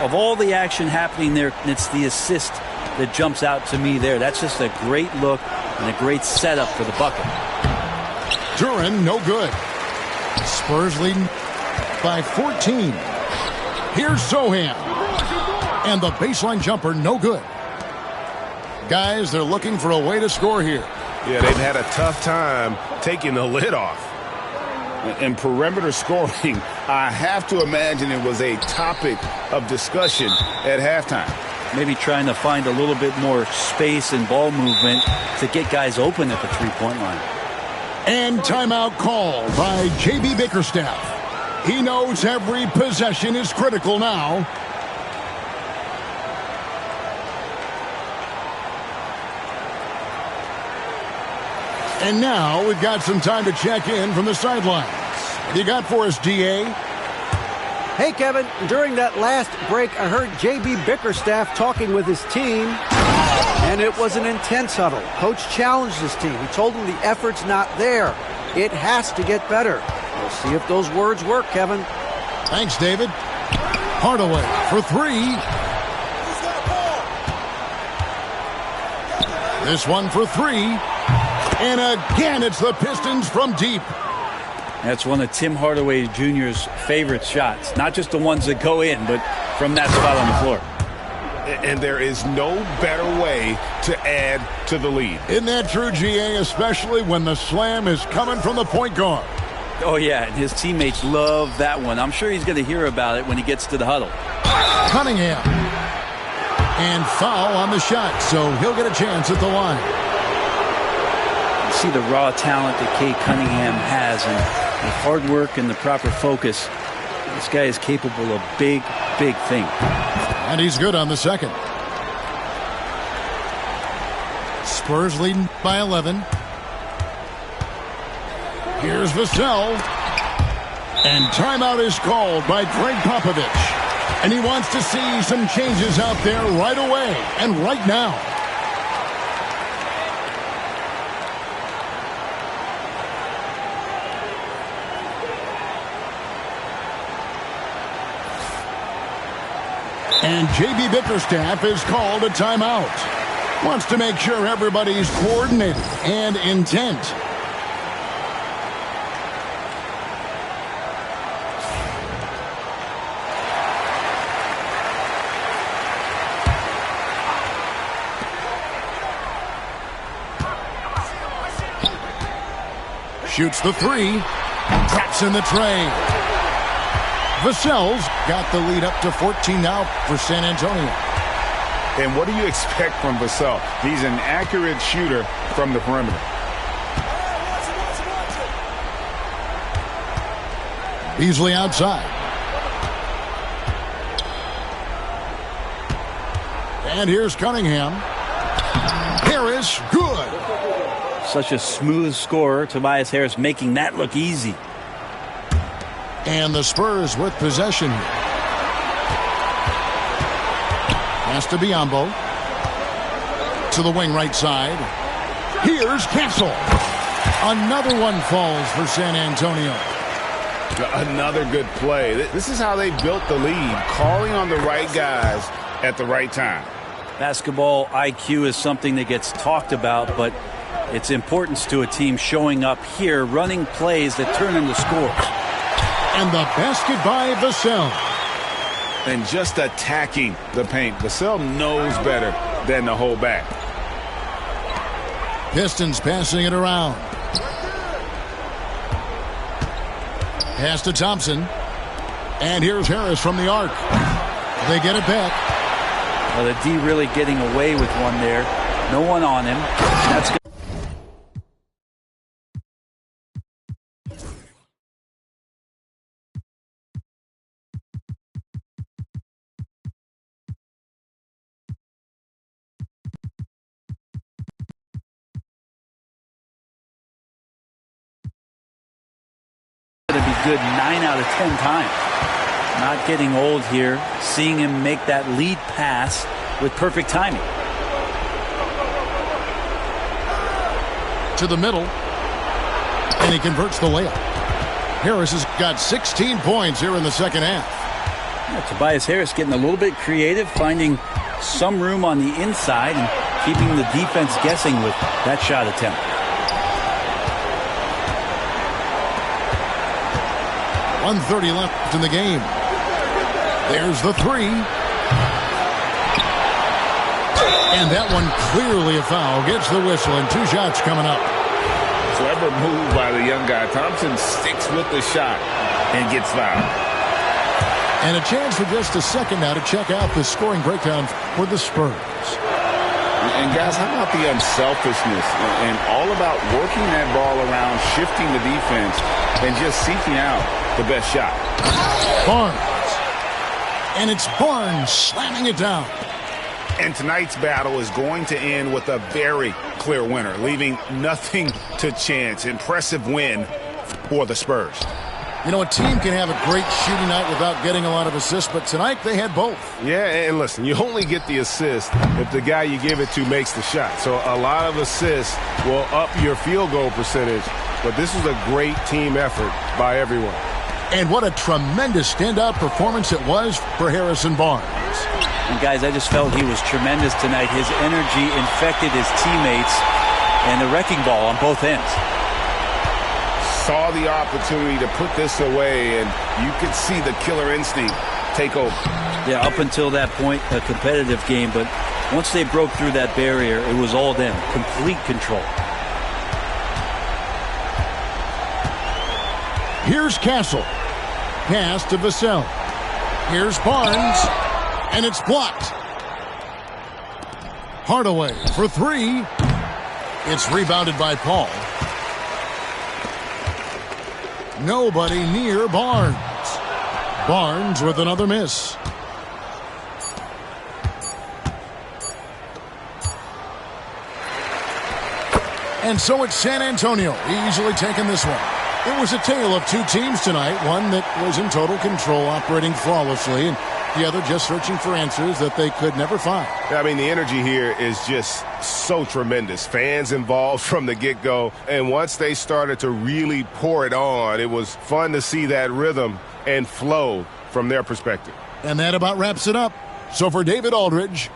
S3: Of all the action happening there, it's the assist that jumps out to me there. That's just a great look and a great setup for the bucket.
S7: Duran, no good. Spurs leading by 14. Here's Sohan. And the baseline jumper, no good. Guys, they're looking for a way to score here.
S10: Yeah, they've had a tough time taking the lid off.
S9: And perimeter scoring, I have to imagine it was a topic of discussion at halftime.
S3: Maybe trying to find a little bit more space and ball movement to get guys open at the three-point line.
S7: And timeout called by J.B. Bickerstaff. He knows every possession is critical now. And now we've got some time to check in from the sidelines. What do you got for us, DA?
S8: Hey, Kevin, during that last break, I heard J.B. Bickerstaff talking with his team, and it was an intense huddle. Coach challenged his team. He told them the effort's not there. It has to get better. We'll see if those words work, Kevin.
S7: Thanks, David. Hardaway for three. This one for three. And again, it's the Pistons from deep.
S3: That's one of Tim Hardaway Jr.'s favorite shots. Not just the ones that go in, but from that spot on the floor.
S10: And there is no better way to add to the lead.
S7: Isn't that true, GA, especially when the slam is coming from the point guard?
S3: Oh, yeah, and his teammates love that one. I'm sure he's going to hear about it when he gets to the huddle.
S7: Cunningham. And foul on the shot, so he'll get a chance at the line.
S3: See the raw talent that Cade Cunningham has, and the hard work and the proper focus. This guy is capable of big, big things.
S7: And he's good on the second. Spurs leading by 11. Here's Vassell. And timeout is called by Greg Popovich. And he wants to see some changes out there right away and right now. And J.B. Bickerstaff is called a timeout. Wants to make sure everybody's coordinated and intent. Shoots the three. Drops in the tray. Vassell's got the lead up to 14 now for San Antonio.
S10: And what do you expect from Vassell? He's an accurate shooter from the perimeter.
S7: Beasley outside. And here's Cunningham. Harris, good.
S3: Such a smooth scorer. Tobias Harris making that look easy.
S7: And the Spurs with possession. Has to Biyombo. To the wing right side. Here's Castle. Another one falls for San Antonio.
S10: Another good play. This is how they built the lead, calling on the right guys at the right time.
S3: Basketball IQ is something that gets talked about, but its importance to a team showing up here, running plays that turn into scores.
S7: And the basket by Vassell.
S10: And just attacking the paint. Vassell knows better than to hold back.
S7: Pistons passing it around. Pass to Thompson. And here's Harris from the arc. They get it back.
S3: Well, the D really getting away with one there. No one on him. That's good. To be good 9 out of 10 times. Not getting old here. Seeing him make that lead pass with perfect timing.
S7: To the middle. And he converts the layup. Harris has got 16 points here in the second half.
S3: Yeah, Tobias Harris getting a little bit creative, finding some room on the inside and keeping the defense guessing with that shot attempt.
S7: 1:30 left in the game. There's the three. And that one clearly a foul. Gets the whistle and 2 shots coming up.
S10: Clever move by the young guy. Thompson sticks with the shot and gets fouled.
S7: And a chance for just a second now to check out the scoring breakdown for the Spurs.
S10: And guys, how about the unselfishness and all about working that ball around, shifting the defense, and just seeking out the best shot.
S7: Barnes. And it's Barnes slamming it down.
S10: And tonight's battle is going to end with a very clear winner, leaving nothing to chance. Impressive win for the Spurs.
S7: You know, a team can have a great shooting night without getting a lot of assists, but tonight they had both.
S1: Yeah, and listen, you only get the assist if the guy you give it to makes the shot. So a lot of assists will up your field goal percentage, but this was a great team effort by everyone.
S7: And what a tremendous standout performance it was for Harrison Barnes.
S3: And guys, I just felt he was tremendous tonight. His energy infected his teammates and the wrecking ball on both ends.
S10: Saw the opportunity to put this away, and you could see the killer instinct take over.
S3: Yeah, up until that point, a competitive game, but once they broke through that barrier, it was all them. Complete control.
S7: Here's Castle. Pass to Vassell. Here's Barnes. And it's blocked. Hardaway for 3. It's rebounded by Paul. Nobody near Barnes. Barnes with another miss. And so it's San Antonio easily taking this one. It was a tale of 2 teams tonight, one that was in total control, operating flawlessly, and the other just searching for answers that they could never find.
S1: I mean, the energy here is just so tremendous. Fans involved from the get-go, and once they started to really pour it on, it was fun to see that rhythm and flow from their perspective.
S7: And that about wraps it up. So for David Aldridge,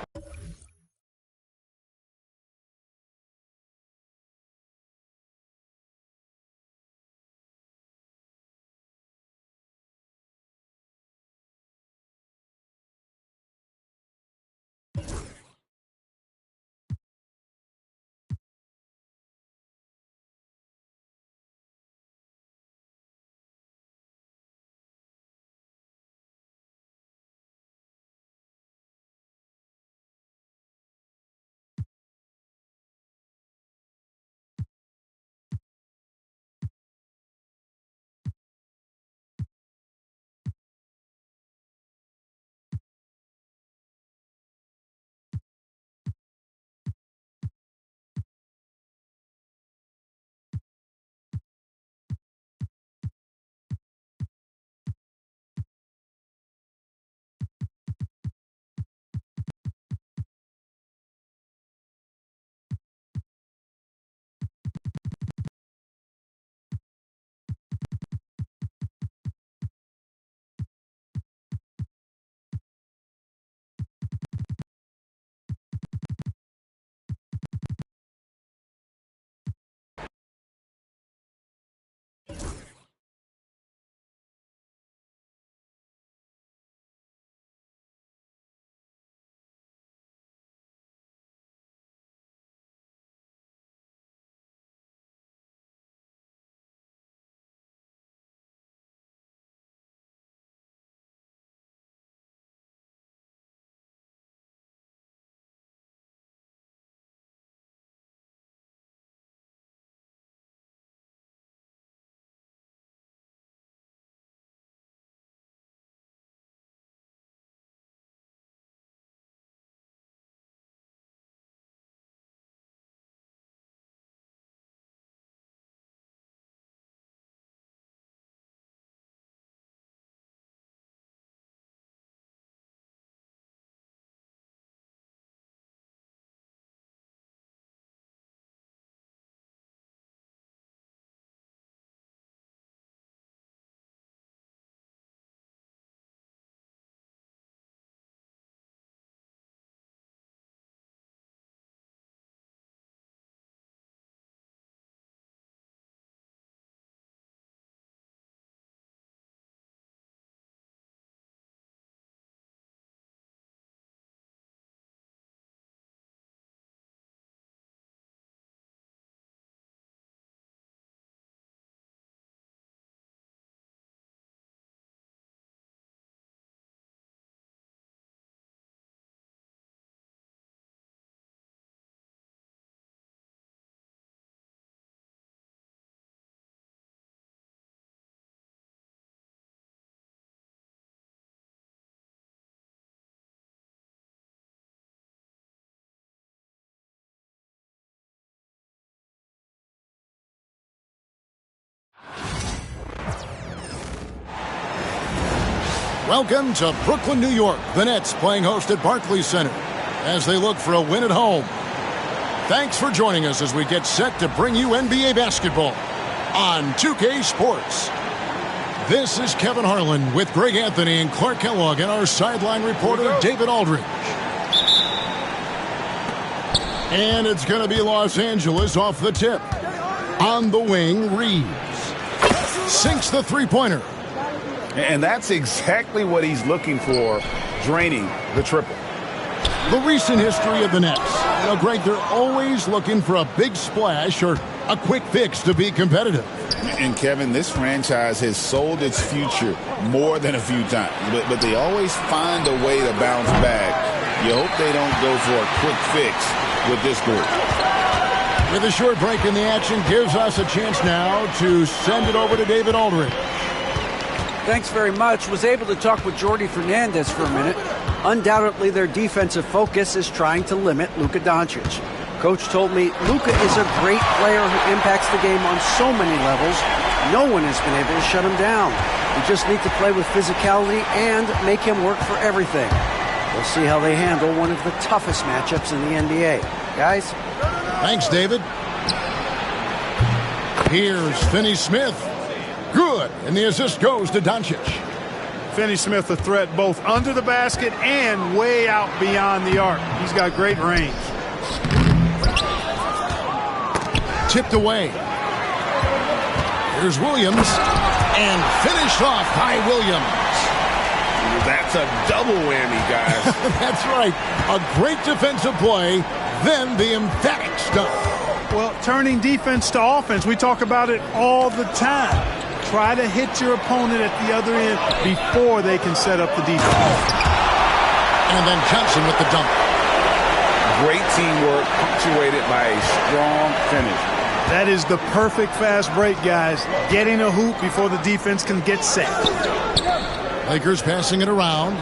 S7: Welcome to Brooklyn, New York. The Nets playing host at Barclays Center as they look for a win at home. Thanks for joining us as we get set to bring you NBA basketball on 2K Sports. This is Kevin Harlan with Greg Anthony and Clark Kellogg and our sideline reporter David Aldridge. And it's going to be Los Angeles off the tip. On the wing, Reeves sinks the three-pointer.
S10: And that's exactly what he's looking for, draining the triple.
S7: The recent history of the Nets. You know, Greg, they're always looking for a big splash or a quick fix to be competitive.
S10: And, Kevin, this franchise has sold its future more than a few times. But they always find a way to bounce back. You hope they don't go for a quick fix with this group.
S7: With a short break in the action gives us a chance now to send it over to David Aldridge.
S8: Thanks very much. Was able to talk with Jordy Fernandez for a minute. Undoubtedly, their defensive focus is trying to limit Luka Doncic. Coach told me Luka is a great player who impacts the game on so many levels. No one has been able to shut him down. We just need to play with physicality and make him work for everything. We'll see how they handle one of the toughest matchups in the NBA. Guys?
S7: Thanks, David. Here's Finney-Smith. Good, and the assist goes to Doncic.
S11: Finney-Smith a threat both under the basket and way out beyond the arc. He's got great range.
S7: Tipped away. Here's Williams, and finished off by Williams.
S10: That's a double whammy, guys.
S7: That's right. A great defensive play, then the emphatic stuff.
S11: Well, turning defense to offense, we talk about it all the time. Try to hit your opponent at the other end before they can set up the defense.
S7: And then Johnson with the dunk.
S10: Great teamwork, punctuated by a strong finish.
S11: That is the perfect fast break, guys. Getting a hoop before the defense can get set.
S7: Lakers passing it around.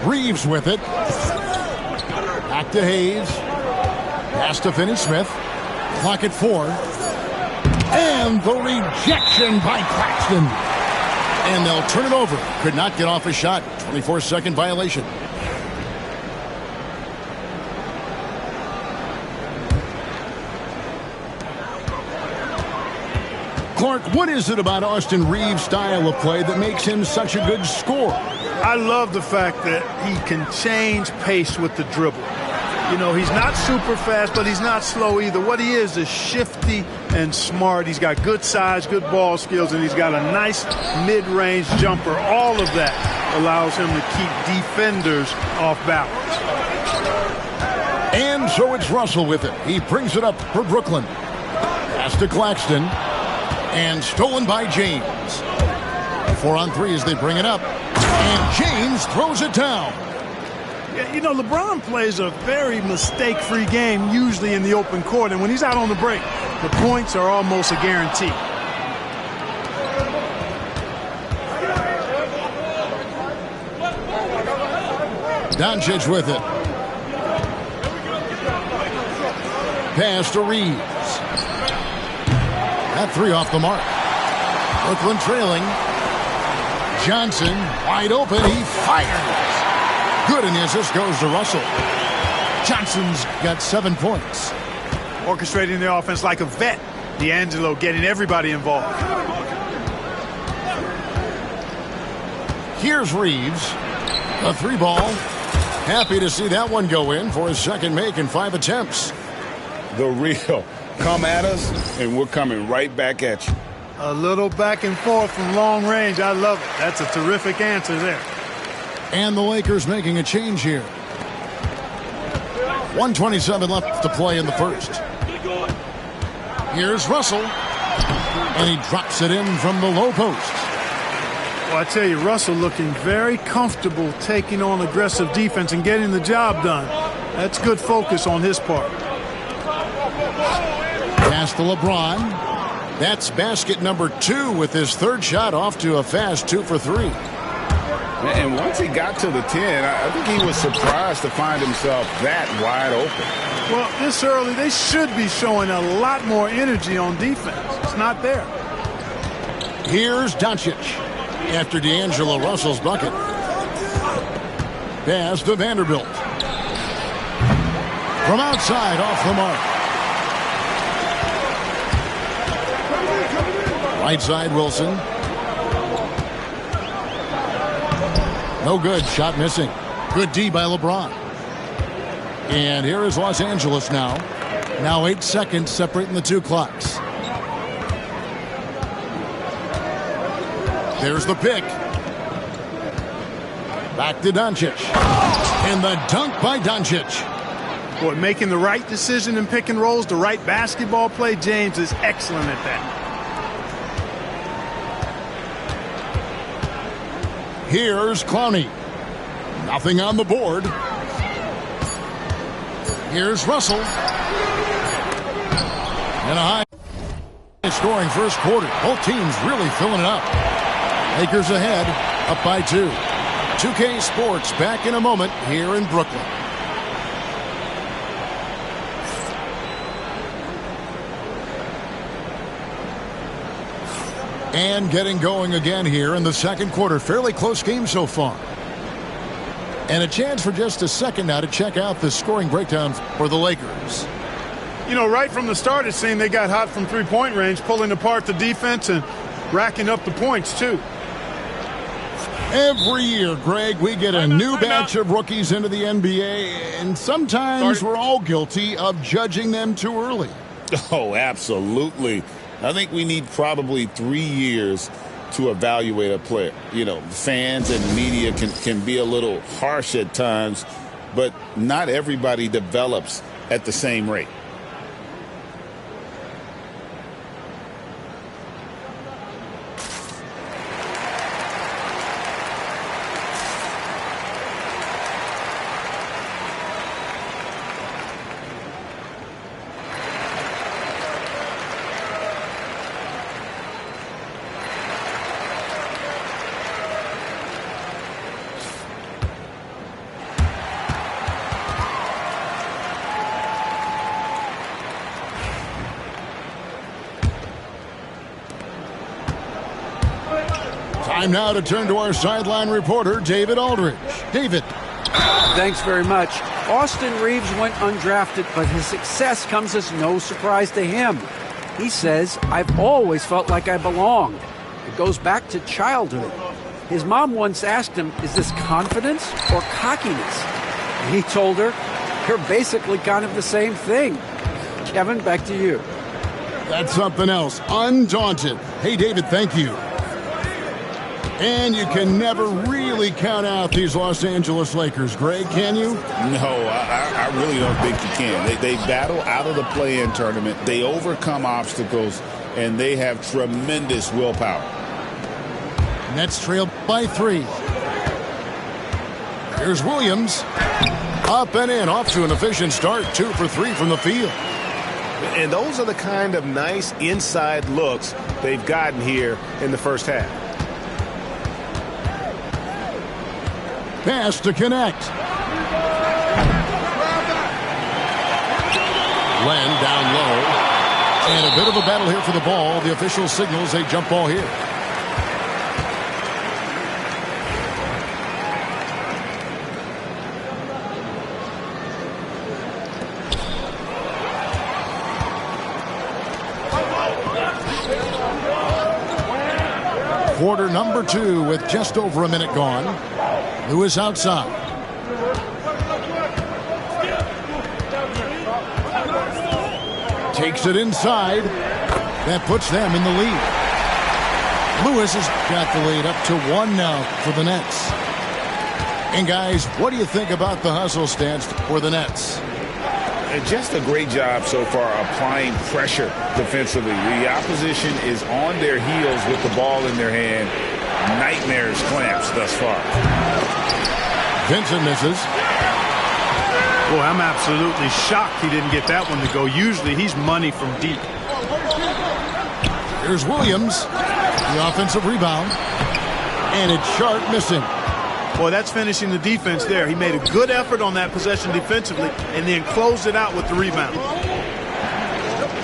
S7: Reeves with it. Back to Hayes. Pass to Finney-Smith. Clock at 4. And the rejection by Claxton. And they'll turn it over. Could not get off a shot. 24-second violation. Clark, what is it about Austin Reeves' style of play that makes him such a good scorer?
S11: I love the fact that he can change pace with the dribble. You know, he's not super fast, but he's not slow either. What he is shifty and smart. He's got good size, good ball skills, and he's got a nice mid-range jumper. All of that allows him to keep defenders off balance.
S7: And so it's Russell with it. He brings it up for Brooklyn. Pass to Claxton. And stolen by James. 4-on-3 as they bring it up. And James throws it down.
S11: Yeah, you know, LeBron plays a very mistake-free game, usually in the open court. And when he's out on the break, the points are almost a guarantee.
S7: Doncic with it. Pass to Reeves. That three off the mark. Brooklyn trailing. Johnson wide open. He fires. Good, and the assist goes to Russell. Johnson's got 7 points.
S11: Orchestrating the offense like a vet. D'Angelo getting everybody involved.
S7: Here's Reeves. A 3-ball. Happy to see that one go in for his second make in 5 attempts.
S10: The real. Come at us, and we're coming right back at you.
S11: A little back and forth from long range. I love it. That's a terrific answer there.
S7: And the Lakers making a change here. 1:27 left to play in the first. Here's Russell. And he drops it in from the low post.
S11: Well, I tell you, Russell looking very comfortable taking on aggressive defense and getting the job done. That's good focus on his part.
S7: Pass to LeBron. That's basket number 2 with his third shot off to a fast 2 for 3.
S10: And once he got to the 10, I think he was surprised to find himself that wide open.
S11: Well, this early, they should be showing a lot more energy on defense. It's not there.
S7: Here's Doncic after D'Angelo Russell's bucket. Pass to Vanderbilt. From outside, off the mark. Right side, Wilson. No good. Shot missing. Good D by LeBron. And here is Los Angeles now. Now 8 seconds separating the two clocks. There's the pick. Back to Doncic. And the dunk by Doncic.
S11: Boy, making the right decision in pick and rolls, the right basketball play, James is excellent at that.
S7: Here's Clowney. Nothing on the board. Here's Russell. And a high scoring first quarter. Both teams really filling it up. Lakers ahead, up by 2. 2K Sports back in a moment here in Brooklyn. And getting going again here in the second quarter. Fairly close game so far. And a chance for just a second now to check out the scoring breakdown for the Lakers.
S11: You know, right from the start, it seemed they got hot from three-point range, pulling apart the defense and racking up the points, too.
S7: Every year, Greg, we get a new batch of rookies into the NBA, and sometimes we're all guilty of judging them too early.
S10: Oh, absolutely. I think we need probably 3 years to evaluate a player. You know, fans and media can be a little harsh at times, but not everybody develops at the same rate.
S7: Time now to turn to our sideline reporter, David Aldridge. David.
S8: Thanks very much. Austin Reeves went undrafted, but his success comes as no surprise to him. He says, "I've always felt like I belonged." It goes back to childhood. His mom once asked him, "Is this confidence or cockiness?" And he told her, "You're basically kind of the same thing." Kevin, back to you.
S7: That's something else. Undaunted. Hey, David, thank you. And you can never really count out these Los Angeles Lakers, Greg, can you?
S10: No, I really don't think you can. They battle out of the play-in tournament. They overcome obstacles, and they have tremendous willpower.
S7: Nets trailed by 3. Here's Williams. Up and in, off to an efficient start. 2 for 3 from the field.
S1: And those are the kind of nice inside looks they've gotten here in the first half.
S7: Pass to connect. Len down low. And a bit of a battle here for the ball. The official signals a jump ball here. Quarter number 2 with just over a minute gone. Lewis outside. Takes it inside. That puts them in the lead. Lewis has got the lead up to 1 now for the Nets. And guys, what do you think about the hustle stance for the Nets?
S10: And just a great job so far applying pressure defensively. The opposition is on their heels with the ball in their hand. Nightmares clamps thus far.
S7: Vincent misses.
S11: Boy, I'm absolutely shocked he didn't get that one to go. Usually he's money from deep.
S7: Here's Williams. The offensive rebound. And it's Sharp missing.
S11: Boy, that's finishing the defense there. He made a good effort on that possession defensively and then closed it out with the rebound.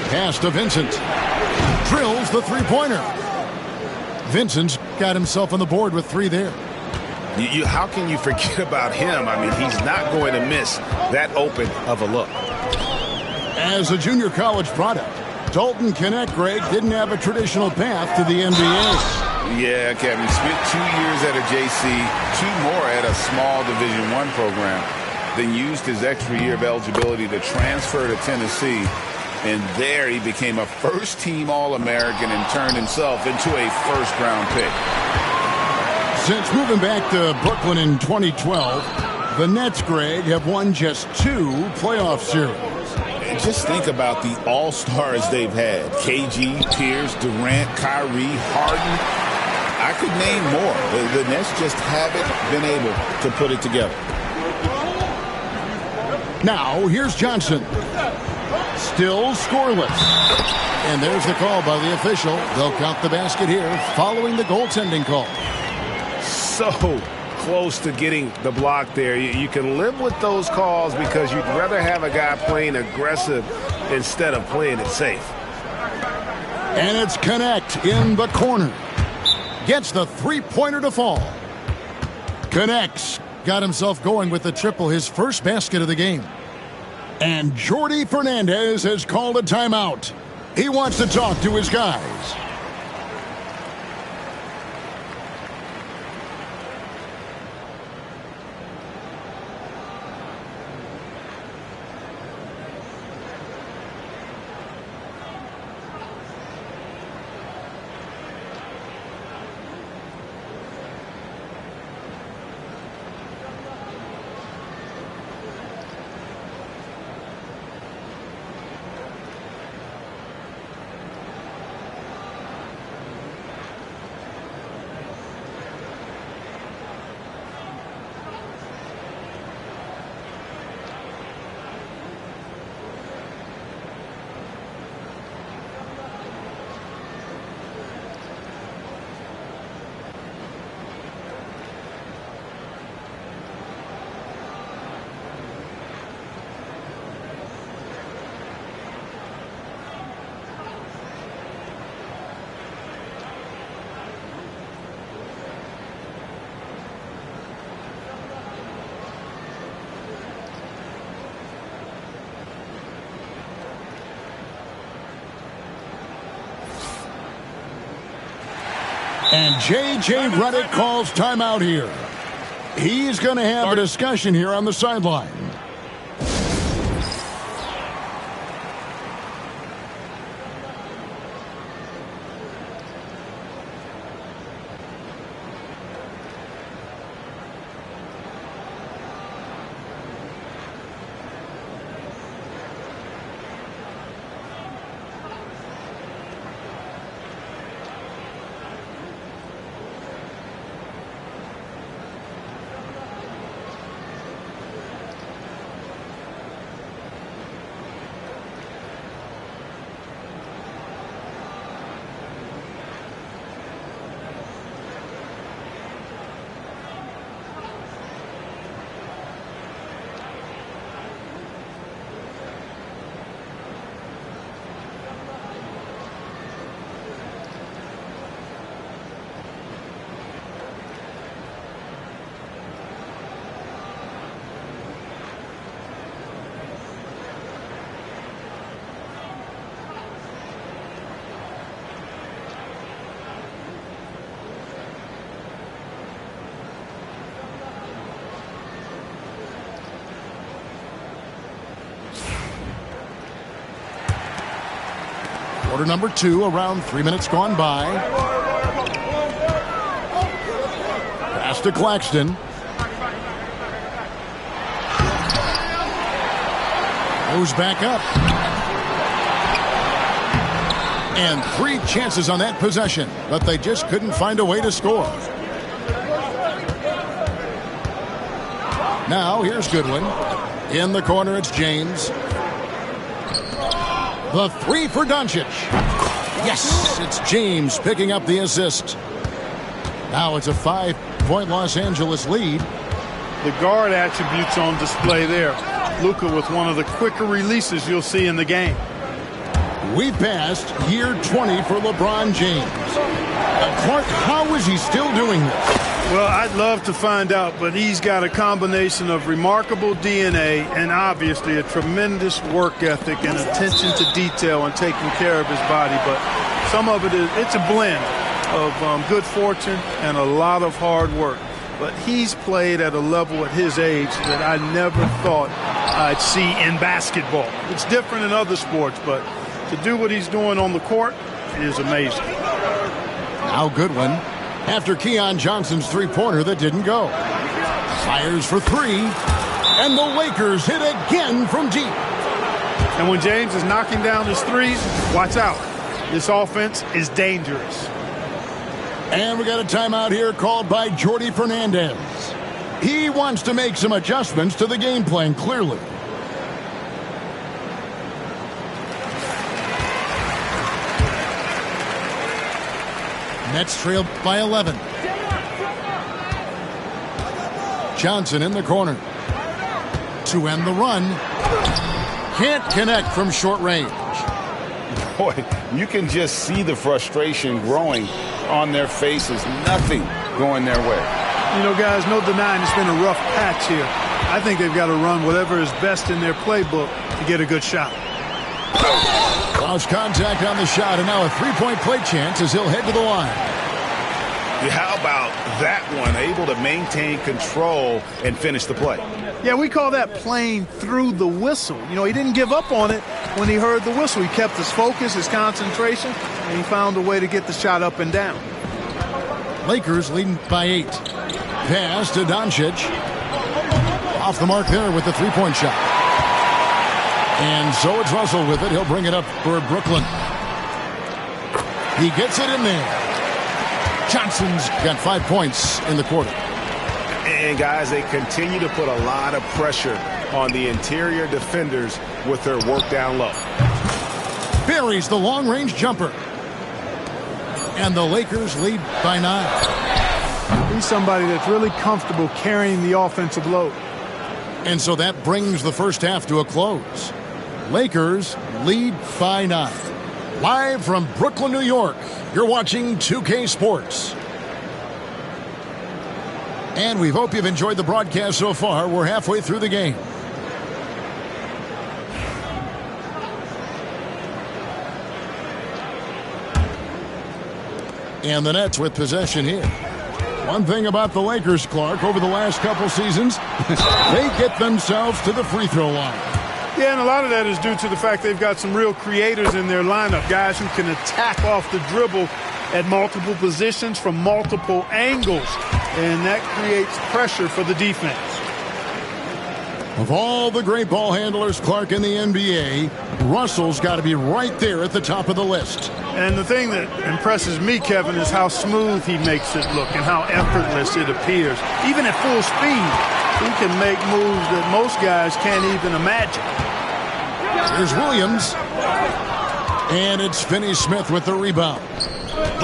S7: Pass to Vincent. Drills the three-pointer. Vincent's got himself on the board with 3 there.
S12: How can you forget about him? I mean, he's not going to miss that open of a look.
S7: As a junior college product, Dalton Knecht, Greg, didn't have a traditional path to the NBA.
S10: Yeah, Kevin, spent 2 years at a JC, 2 more at a small Division I program, then used his extra year of eligibility to transfer to Tennessee. And there he became a first-team All-American and turned himself into a first-round pick.
S7: Since moving back to Brooklyn in 2012, the Nets, Greg, have won just 2 playoff series.
S10: And just think about the all-stars they've had. KG, Pierce, Durant, Kyrie, Harden. I could name more. The Nets just haven't been able to put it together.
S7: Now, here's Johnson. Still scoreless. And there's the call by the official. They'll count the basket here following the goaltending call.
S12: So close to getting the block there. You can live with those calls because you'd rather have a guy playing aggressive instead of playing it safe.
S7: And it's Knecht in the corner. Gets the three-pointer to fall. Knecht's got himself going with the triple, his first basket of the game. And Jordi Fernandez has called a timeout. He wants to talk to his guys. And J.J. Redick calls timeout here. He's going to have a discussion here on the sideline. Quarter number 2, around 3 minutes gone by. Pass to Claxton. Moves back up. And 3 chances on that possession, but they just couldn't find a way to score. Now, here's Goodwin. In the corner, it's James. The 3 for Doncic. Yes, it's James picking up the assist. Now it's a 5-point Los Angeles lead.
S11: The guard attributes on display there. Luka with one of the quicker releases you'll see in the game.
S7: We passed year 20 for LeBron James. Clark, how is he still doing this?
S11: Well, I'd love to find out, but he's got a combination of remarkable DNA and obviously a tremendous work ethic and attention to detail and taking care of his body. But some of it's a blend of good fortune and a lot of hard work. But he's played at a level at his age that I never thought I'd see in basketball. It's different in other sports, but to do what he's doing on the court is amazing.
S7: Now Goodwin, after Keon Johnson's three-pointer that didn't go. Fires for three, and the Lakers hit again from deep.
S11: And when James is knocking down his threes, watch out. This offense is dangerous.
S7: And we got a timeout here called by Jordi Fernandez. He wants to make some adjustments to the game plan, clearly. Nets trailed by 11. Johnson in the corner to end the run. Can't connect from short range.
S10: Boy, you can just see the frustration growing on their faces. Nothing going their way.
S11: You know, guys, no denying it's been a rough patch here. I think they've got to run whatever is best in their playbook to get a good shot.
S7: Lost contact on the shot, and now a three-point play chance as he'll head to the line.
S12: How about that one? Able to maintain control and finish the play.
S11: Yeah, we call that playing through the whistle. You know, he didn't give up on it when he heard the whistle. He kept his focus, his concentration, and he found a way to get the shot up and down.
S7: Lakers leading by 8. Pass to Doncic. Off the mark there with the three-point shot. And so it's Russell with it. He'll bring it up for Brooklyn. He gets it in there. Johnson's got 5 points in the quarter.
S12: And, guys, they continue to put a lot of pressure on the interior defenders with their work down low.
S7: Buries the long-range jumper. And the Lakers lead by 9.
S11: He's somebody that's really comfortable carrying the offensive load.
S7: And so that brings the first half to a close. Lakers lead by 9. Live from Brooklyn, New York, you're watching 2K Sports. And we hope you've enjoyed the broadcast so far. We're halfway through the game. And the Nets with possession here. One thing about the Lakers, Clark, over the last couple seasons, they get themselves to the free throw line.
S11: Yeah, and a lot of that is due to the fact they've got some real creators in their lineup, guys who can attack off the dribble at multiple positions from multiple angles, and that creates pressure for the defense.
S7: Of all the great ball handlers, Clark, in the NBA, Russell's got to be right there at the top of the list.
S11: And the thing that impresses me, Kevin, is how smooth he makes it look and how effortless it appears. Even at full speed, he can make moves that most guys can't even imagine.
S7: Here's Williams. And it's Finney-Smith with the rebound.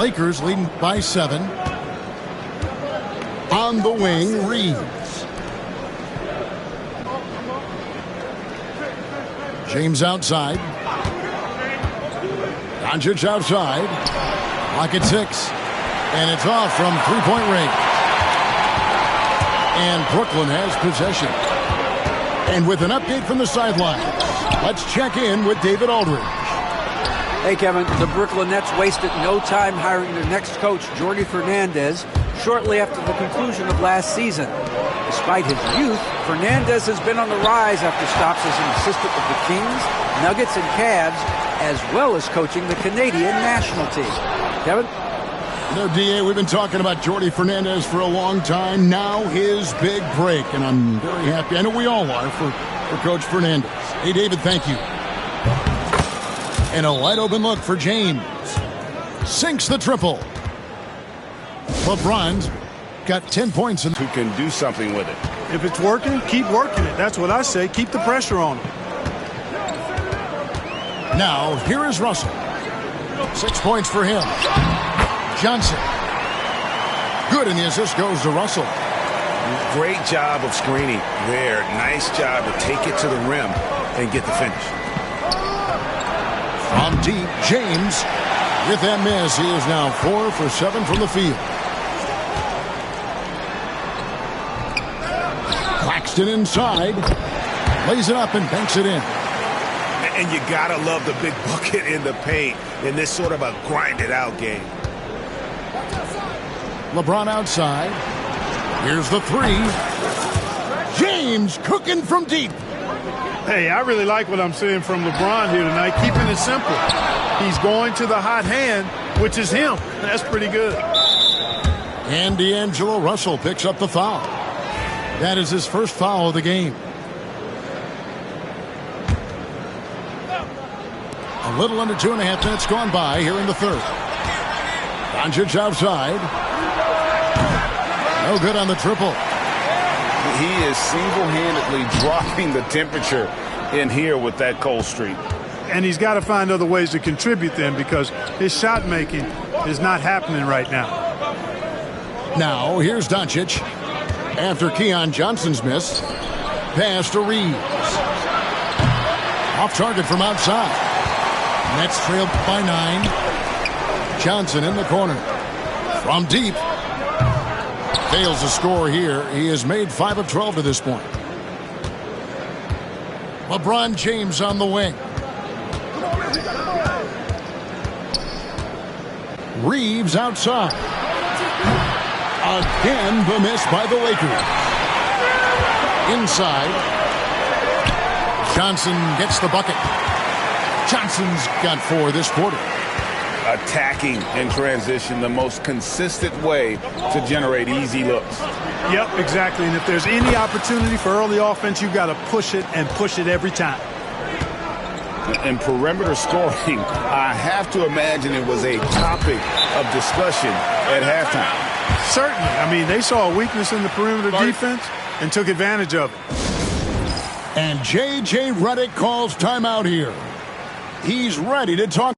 S7: Lakers leading by 7. On the wing, Reeves. James outside. Doncic outside. Clock at 6. And it's off from three-point range. And Brooklyn has possession. And with an update from the sideline, let's check in with David Aldridge.
S8: Hey, Kevin, the Brooklyn Nets wasted no time hiring their next coach, Jordi Fernandez, shortly after the conclusion of last season. Despite his youth, Fernandez has been on the rise after stops as an assistant with the Kings, Nuggets, and Cavs, as well as coaching the Canadian national team. Kevin?
S7: You know, DA, we've been talking about Jordi Fernandez for a long time. Now his big break, and I'm very happy. I know we all are for Coach Fernandez. Hey, David, thank you. And a wide open look for James. Sinks the triple. LeBron's got 10 points.
S12: Who can do something with it.
S11: If it's working, keep working it. That's what I say. Keep the pressure on him.
S7: Now, here is Russell. 6 points for him. Johnson. Good, and the assist goes to Russell.
S12: Great job of screening there. Nice job to take it to the rim and get the finish.
S7: From deep, James. With that miss, he is now 4 for 7 from the field. Claxton inside. Lays it up and banks it in.
S12: And you got to love the big bucket in the paint in this sort of a grinded-out game.
S7: LeBron outside. Here's the three. James cooking from deep.
S11: Hey, I really like what I'm seeing from LeBron here tonight, keeping it simple. He's going to the hot hand, which is him. That's pretty good.
S7: And D'Angelo Russell picks up the foul. That is his first foul of the game. A little under 2.5 minutes gone by here in the third. Doncic outside. No good on the triple.
S10: He is single-handedly dropping the temperature in here with that cold streak.
S11: And he's got to find other ways to contribute then, because his shot making is not happening right now.
S7: Now here's Doncic. After Keon Johnson's miss. Pass to Reeves. Off target from outside. Nets trailed by 9. Johnson in the corner. From deep. Fails to score here. He has made 5 of 12 to this point. LeBron James on the wing. Reeves outside. Again, the miss by the Lakers. Inside. Johnson gets the bucket. Johnson's got 4 this quarter.
S10: Attacking in transition, the most consistent way to generate easy looks.
S11: Yep, exactly. And if there's any opportunity for early offense, you've got to push it and push it every time.
S10: And perimeter scoring, I have to imagine it was a topic of discussion at halftime.
S11: Certainly. I mean, they saw a weakness in the perimeter defense and took advantage of it.
S7: And J.J. Redick calls timeout here. He's ready to talk.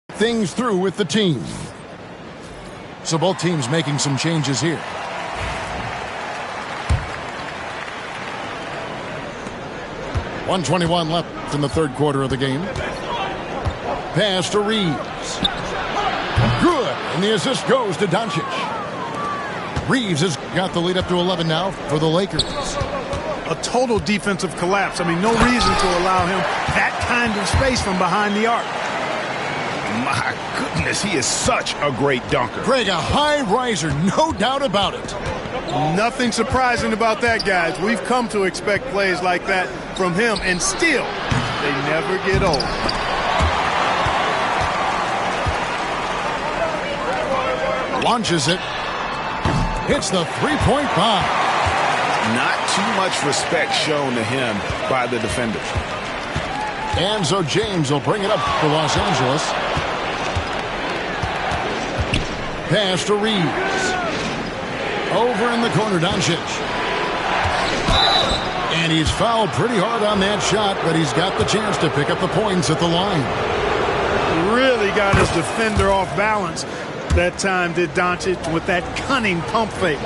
S7: Things through with the team. So both teams making some changes here. .121 left in the third quarter of the game. Pass to Reeves. Good. And the assist goes to Doncic. Reeves has got the lead up to 11 now for the Lakers.
S11: A total defensive collapse. I mean, no reason to allow him that kind of space from behind the arc.
S12: My goodness, he is such a great dunker.
S7: Greg, a high riser, no doubt about it.
S11: Nothing surprising about that, guys. We've come to expect plays like that from him, and still, they never get old.
S7: Launches it. Hits the three-point bomb.
S12: Not too much respect shown to him by the defenders.
S7: And so James will bring it up for Los Angeles. Pass to Reeves. Over in the corner, Doncic. And he's fouled pretty hard on that shot, but he's got the chance to pick up the points at the line.
S11: Really got his defender off balance that time, did Doncic, with that cunning pump fake.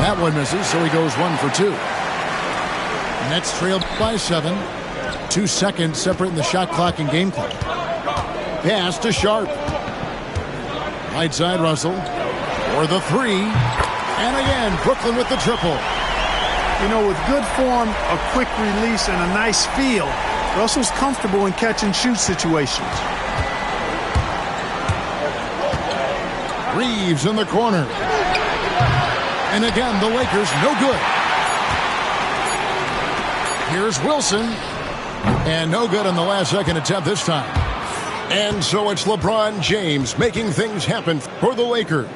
S7: That one misses, so he goes 1 for 2. Nets trailed by 7. 2 seconds separating the shot clock and game clock. Pass to Sharp. Right side Russell. For the 3. And again, Brooklyn with the triple.
S11: You know, with good form, a quick release, and a nice feel, Russell's comfortable in catch and shoot situations.
S7: Reeves in the corner. And again, the Lakers no good. Here's Wilson. And no good on the last second attempt this time. And so it's LeBron James making things happen for the Lakers.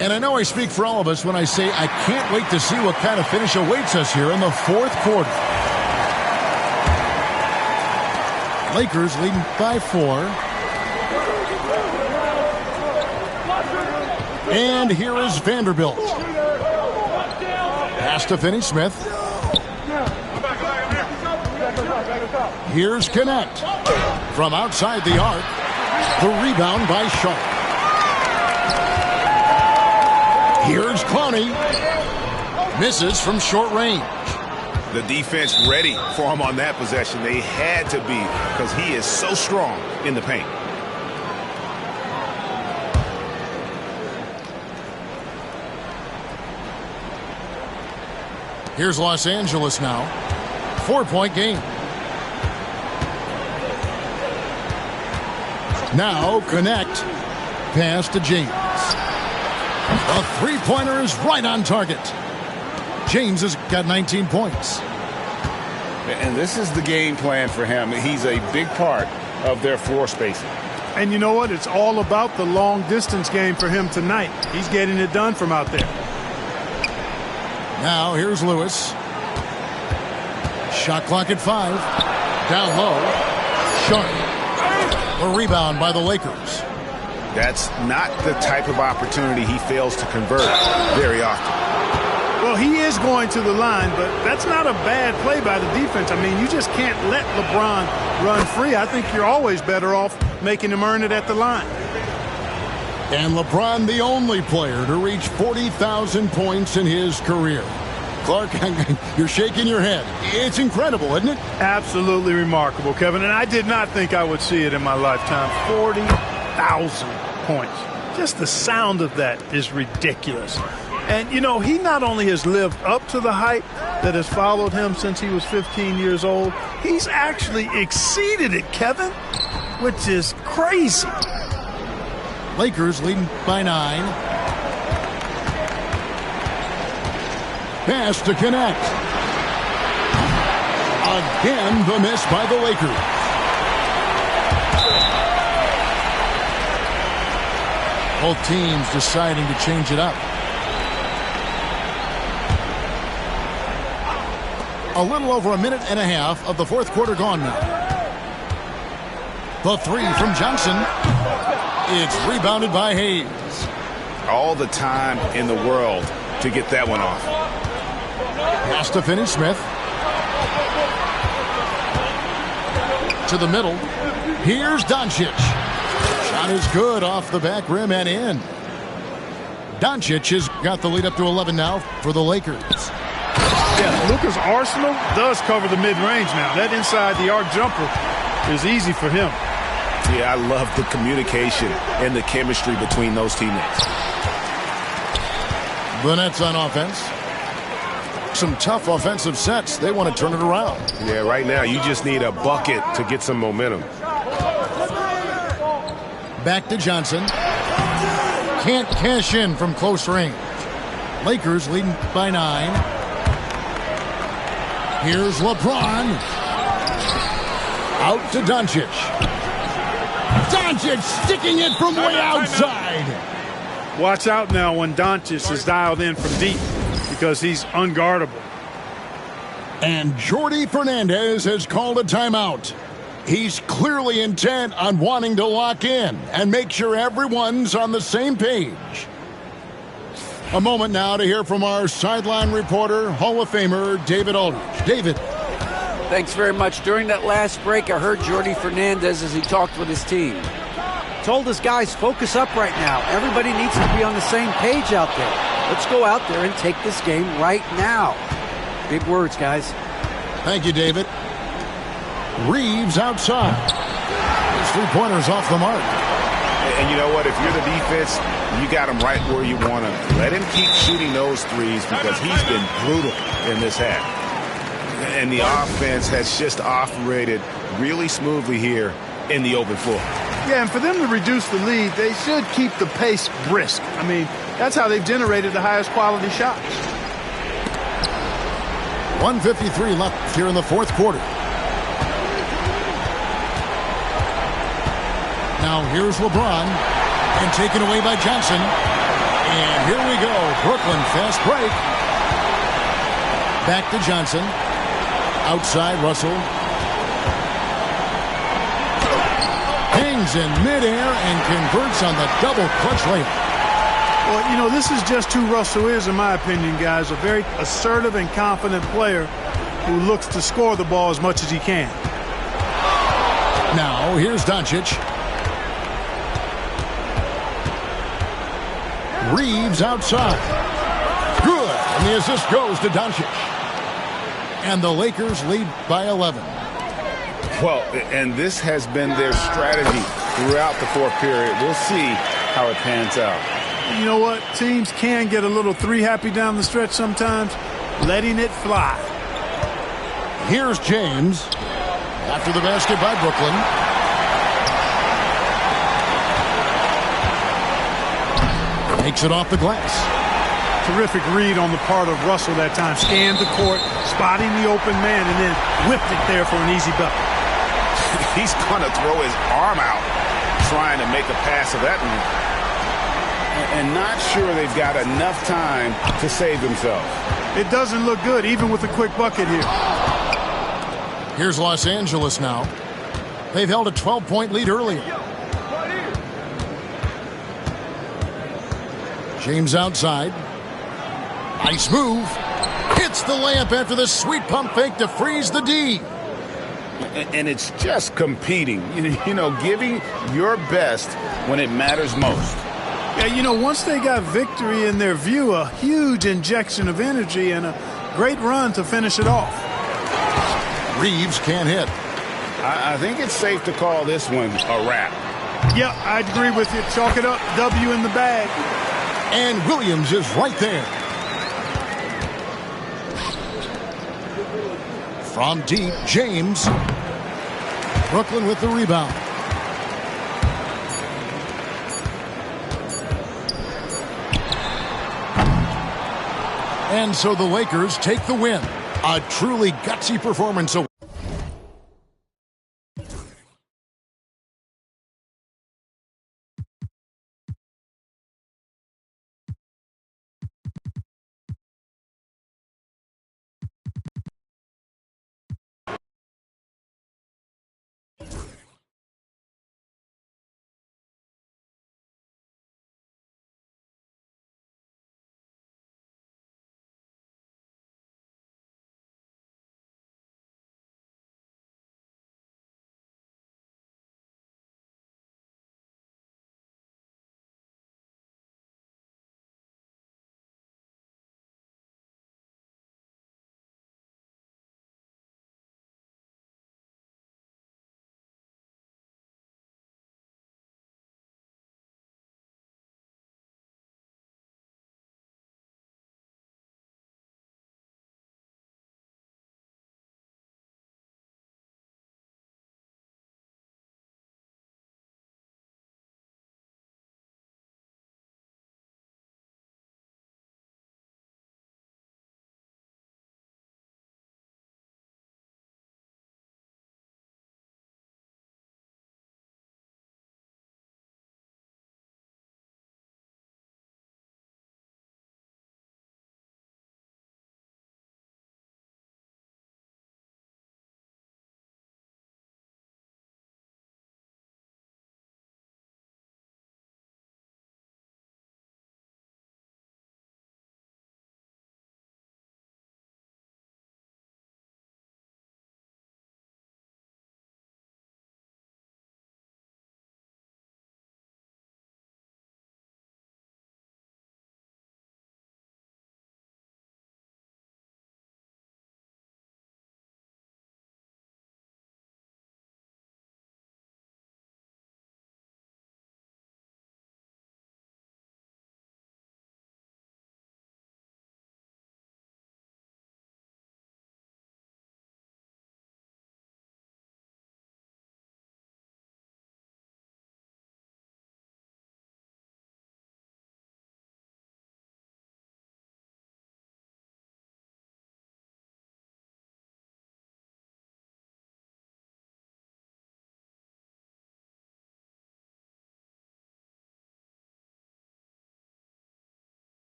S7: And I know I speak for all of us when I say I can't wait to see what kind of finish awaits us here in the fourth quarter. Lakers leading by 4. And here is Vanderbilt. Pass to Finney-Smith. Here's Connect. From outside the arc. The rebound by Sharp. Here's Clowney. Misses from short range.
S12: The defense ready for him on that possession. They had to be because he is so strong in the paint.
S7: Here's Los Angeles now. 4-point game. Now Connect. Pass to James. A three-pointer is right on target. James has got 19 points.
S9: And this is the game plan for him. He's a big part of their floor spacing.
S11: And you know what? It's all about the long-distance game for him tonight. He's getting it done from out there.
S7: Now here's Lewis. Shot clock at 5. Down low. Sharp. A rebound by the Lakers.
S12: That's not the type of opportunity he fails to convert very often.
S11: Well, he is going to the line, but that's not a bad play by the defense. I mean, you just can't let LeBron run free. I think you're always better off making him earn it at the line.
S7: And LeBron, the only player to reach 40,000 points in his career. Clark, you're shaking your head. It's incredible, isn't it?
S11: Absolutely remarkable, Kevin. And I did not think I would see it in my lifetime. 40,000 points. Just the sound of that is ridiculous. And, you know, he not only has lived up to the hype that has followed him since he was 15 years old, he's actually exceeded it, Kevin, which is crazy.
S7: Lakers leading by 9. Pass to Connect. Again, the miss by the Lakers. Both teams deciding to change it up. A little over a minute and a half of the fourth quarter gone now. The three from Johnson. It's rebounded by Hayes.
S12: All the time in the world to get that one off.
S7: Pass to Finney-Smith. To the middle. Here's Doncic. Shot is good off the back rim and in. Doncic has got the lead up to 11 now for the Lakers.
S11: Yeah, Luka's arsenal does cover the mid-range now. That inside the arc jumper is easy for him.
S12: Yeah, I love the communication and the chemistry between those teammates.
S7: The Nets on offense. Some tough offensive sets. They want to turn it around.
S12: Yeah, right now you just need a bucket to get some momentum.
S7: Back to Johnson. Can't cash in from close range. Lakers leading by 9. Here's LeBron. Out to Doncic. Doncic sticking it from way outside.
S11: Watch out now when Doncic is dialed in from deep because he's unguardable.
S7: And Jordi Fernandez has called a timeout. He's clearly intent on wanting to lock in and make sure everyone's on the same page. A moment now to hear from our sideline reporter, Hall of Famer David Aldridge. David.
S8: Thanks very much. During that last break, I heard Jordi Fernandez as he talked with his team. Told his guys, focus up right now. Everybody needs to be on the same page out there. Let's go out there and take this game right now. Big words, guys.
S7: Thank you, David. Reeves outside. His three-pointer's off the mark.
S12: And you know what? If you're the defense, you got him right where you want him. Let him keep shooting those threes because he's been brutal in this half. And the offense has just operated really smoothly here in the open floor.
S11: Yeah, and for them to reduce the lead, they should keep the pace brisk. I mean, that's how they've generated the highest quality shots.
S7: 1:53 left here in the fourth quarter. Now here's LeBron, and taken away by Johnson. And here we go, Brooklyn fast break. Back to Johnson. Outside, Russell. James in midair and converts on the double clutch layup.
S11: Well, you know, this is just who Russell is, in my opinion, guys. A very assertive and confident player who looks to score the ball as much as he can.
S7: Now, here's Doncic. Reeves outside. Good. And the assist goes to Doncic. And the Lakers lead by 11.
S12: Well, and this has been their strategy throughout the fourth period. We'll see how it pans out.
S11: You know what? Teams can get a little three-happy down the stretch sometimes, letting it fly.
S7: Here's James. After the basket by Brooklyn. Makes it off the glass.
S11: Terrific read on the part of Russell that time. Scanned the court, spotting the open man, and then whipped it there for an easy bucket.
S12: He's going to throw his arm out trying to make a pass of that one. And not sure they've got enough time to save themselves.
S11: It doesn't look good, even with a quick bucket here.
S7: Here's Los Angeles now. They've held a 12-point lead earlier. James outside. Nice move. Hits the layup after the sweet pump fake to freeze the D.
S12: And it's just competing, you know, giving your best when it matters most.
S11: Yeah, you know, once they got victory in their view, a huge injection of energy and a great run to finish it off.
S7: Reeves can't hit.
S12: I think it's safe to call this one a wrap.
S11: Yeah, I'd agree with you. Chalk it up, W in the bag.
S7: And Williams is right there. From deep, James. Brooklyn with the rebound. And so the Lakers take the win. A truly gutsy performance.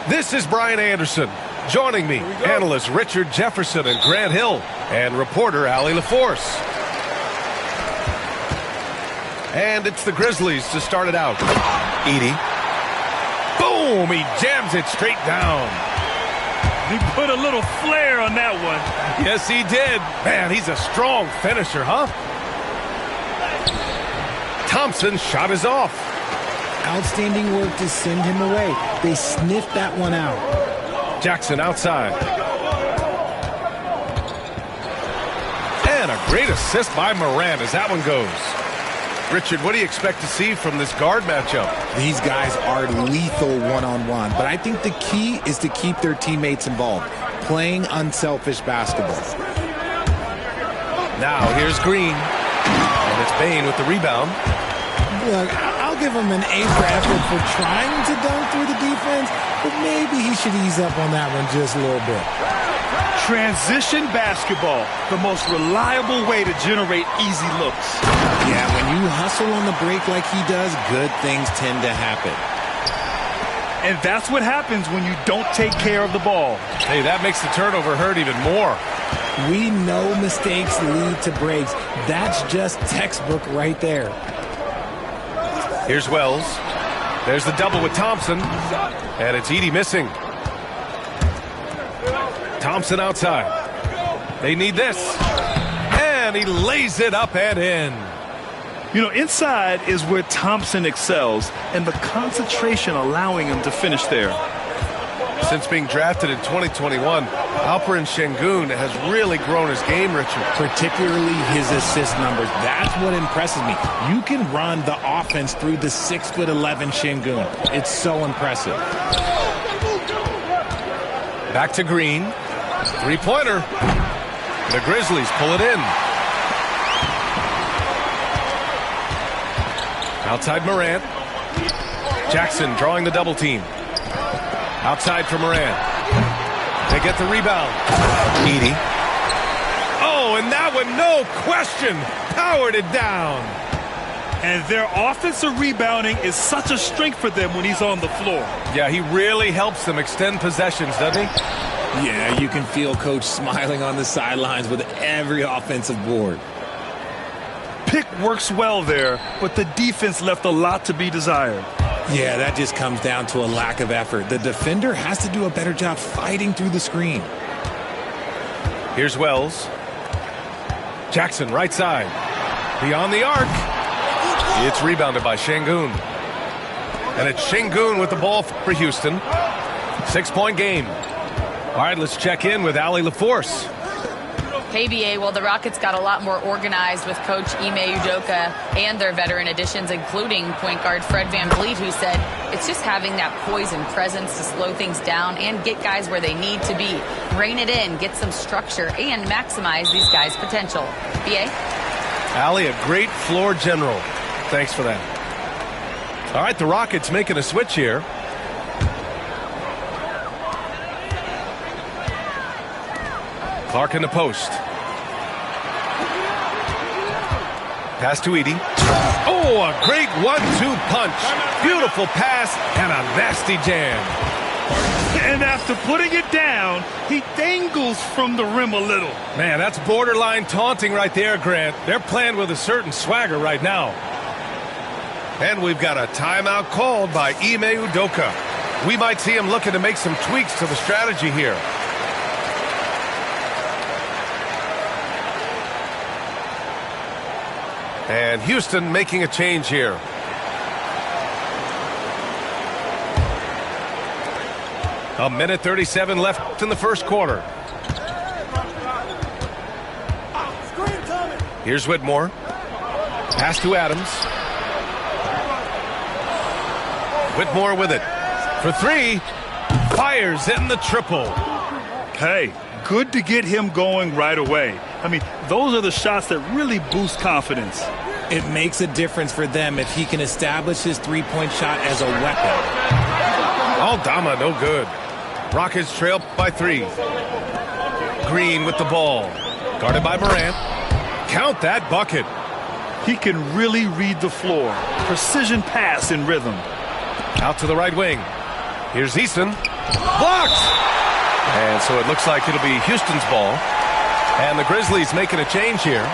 S1: This is Brian Anderson. Joining me, analysts Richard Jefferson and Grant Hill, and reporter Allie LaForce. And it's the Grizzlies to start it out. Edey. Boom! He jams it straight down.
S2: He put a little flair on that one.
S1: Yes, he did. Man, he's a strong finisher, huh? Thompson's shot is off.
S5: Outstanding work to send him away. They sniffed that one out.
S1: Jackson outside. And a great assist by Moran as that one goes. Richard, what do you expect to see from this guard matchup?
S5: These guys are lethal one-on-one, but I think the key is to keep their teammates involved, playing unselfish basketball.
S1: Now here's Green, and it's Bane with the rebound.
S5: Look, I'll give him an A for effort for trying to dunk through the defense, but maybe he should ease up on that one just a little bit.
S2: Transition basketball, the most reliable way to generate easy looks.
S5: Yeah, when you hustle on the break like he does, good things tend to happen.
S2: And that's what happens when you don't take care of the ball.
S1: Hey, that makes the turnover hurt even more.
S5: We know mistakes lead to breaks. That's just textbook right there.
S1: Here's Wells. There's the double with Thompson. And it's Edey missing. Thompson outside. They need this. And he lays it up and in.
S2: You know, inside is where Thompson excels, and the concentration allowing him to finish there.
S1: Since being drafted in 2021, Alperen Şengün has really grown his game, Richard.
S5: Particularly his assist numbers. That's what impresses me. You can run the offense through the 6'11" Şengün. It's so impressive.
S1: Back to Green. Three-pointer. The Grizzlies pull it in. Outside Morant. Jackson drawing the double team. Outside for Morant. They get the rebound. Edey. Oh, and that one, no question, powered it down.
S2: And their offensive rebounding is such a strength for them when he's on the floor.
S1: Yeah, he really helps them extend possessions, doesn't he?
S5: Yeah, you can feel Coach smiling on the sidelines with every offensive board.
S2: Pick works well there, but the defense left a lot to be desired.
S5: Yeah, that just comes down to a lack of effort. The defender has to do a better job fighting through the screen.
S1: Here's Wells. Jackson right side. Beyond the arc. It's rebounded by Şengün. And it's Şengün with the ball for Houston. 6-point game. All right, let's check in with Allie LaForce.
S4: KBA, well, the Rockets got a lot more organized with Coach Ime Udoka and their veteran additions, including point guard Fred VanVleet, who said it's just having that poise and presence to slow things down and get guys where they need to be. Rein it in, get some structure, and maximize these guys' potential. BA?
S1: Allie, a great floor general. Thanks for that. All right, the Rockets making a switch here. Clark in the post. Pass to Edey. Oh, a great 1-2 punch. Beautiful pass and a nasty jam.
S2: And after putting it down, he dangles from the rim a little.
S1: Man, that's borderline taunting right there, Grant. They're playing with a certain swagger right now. And we've got a timeout called by Ime Udoka. We might see him looking to make some tweaks to the strategy here. And Houston making a change here. A minute 37 left in the first quarter. Here's Whitmore. Pass to Adams. Whitmore with it. For three. Fires in the triple.
S2: Hey, good to get him going right away. I mean, those are the shots that really boost confidence.
S5: It makes a difference for them if he can establish his three-point shot as a weapon.
S1: Aldama, no good. Rockets trail by 3. Green with the ball. Guarded by Morant. Count that bucket.
S2: He can really read the floor. Precision pass in rhythm.
S1: Out to the right wing. Here's Easton. Blocked! And so it looks like it'll be Houston's ball. And the Grizzlies making a change here.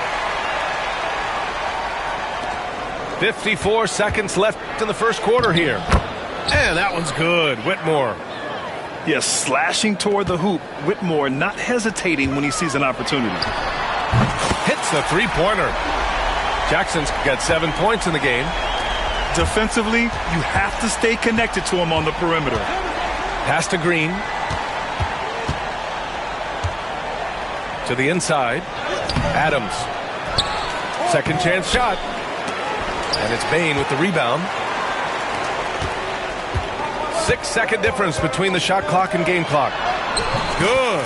S1: 54 seconds left in the first quarter here. And that one's good. Whitmore.
S2: Yes, slashing toward the hoop. Whitmore not hesitating when he sees an opportunity.
S1: Hits the three-pointer. Jackson's got 7 points in the game.
S2: Defensively, you have to stay connected to him on the perimeter.
S1: Pass to Green. To the inside. Adams. Second chance shot. And it's Bain with the rebound. 6-second difference between the shot clock and game clock. Good.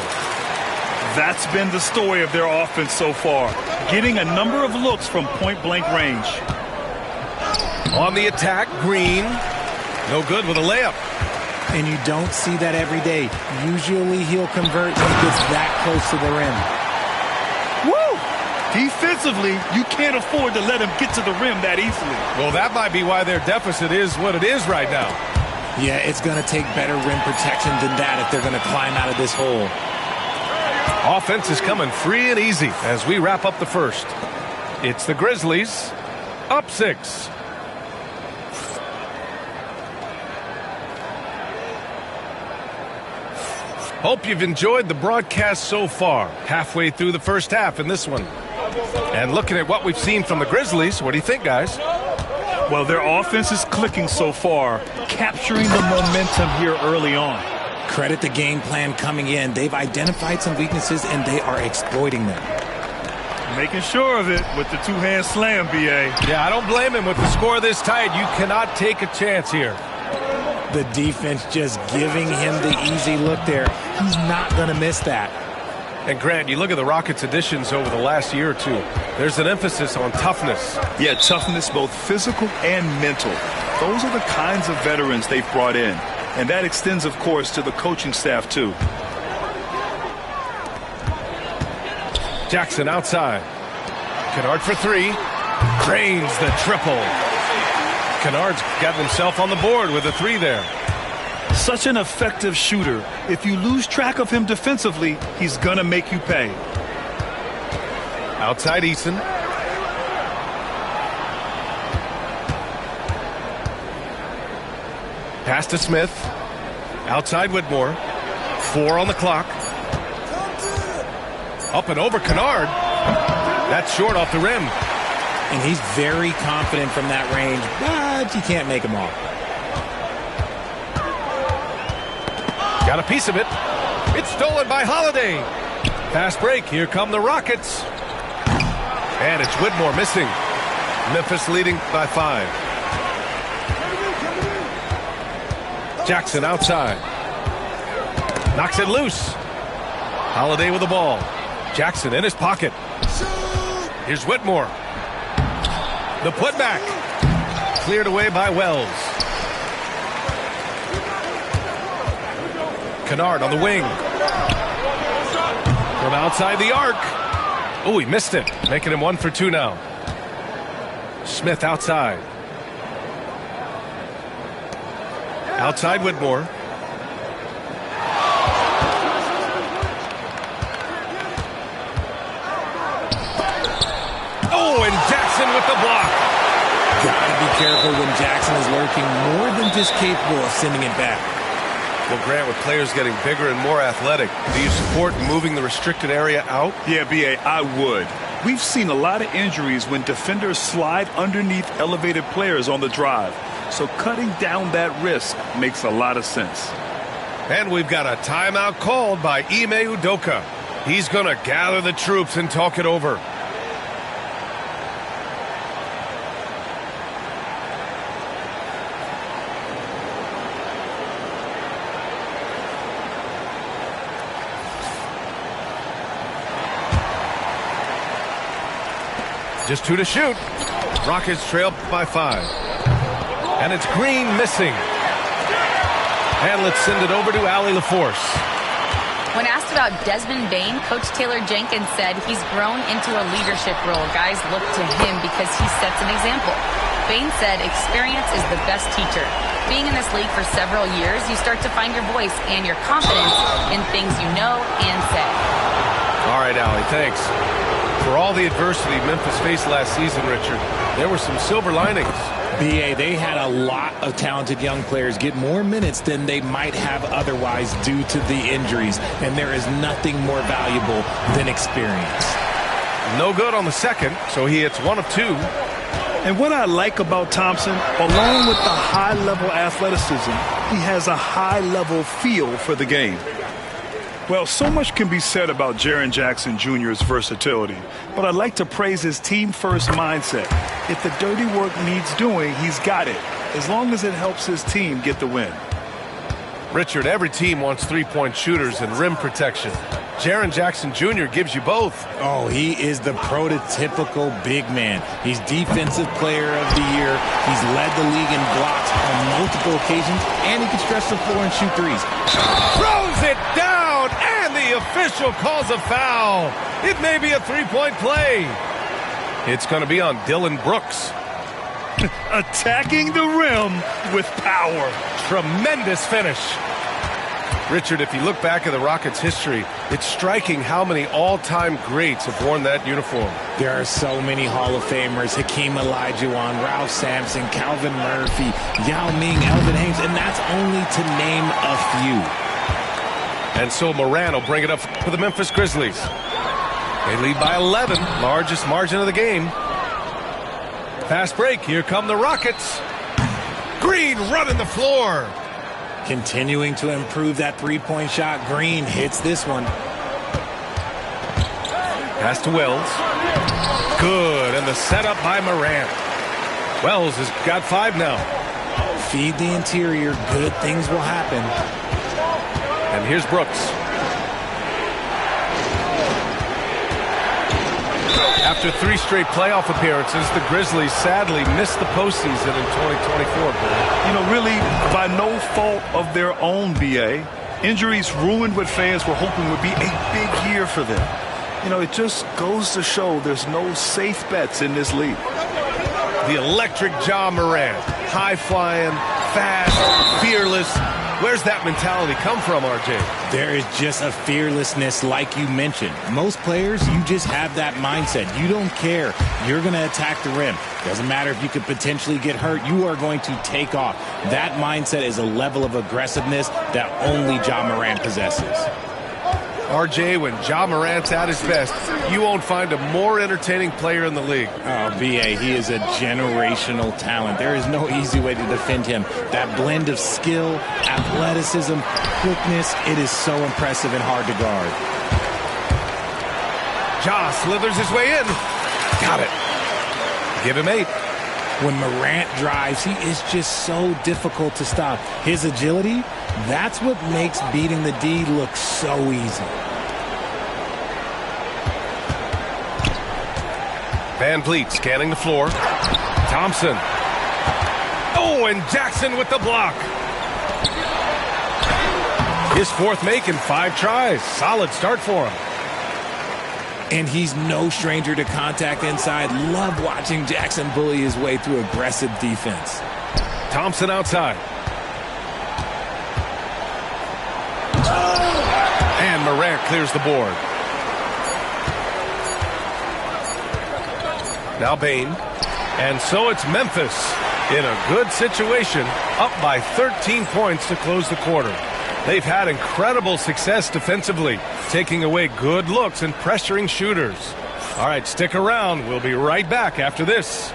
S2: That's been the story of their offense so far. Getting a number of looks from point-blank range.
S1: On the attack, Green. No good with a layup.
S5: And you don't see that every day. Usually he'll convert when he gets that close to the rim.
S2: Woo! Defensively, you can't afford to let him get to the rim that easily.
S1: Well, that might be why their deficit is what it is right now.
S5: Yeah, it's going to take better rim protection than that if they're going to climb out of this hole.
S1: Offense is coming free and easy as we wrap up the first. It's the Grizzlies up 6. Hope you've enjoyed the broadcast so far. Halfway through the first half in this one. And looking at what we've seen from the Grizzlies, what do you think, guys?
S2: Well, their offense is clicking so far, capturing the momentum here early on.
S5: Credit the game plan coming in. They've identified some weaknesses, and they are exploiting them.
S2: Making sure of it with the two-hand slam, B.A.
S1: Yeah, I don't blame him with the score this tight. You cannot take a chance here.
S5: The defense just giving him the easy look there. He's not going to miss that.
S1: And Grant, you look at the Rockets' additions over the last year or two. There's an emphasis on toughness.
S2: Yeah, toughness, both physical and mental. Those are the kinds of veterans they've brought in. And that extends, of course, to the coaching staff, too.
S1: Jackson outside. Kennard for 3. Drains the triple. Kennard's gotten himself on the board with a 3 there.
S2: Such an effective shooter. If you lose track of him defensively, he's going to make you pay.
S1: Outside Eason. Pass to Smith. Outside Whitmore. 4 on the clock. Up and over Kennard. That's short off the rim.
S5: And he's very confident from that range, but you can't make him all.
S1: Got a piece of it. It's stolen by Holiday. Fast break. Here come the Rockets. And it's Whitmore missing. Memphis leading by 5. Jackson outside. Knocks it loose. Holiday with the ball. Jackson in his pocket. Here's Whitmore. The putback. Cleared away by Wells. Kennard on the wing. From outside the arc. Oh, he missed it. Making him 1 for 2 now. Smith outside. Outside Whitmore. Oh, and Jackson with the block.
S5: Gotta be careful when Jackson is lurking, more than just capable of sending it back.
S1: Well, Grant, with players getting bigger and more athletic, do you support moving the restricted area out?
S2: Yeah, B.A., I would. We've seen a lot of injuries when defenders slide underneath elevated players on the drive. So cutting down that risk makes a lot of sense.
S1: And we've got a timeout called by Ime Udoka. He's going to gather the troops and talk it over. Just 2 to shoot. Rockets trail by 5. And it's Green missing. And let's send it over to Allie LaForce.
S4: When asked about Desmond Bain, Coach Taylor Jenkins said he's grown into a leadership role. Guys look to him because he sets an example. Bain said experience is the best teacher. Being in this league for several years, you start to find your voice and your confidence in things you know and say.
S1: All right, Allie, thanks. For all the adversity Memphis faced last season, Richard, there were some silver linings.
S5: BA, they had a lot of talented young players get more minutes than they might have otherwise due to the injuries, and there is nothing more valuable than experience.
S1: No good on the second, so he hits 1 of 2.
S2: And what I like about Thompson, along with the high-level athleticism, he has a high-level feel for the game. Well, so much can be said about Jaren Jackson Jr.'s versatility, but I'd like to praise his team-first mindset. If the dirty work needs doing, he's got it, as long as it helps his team get the win.
S1: Richard, every team wants three-point shooters and rim protection. Jaren Jackson Jr. gives you both.
S5: Oh, he is the prototypical big man. He's Defensive Player of the Year. He's led the league in blocks on multiple occasions, and he can stretch the floor and shoot threes.
S1: Throws it down, and the official calls a foul. It may be a three-point play. It's going to be on Dylan Brooks.
S2: Attacking the rim with power.
S1: Tremendous finish. Richard, if you look back at the Rockets' history, it's striking how many all-time greats have worn that uniform.
S5: There are so many Hall of Famers: Hakeem Olajuwon, Ralph Sampson, Calvin Murphy, Yao Ming, Elvin Hayes, and that's only to name a few.
S1: And so Moran will bring it up for the Memphis Grizzlies. They lead by 11, largest margin of the game. Fast break, here come the Rockets. Green running the floor.
S5: Continuing to improve that three-point shot. Green hits this one.
S1: Pass to Wells. Good, and the setup by Morant. Wells has got 5 now.
S5: Feed the interior, good things will happen.
S1: And here's Brooks. After 3 straight playoff appearances, the Grizzlies sadly missed the postseason in 2024.
S2: You know, really, by no fault of their own, BA. Injuries ruined what fans were hoping would be a big year for them. You know, it just goes to show there's no safe bets in this league.
S1: The electric Ja Morant. High-flying, fast, fearless. Where's that mentality come from, RJ?
S5: There is just a fearlessness like you mentioned. Most players, you just have that mindset. You don't care. You're going to attack the rim. Doesn't matter if you could potentially get hurt. You are going to take off. That mindset is a level of aggressiveness that only Ja Morant possesses.
S1: RJ, when Ja Morant's at his best, you won't find a more entertaining player in the league.
S5: Oh, BA, he is a generational talent. There is no easy way to defend him. That blend of skill, athleticism, quickness, it is so impressive and hard to guard.
S1: Ja slithers his way in. Got it. Give him 8.
S5: When Morant drives, he is just so difficult to stop. His agility, that's what makes beating the D look so easy.
S1: Van Vliet scanning the floor. Thompson. Oh, and Jackson with the block. His 4th make in 5 tries. Solid start for him.
S5: And he's no stranger to contact inside. Love watching Jackson bully his way through aggressive defense.
S1: Thompson outside. And Morant clears the board. Now Bain. And so it's Memphis in a good situation, up by 13 points to close the quarter. They've had incredible success defensively, taking away good looks and pressuring shooters. All right, stick around. We'll be right back after this.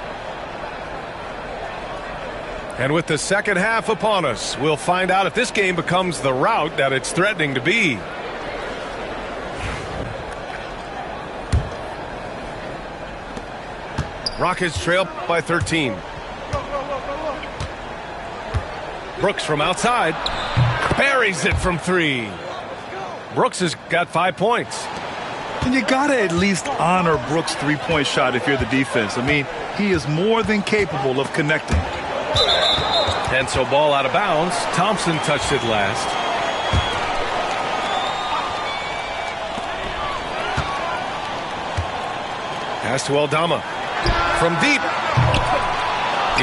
S1: And with the second half upon us, we'll find out if this game becomes the rout that it's threatening to be. Rockets trail by 13. Brooks from outside. Buries it from 3. Brooks has got 5 points.
S2: And you got to at least honor Brooks' three-point shot if you're the defense. I mean, he is more than capable of connecting.
S1: And so ball out of bounds. Thompson touched it last. Pass to Aldama. From deep.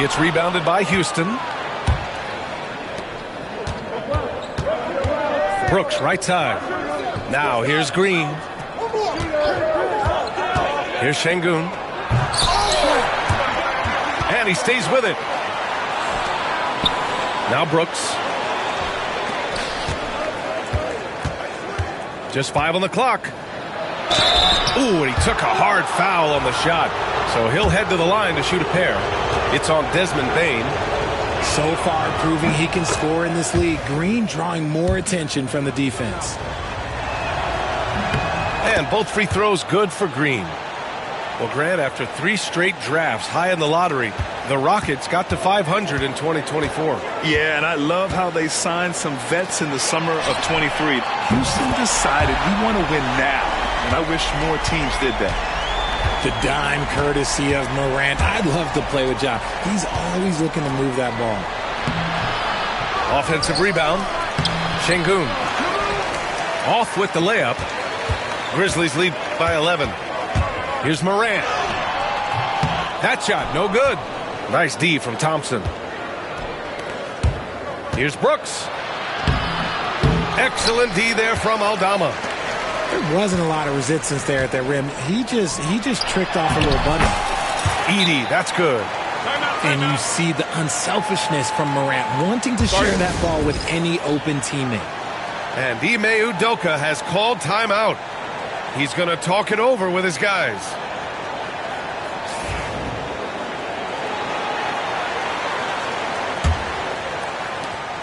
S1: It's rebounded by Houston. Brooks, right side. Now here's Green. Here's Şengün. And he stays with it. Now Brooks. Just 5 on the clock. Ooh, and he took a hard foul on the shot. So he'll head to the line to shoot a pair. It's on Desmond Bane.
S5: So far, proving he can score in this league. Green drawing more attention from the defense.
S1: And both free throws good for Green. Well, Grant, after 3 straight drafts high in the lottery, the Rockets got to 500 in 2024.
S2: Yeah, and I love how they signed some vets in the summer of 23. Houston decided we want to win now, and I wish more teams did that.
S5: The dime courtesy of Morant. I'd love to play with Ja. He's always looking to move that ball.
S1: Offensive rebound. Şengün. Off with the layup. Grizzlies lead by 11. Here's Morant. That shot, no good. Nice D from Thompson. Here's Brooks. Excellent D there from Aldama.
S5: There wasn't a lot of resistance there at that rim. He just tricked off a little bunny.
S1: Edie, that's good.
S5: And you see the unselfishness from Morant, wanting to share that ball with any open teammate.
S1: And Ime Udoka has called timeout. He's going to talk it over with his guys.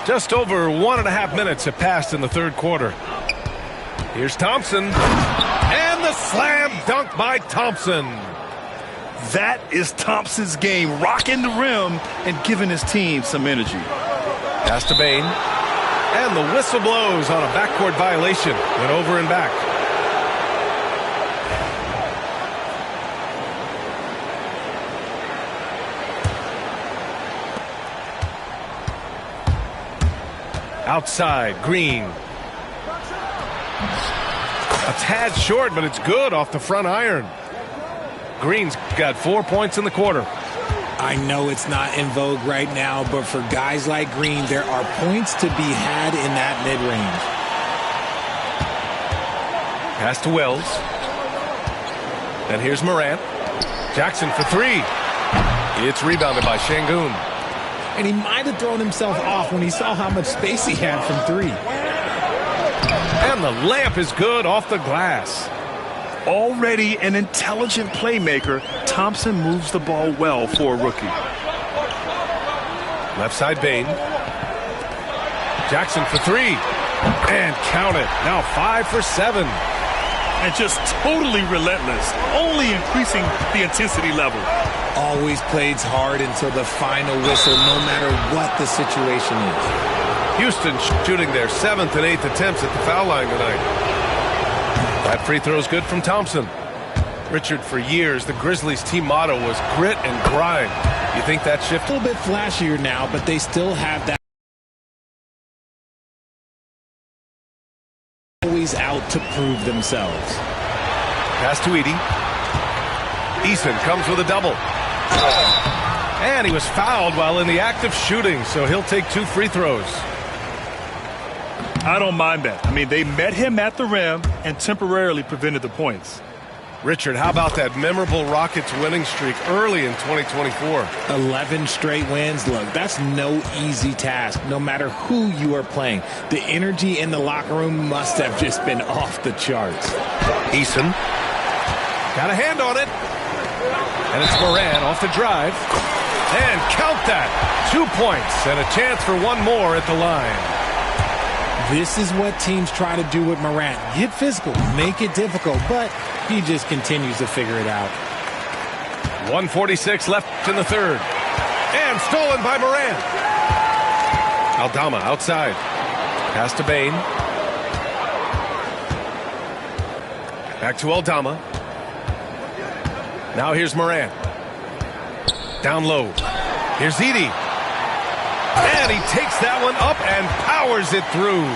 S1: Just over 1.5 minutes have passed in the third quarter. Here's Thompson. And the slam dunk by Thompson.
S2: That is Thompson's game, rocking the rim and giving his team some energy.
S1: Pass to Bane. And the whistle blows on a backcourt violation. Went over and back. Outside, Green. A tad short, but it's good off the front iron. Green's got 4 points in the quarter.
S5: I know it's not in vogue right now, but for guys like Green, there are points to be had in that mid-range.
S1: Pass to Wells. And here's Morant. Jackson for 3. It's rebounded by Şengün.
S5: And he might have thrown himself off when he saw how much space he had from 3.
S1: And the layup is good off the glass.
S2: Already an intelligent playmaker, Thompson moves the ball well for a rookie.
S1: Left side Bane. Jackson for 3. And count it. Now 5 for 7.
S2: And just totally relentless, only increasing the intensity level.
S5: Always plays hard until the final whistle, no matter what the situation is.
S1: Houston shooting their 7th and 8th attempts at the foul line tonight. That free throw is good from Thompson. Richard, for years, the Grizzlies' team motto was grit and grind. You think that shift?
S5: A little bit flashier now, but they still have that. Always out to prove themselves.
S1: Pass to Edie. Eason comes with a double. And he was fouled while in the act of shooting, so he'll take 2 free throws.
S2: I don't mind that. I mean, they met him at the rim and temporarily prevented the points.
S1: Richard, how about that memorable Rockets winning streak early in 2024?
S5: 11 straight wins. Look, that's no easy task, no matter who you are playing. The energy in the locker room must have just been off the charts.
S1: Eason got a hand on it. And it's Morant off the drive. And count that. 2 points and a chance for 1 more at the line.
S5: This is what teams try to do with Morant. Get physical, make it difficult, but he just continues to figure it out.
S1: 1:46 left in the third. And stolen by Morant. Aldama outside. Pass to Bane. Back to Aldama. Now here's Morant. Down low. Here's Edie. And he takes that one up and powers it through.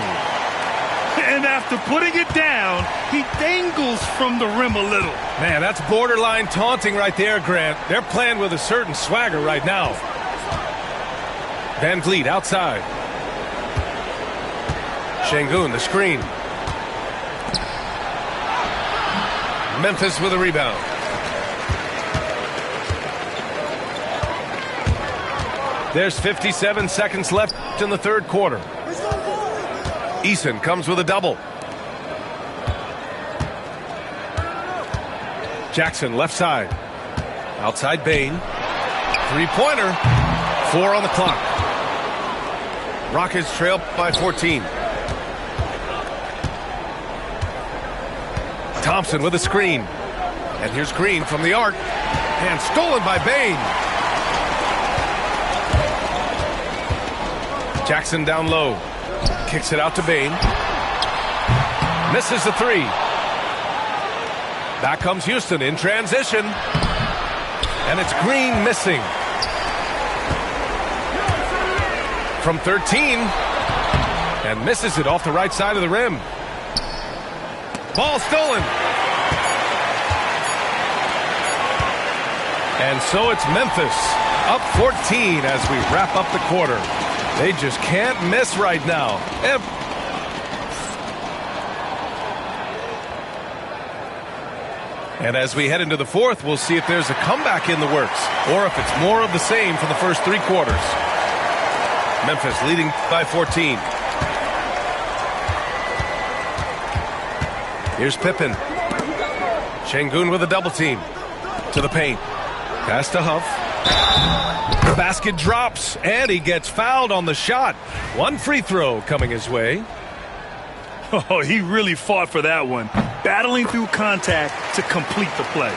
S2: And after putting it down,
S11: rebound. He dangles from the rim a little.
S1: Man, that's borderline taunting right there, Grant. They're playing with a certain swagger right now. Van Vliet outside. Şengün, the screen. Memphis with a rebound. There's 57 seconds left in the third quarter. Eason comes with a double. Jackson left side. Outside Bain. Three-pointer. 4 on the clock. Rockets trail by 14. Thompson with a screen. And here's Green from the arc. And stolen by Bain. Jackson down low. Kicks it out to Bain. Misses the three. Back comes Houston in transition. And it's Green missing. From 13. And misses it off the right side of the rim. Ball stolen. And so it's Memphis up 14 as we wrap up the quarter. They just can't miss right now. And as we head into the fourth, we'll see if there's a comeback in the works or if it's more of the same for the first three quarters. Memphis leading by 14. Here's Pippen. Şengün with a double team. To the paint. Pass to Huff. The basket drops, and he gets fouled on the shot. One free throw coming his way.
S2: Oh, he really fought for that one. Battling through contact to complete the play.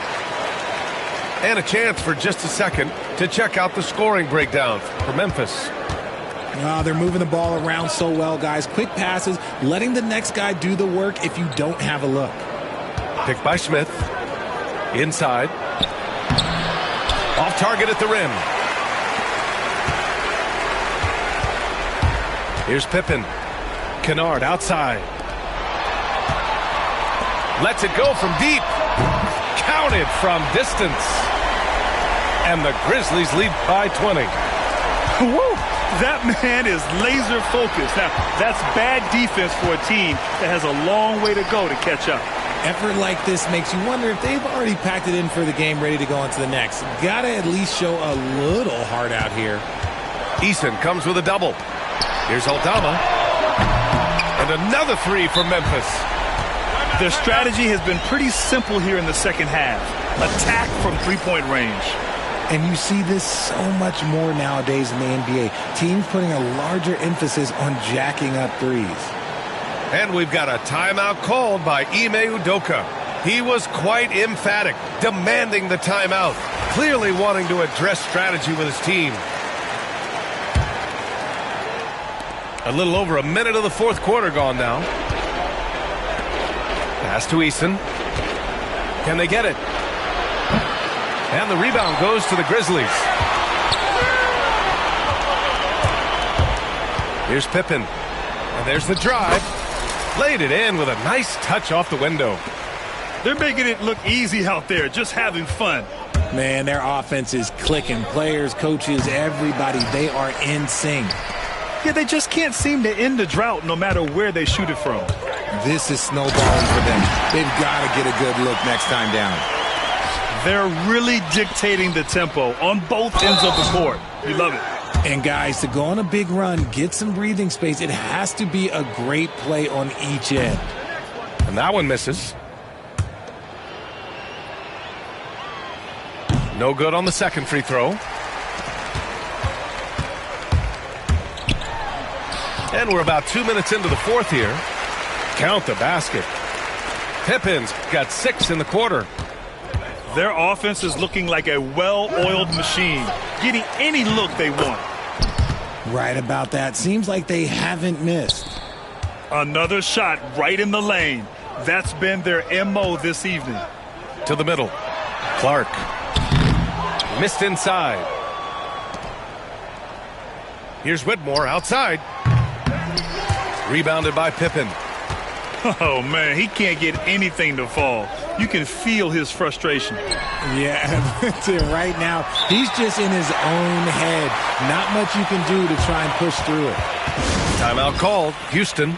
S1: And a chance for just a second to check out the scoring breakdown for Memphis.
S5: They're moving the ball around so well, guys. Quick passes, letting the next guy do the work if you don't have a look.
S1: Picked by Smith. Inside. Off target at the rim. Here's Pippen. Kennard outside. Lets it go from deep. Counted from distance. And the Grizzlies lead by 20.
S2: Woo! That man is laser focused. Now, that's bad defense for a team that has a long way to go to catch up.
S5: Effort like this makes you wonder if they've already packed it in for the game, ready to go on to the next. Gotta at least show a little heart out here.
S1: Eason comes with a double. Here's Aldama. And another three for Memphis.
S2: Their strategy has been pretty simple here in the second half. Attack from three-point range.
S5: And you see this so much more nowadays in the NBA. Teams putting a larger emphasis on jacking up threes.
S1: And we've got a timeout called by Ime Udoka. He was quite emphatic, demanding the timeout, clearly wanting to address strategy with his team. A little over a minute of the fourth quarter gone now. Pass to Eason. Can they get it? And the rebound goes to the Grizzlies. Here's Pippen. And there's the drive. Laid it in with a nice touch off the window.
S2: They're making it look easy out there, just having fun.
S5: Man, their offense is clicking. Players, coaches, everybody, they are in sync.
S2: Yeah, they just can't seem to end the drought no matter where they shoot it from.
S5: This is snowballing for them. They've got to get a good look next time down.
S2: They're really dictating the tempo on both ends of the court. You love it.
S5: And guys, to go on a big run, get some breathing space, it has to be a great play on each end.
S1: And that one misses. No good on the second free throw. And we're about 2 minutes into the fourth here. Count the basket. Pippen's got 6 in the quarter.
S2: Their offense is looking like a well-oiled machine, getting any look they want.
S5: Right about that. Seems like they haven't missed.
S2: Another shot right in the lane. That's been their MO this evening.
S1: To the middle. Clark. Missed inside. Here's Whitmore outside. Rebounded by Pippen.
S2: Oh, man, he can't get anything to fall. You can feel his frustration.
S5: Yeah, right now, he's just in his own head. Not much you can do to try and push through it.
S1: Timeout called. Houston.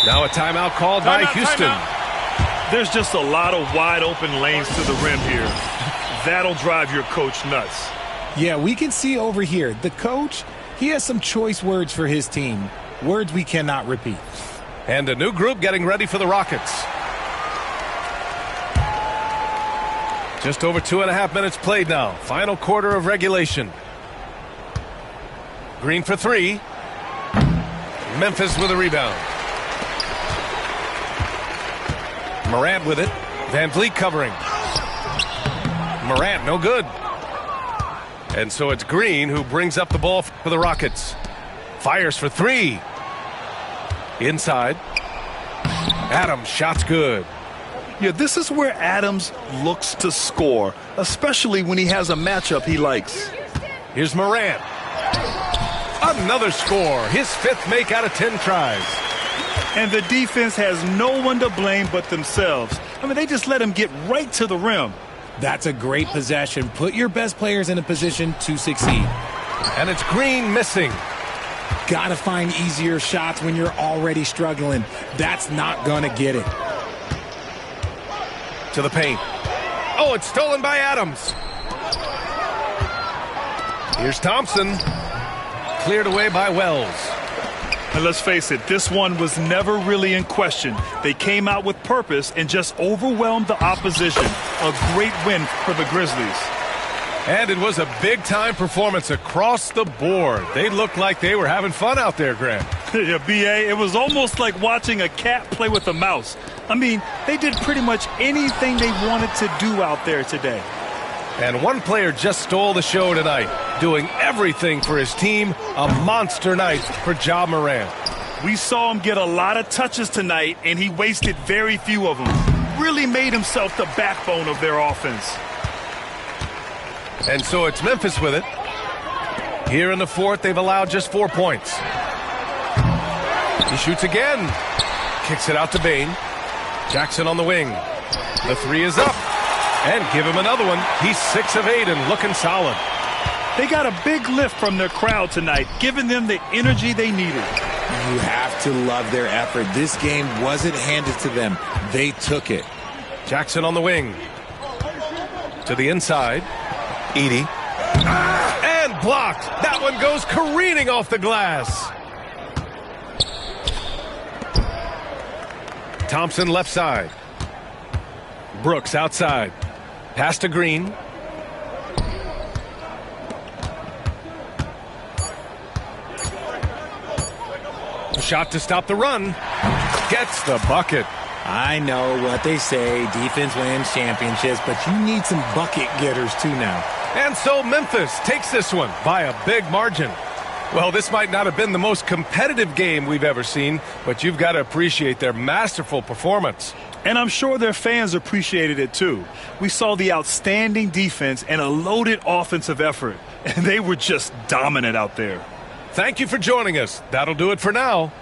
S1: Now a timeout called by Houston.
S2: There's just a lot of wide open lanes to the rim here. That'll drive your coach nuts.
S5: Yeah, we can see over here. The coach, he has some choice words for his team. Words we cannot repeat.
S1: And a new group getting ready for the Rockets. Just over 2.5 minutes played now. Final quarter of regulation. Green for three. Memphis with a rebound. Morant with it. Van Vliet covering. Morant, no good. And so it's Green who brings up the ball for the Rockets. Fires for three. Inside. Adams, shot's good.
S2: Yeah, this is where Adams looks to score, especially when he has a matchup he likes.
S1: Here's Morant. Another score. His fifth make out of 10 tries.
S2: And the defense has no one to blame but themselves. I mean, they just let him get right to the rim.
S5: That's a great possession. Put your best players in a position to succeed.
S1: And it's Green missing.
S5: Gotta find easier shots when you're already struggling. That's not gonna get it.
S1: To the paint. Oh, it's stolen by Adams. Here's Thompson. Cleared away by Wells.
S2: And let's face it, this one was never really in question. They came out with purpose and just overwhelmed the opposition. A great win for the Grizzlies.
S1: And it was a big-time performance across the board. They looked like they were having fun out there, Grant.
S2: Yeah, B.A., it was almost like watching a cat play with a mouse. I mean, they did pretty much anything they wanted to do out there today.
S1: And one player just stole the show tonight, doing everything for his team. A monster night for Ja Morant.
S2: We saw him get a lot of touches tonight, and he wasted very few of them. Really made himself the backbone of their offense.
S1: And so it's Memphis with it. Here in the fourth, they've allowed just 4 points. He shoots again. Kicks it out to Bane. Jackson on the wing. The three is up. And give him another one. He's 6 of 8 and looking solid.
S2: They got a big lift from their crowd tonight, giving them the energy they needed.
S5: You have to love their effort. This game wasn't handed to them. They took it.
S1: Jackson on the wing. To the inside. Edey. And blocked. That one goes careening off the glass. Thompson left side. Brooks outside. Pass to Green. A shot to stop the run. Gets the bucket.
S5: I know what they say, defense wins championships, but you need some bucket getters too now.
S1: And so Memphis takes this one by a big margin. Well, this might not have been the most competitive game we've ever seen, but you've got to appreciate their masterful performance.
S2: And I'm sure their fans appreciated it too. We saw the outstanding defense and a loaded offensive effort, and they were just dominant out there.
S1: Thank you for joining us. That'll do it for now.